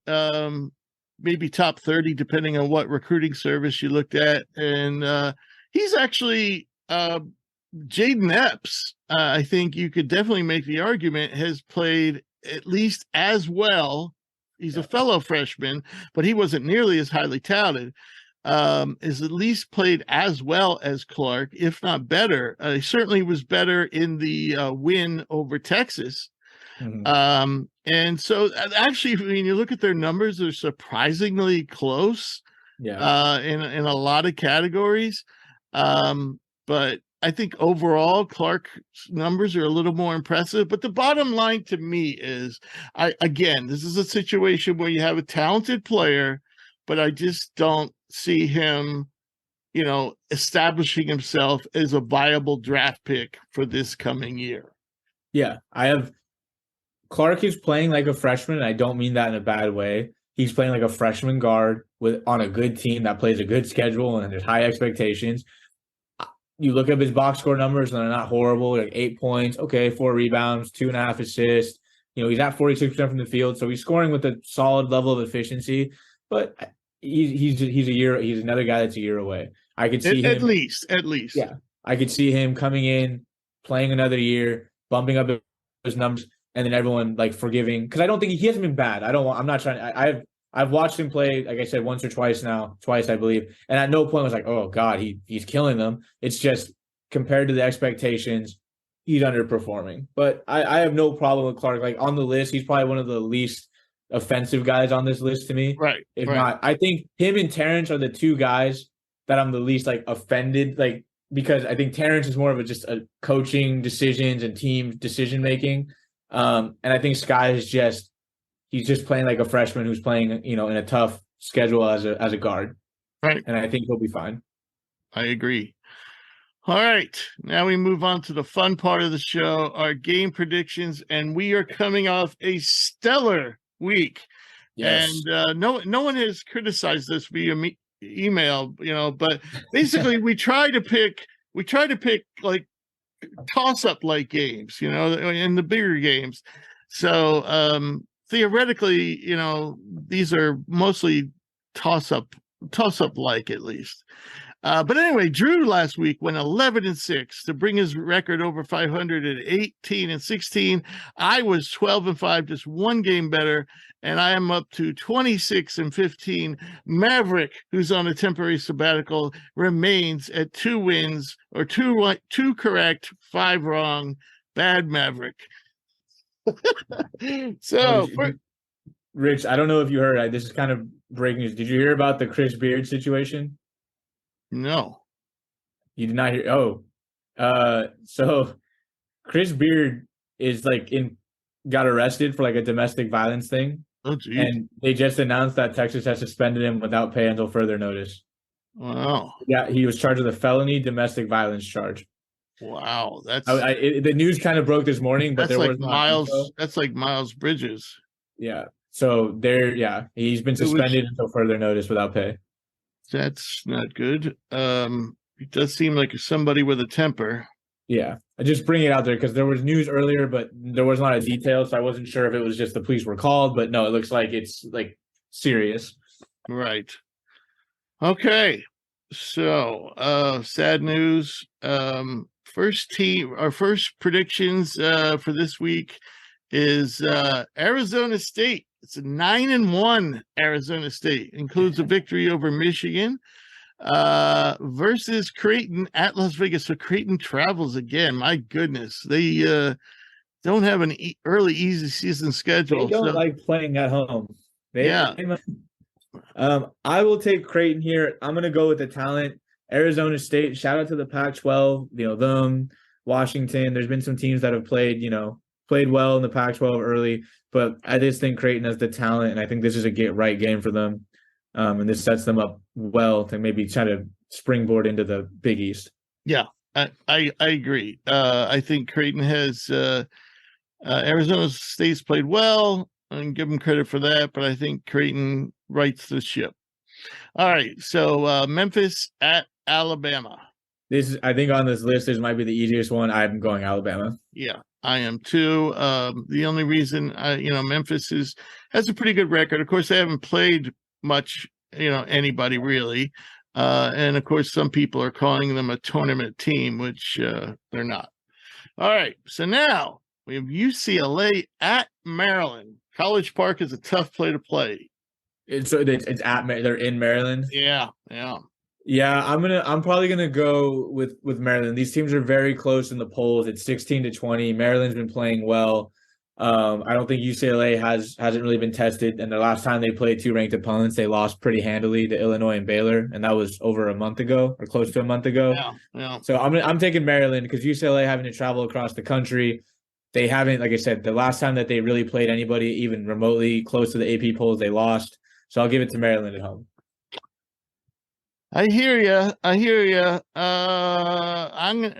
maybe top 30, depending on what recruiting service you looked at. And he's actually Jaden Epps, I think you could definitely make the argument, has played at least as well. He's a fellow freshman, but he wasn't nearly as highly touted. Is at least played as well as Clark, if not better. He certainly was better in the win over Texas. Mm-hmm. And so actually, when you look at their numbers, they're surprisingly close. Yeah. In a lot of categories. But I think overall Clark's numbers are a little more impressive. But the bottom line to me is, this is a situation where you have a talented player, but I just don't see him, establishing himself as a viable draft pick for this coming year. Yeah, Clark is playing like a freshman, and I don't mean that in a bad way. He's playing like a freshman guard on a good team that plays a good schedule and there's high expectations. You look up his box score numbers and they're not horrible. Like 8 points, okay, 4 rebounds, 2.5 assists. He's at 46% from the field, so he's scoring with a solid level of efficiency. But he's another guy that's a year away. I could see him at least. Yeah, I could see him coming in, playing another year, bumping up his numbers, and then everyone like forgiving, because I don't think he hasn't been bad. I'm not trying. I've watched him play, like I said, once or twice now, I believe, and at no point was like, oh God, he's killing them. It's just compared to the expectations, he's underperforming. But I have no problem with Clark. Like on the list, he's probably one of the least offensive guys on this list to me. Right. If not, I think him and Terrence are the two guys that I'm the least like offended, like, because I think Terrence is more of just a coaching decisions and team decision making. And I think Sky is he's just playing like a freshman who's playing, in a tough schedule as a guard. Right. And I think he'll be fine. I agree. All right. Now we move on to the fun part of the show, our game predictions, and we are coming off a stellar week. Yes. And no one has criticized this via email, but basically we try to pick like toss-up like games, in the bigger games. So theoretically, these are mostly toss-up like, at least. But anyway, Drew last week went 11-6 to bring his record over 500 at 18-16. I was 12-5, just one game better, and I am up to 26-15. Maverick, who's on a temporary sabbatical, remains at 2 wins, or 2 correct, 5 wrong. Bad Maverick. So, Rich, I don't know if you heard. This is kind of breaking news. Did you hear about the Chris Beard situation? No. You did not hear? Oh. So Chris Beard is got arrested for a domestic violence thing. Oh, geez. And they just announced that Texas has suspended him without pay until further notice. Wow. Yeah, he was charged with a felony domestic violence charge. Wow, that's the news kind of broke this morning, but there was Miles. That's like Miles Bridges. Yeah. So he's been suspended until further notice without pay. That's not good. It does seem like somebody with a temper. Yeah, I just bring it out there because there was news earlier, but there was a lot of details, so I wasn't sure if it was just the police were called. But no, it looks like it's serious. Right. Okay. So sad news. Our first predictions for this week is Arizona State. It's a 9-1 Arizona State, includes a victory over Michigan versus Creighton at Las Vegas. So Creighton travels again. My goodness, they don't have an early easy season schedule. They don't like playing at home. I will take Creighton here. I'm going to go with the talent. Arizona State, shout out to the Pac-12, them, Washington. There's been some teams that have played well in the Pac-12 early, but I just think Creighton has the talent, and I think this is a get-right game for them. And this sets them up well to maybe try to springboard into the Big East. Yeah, I agree. I think Creighton has Arizona State's played well, and give them credit for that, but I think Creighton rights the ship. All right, so Memphis at Alabama. I think on this list, this might be the easiest one. I'm going Alabama. Yeah, I am too. The only reason, Memphis has a pretty good record. Of course, they haven't played much, anybody really. And of course, some people are calling them a tournament team, which they're not. All right, so now we have UCLA at Maryland. College Park is a tough play to play. It's at they're in Maryland. Yeah. Yeah, I'm probably gonna go with Maryland. These teams are very close in the polls. It's 16-20. Maryland's been playing well. I don't think UCLA hasn't really been tested. And the last time they played two ranked opponents, they lost pretty handily to Illinois and Baylor, and that was over a month ago or close to a month ago. Yeah. So I'm taking Maryland because UCLA having to travel across the country. They haven't, like I said, the last time that they really played anybody even remotely close to the AP polls, they lost. So I'll give it to Maryland at home. I hear you. I'm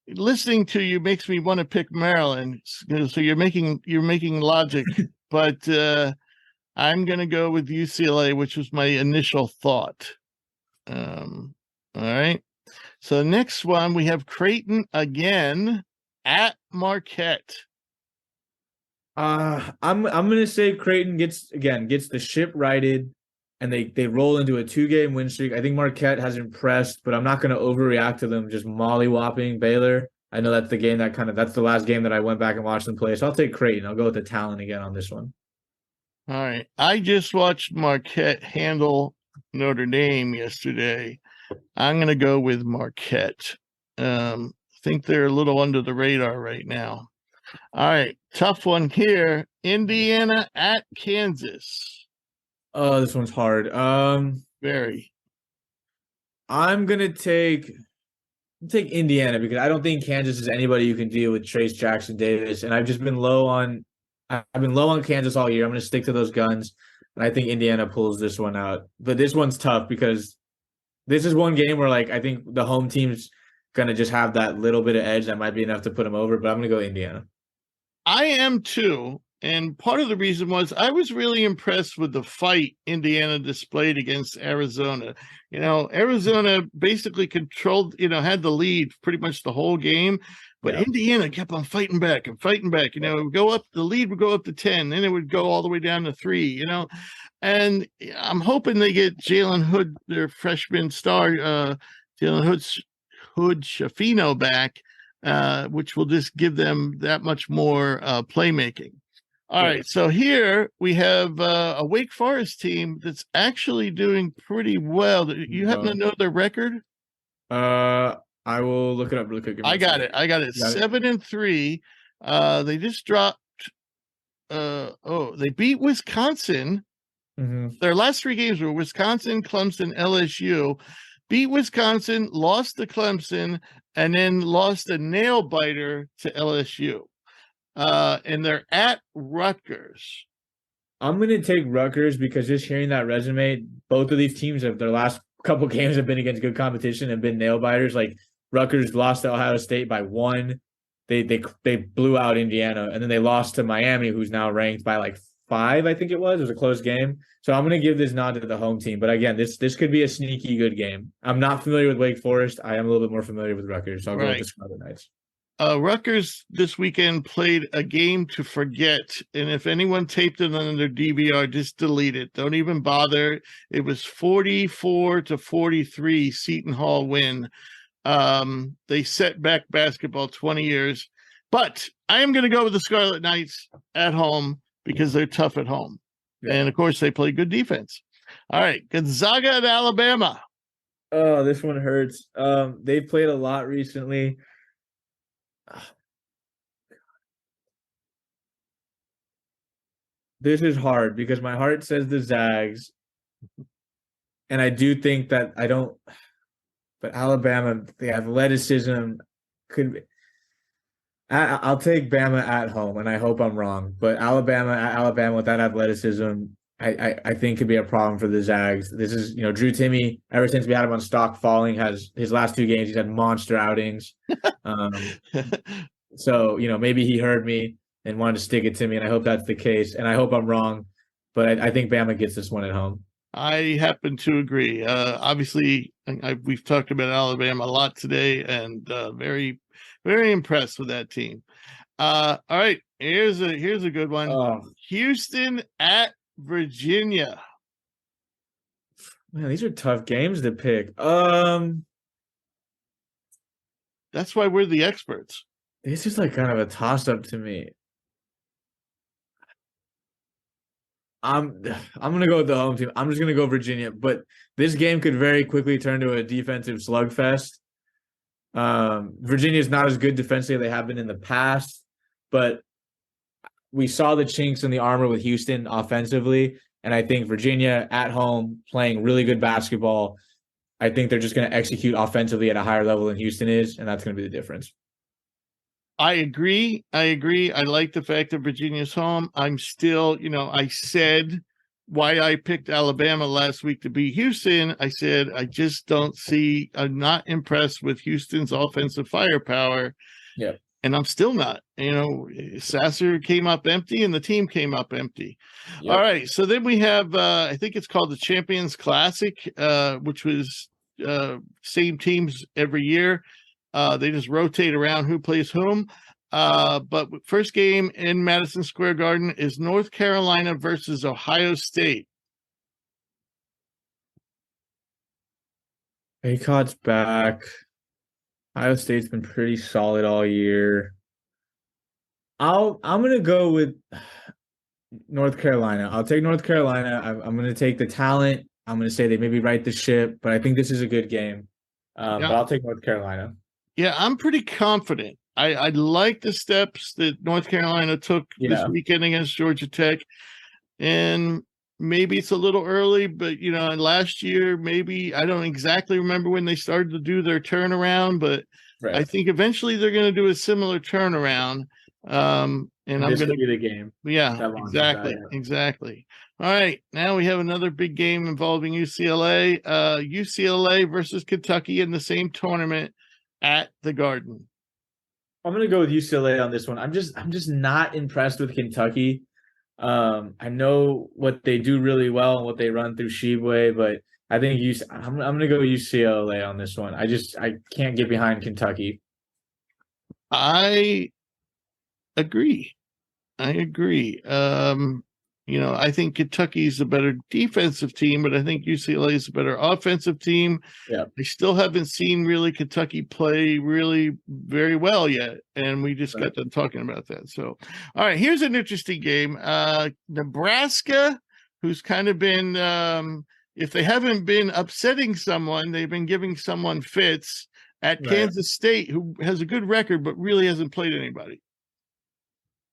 listening to you makes me want to pick Maryland. So you're making logic, but I'm going to go with UCLA, which was my initial thought. All right. So next one, we have Creighton again at Marquette. I'm gonna say Creighton gets the ship righted, and they roll into a 2-game win streak. I think Marquette has impressed, but I'm not gonna overreact to them just mollywhopping Baylor. I know that's the game that's the last game that I went back and watched them play. So I'll take Creighton. I'll go with the talent again on this one. All right. I just watched Marquette handle Notre Dame yesterday. I'm going to go with Marquette. I think they're a little under the radar right now. All right. Tough one here. Indiana at Kansas. Oh, this one's hard. Very. I'm going to take Indiana because I don't think Kansas is anybody you can deal with Trace Jackson Davis. And I've been low on Kansas all year. I'm going to stick to those guns. And I think Indiana pulls this one out. But this one's tough because this is one game where, I think the home team's going to just have that little bit of edge that might be enough to put them over. But I'm going to go Indiana. I am too. And part of the reason was I was really impressed with the fight Indiana displayed against Arizona. Arizona basically controlled, had the lead pretty much the whole game. But yeah. Indiana kept on fighting back. It would go up, the lead would go up to 10, then it would go all the way down to 3, And I'm hoping they get Jalen Hood, their freshman star, Jalen Hood Schifino back, which will just give them that much more playmaking. All right, so here we have a Wake Forest team that's actually doing pretty well. You happen to know their record? I will look it up really quick. I got it. 7-3. They just dropped. They beat Wisconsin. Mm-hmm. Their last 3 games were Wisconsin, Clemson, LSU. Beat Wisconsin, lost to Clemson, and then lost a nail biter to LSU. And they're at Rutgers. I'm going to take Rutgers because just hearing that resume, both of these teams their last couple games have been against good competition and been nail biters. Rutgers lost to Ohio State by 1. They blew out Indiana, and then they lost to Miami, who's now ranked by 5, I think it was. It was a close game. So I'm going to give this nod to the home team. But again, this could be a sneaky good game. I'm not familiar with Wake Forest. I am a little bit more familiar with Rutgers, so I'll go with the Scarlet Knights. Rutgers this weekend played a game to forget, and if anyone taped it on their DVR, just delete it. Don't even bother. It was 44-43 Seton Hall win. They set back basketball 20 years, but I am going to go with the Scarlet Knights at home because they're tough at home. Yeah. And of course they play good defense. All right. Gonzaga at Alabama. Oh, this one hurts. They've played a lot recently. This is hard because my heart says the Zags. And I do think that but Alabama, the athleticism could be. I'll take Bama at home, and I hope I'm wrong. But Alabama with that athleticism, I think could be a problem for the Zags. This is, Drew Timme, ever since we had him on stock falling, has his last 2 games, he's had monster outings. So, maybe he heard me and wanted to stick it to me, and I hope that's the case. And I hope I'm wrong, but I think Bama gets this one at home. I happen to agree. Obviously, we've talked about Alabama a lot today, and very, very impressed with that team. All right, here's a good one. Houston at Virginia. Man, these are tough games to pick. That's why we're the experts. This is like kind of a toss-up to me. I'm gonna go with the home team. I'm just gonna go Virginia, but this game could very quickly turn to a defensive slugfest. Virginia is not as good defensively as they have been in the past, but we saw the chinks in the armor with Houston offensively, and I think Virginia at home playing really good basketball. I think they're just going to execute offensively at a higher level than Houston is, and that's going to be the difference. I agree. I like the fact that Virginia's home. I'm still, I said why I picked Alabama last week to beat Houston. I said, I'm not impressed with Houston's offensive firepower. Yeah. And I'm still not. Sasser came up empty and the team came up empty. Yep. All right. So then we have, I think it's called the Champions Classic, which was same teams every year. They just rotate around who plays whom. But first game in Madison Square Garden is North Carolina versus Ohio State. Bacot's back. Ohio State's been pretty solid all year. I'm gonna go with North Carolina. I'll take North Carolina. I'm gonna take the talent. I'm gonna say they maybe right the ship, but I think this is a good game. But I'll take North Carolina. Yeah, I'm pretty confident. I like the steps that North Carolina took this weekend against Georgia Tech. And maybe it's a little early, but, last year, maybe I don't exactly remember when they started to do their turnaround, but right. I think eventually they're going to do a similar turnaround. And this will be the game. Yeah, exactly. All right, now we have another big game involving UCLA. UCLA versus Kentucky in the same tournament at the Garden. I'm going to go with UCLA on this one. I'm just not impressed with Kentucky. I know what they do really well and what they run through Sheboygan, but I think I'm going to go UCLA on this one. I can't get behind Kentucky. I agree. I think Kentucky's a better defensive team, but I think UCLA is a better offensive team. Yeah. I still haven't seen really Kentucky play really very well yet, and we just got done talking about that. So, all right, here's an interesting game. Nebraska, who's kind of been, if they haven't been upsetting someone, they've been giving someone fits at Kansas State, who has a good record, but really hasn't played anybody.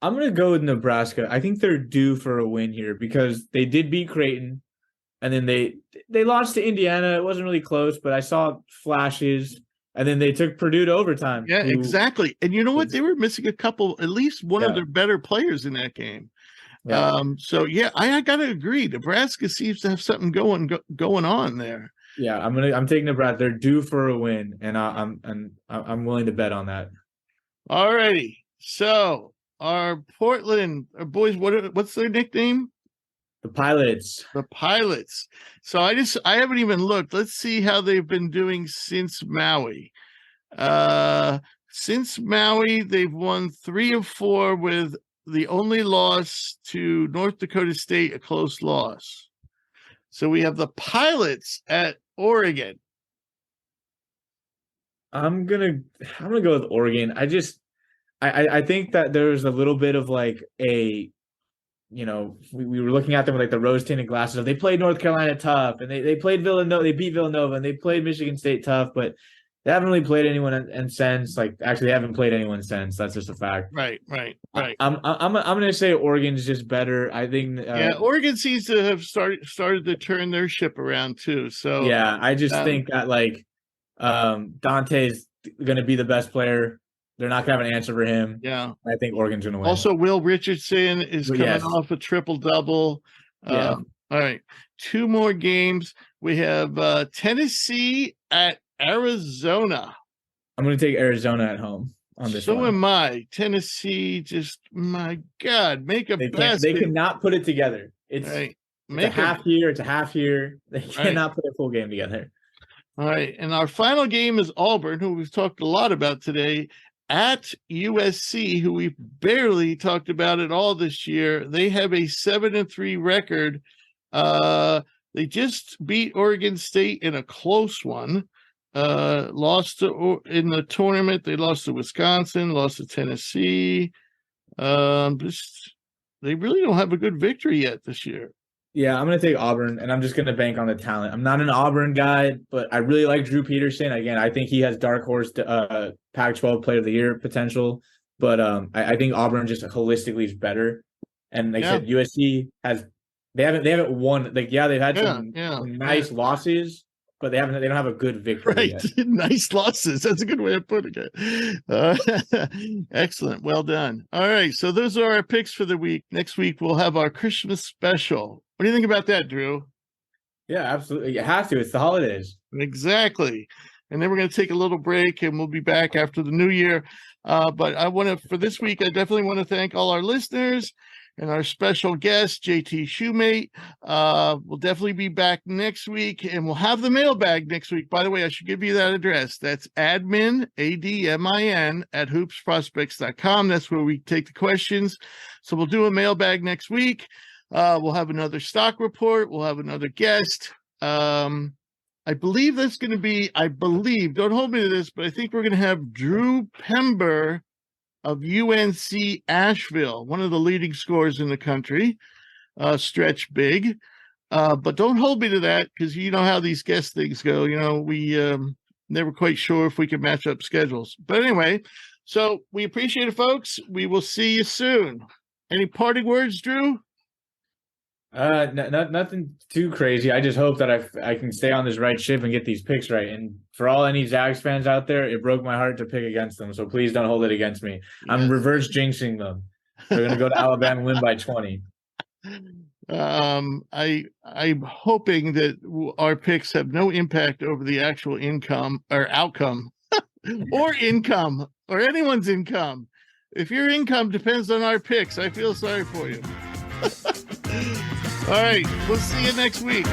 I'm going to go with Nebraska. I think they're due for a win here because they did beat Creighton, and then they lost to Indiana. It wasn't really close, but I saw flashes, and then they took Purdue to overtime. Yeah, exactly. And you know what? They were missing at least one of their better players in that game. Yeah. I got to agree. Nebraska seems to have something going on there. Yeah, I'm taking Nebraska. They're due for a win, and I'm willing to bet on that. All righty. So our Portland boys, what's their nickname? The Pilots. The Pilots. So I haven't even looked. Let's see how they've been doing since Maui. Since Maui, they've won 3 of 4 with the only loss to North Dakota State, a close loss. So we have the Pilots at Oregon. I'm gonna go with Oregon. I think that there's a little bit of like we were looking at them with like the rose tinted glasses. They played North Carolina tough, and they played Villanova. They beat Villanova, and they played Michigan State tough, but they haven't really played anyone since. Like, actually, they haven't played anyone since. That's just a fact. Right. I'm gonna say Oregon's just better. I think. Oregon seems to have started to turn their ship around too. So yeah, I just think that Dante's gonna be the best player. They're not going to have an answer for him. Yeah. I think Oregon's going to win. Also, Will Richardson is coming off a triple-double. Yeah. All right. 2 more games. We have Tennessee at Arizona. I'm going to take Arizona at home on this one. So am I. Tennessee, just, my God, make a basket. They cannot put it together. It's a half year. It's a half year. They cannot put a full game together. All right. And our final game is Auburn, who we've talked a lot about today, at USC, who we've barely talked about at all this year. They have a 7-3 record. They just beat Oregon State in a close one. lost in the tournament. They lost to Wisconsin, lost to Tennessee. They really don't have a good victory yet this year. Yeah, I'm going to take Auburn, and I'm just going to bank on the talent. I'm not an Auburn guy, but I really like Drew Peterson. Again, I think he has dark horse Pac-12 Player of the Year potential, but I think Auburn just holistically is better. And like I said, USC they haven't won. Like, they've had some nice losses, but they don't have a good victory yet. Nice losses. That's a good way of putting it. Excellent. Well done. All right. So those are our picks for the week. Next week, we'll have our Christmas special. What do you think about that, Drew? Yeah, absolutely. You have to. It's the holidays. Exactly. And then we're going to take a little break, and we'll be back after the new year. But for this week, I definitely want to thank all our listeners and our special guest, JT Shumate. We'll definitely be back next week, and we'll have the mailbag next week. By the way, I should give you that address. That's admin, ADMIN, at hoopsprospects.com. That's where we take the questions. So we'll do a mailbag next week. We'll have another stock report. We'll have another guest. I believe that's going to be, don't hold me to this, but I think we're going to have Drew Pember of UNC Asheville, one of the leading scorers in the country, stretch big. But don't hold me to that, because you know how these guest things go. You know, we never quite sure if we can match up schedules. But anyway, so we appreciate it, folks. We will see you soon. Any parting words, Drew? Nothing too crazy. I just hope that I can stay on this right ship and get these picks right. And for all any Zags fans out there, it broke my heart to pick against them. So please don't hold it against me. I'm reverse jinxing them. They're going to go to Alabama and win by 20. I'm hoping that our picks have no impact over the actual income or outcome or income or anyone's income. If your income depends on our picks, I feel sorry for you. All right, we'll see you next week.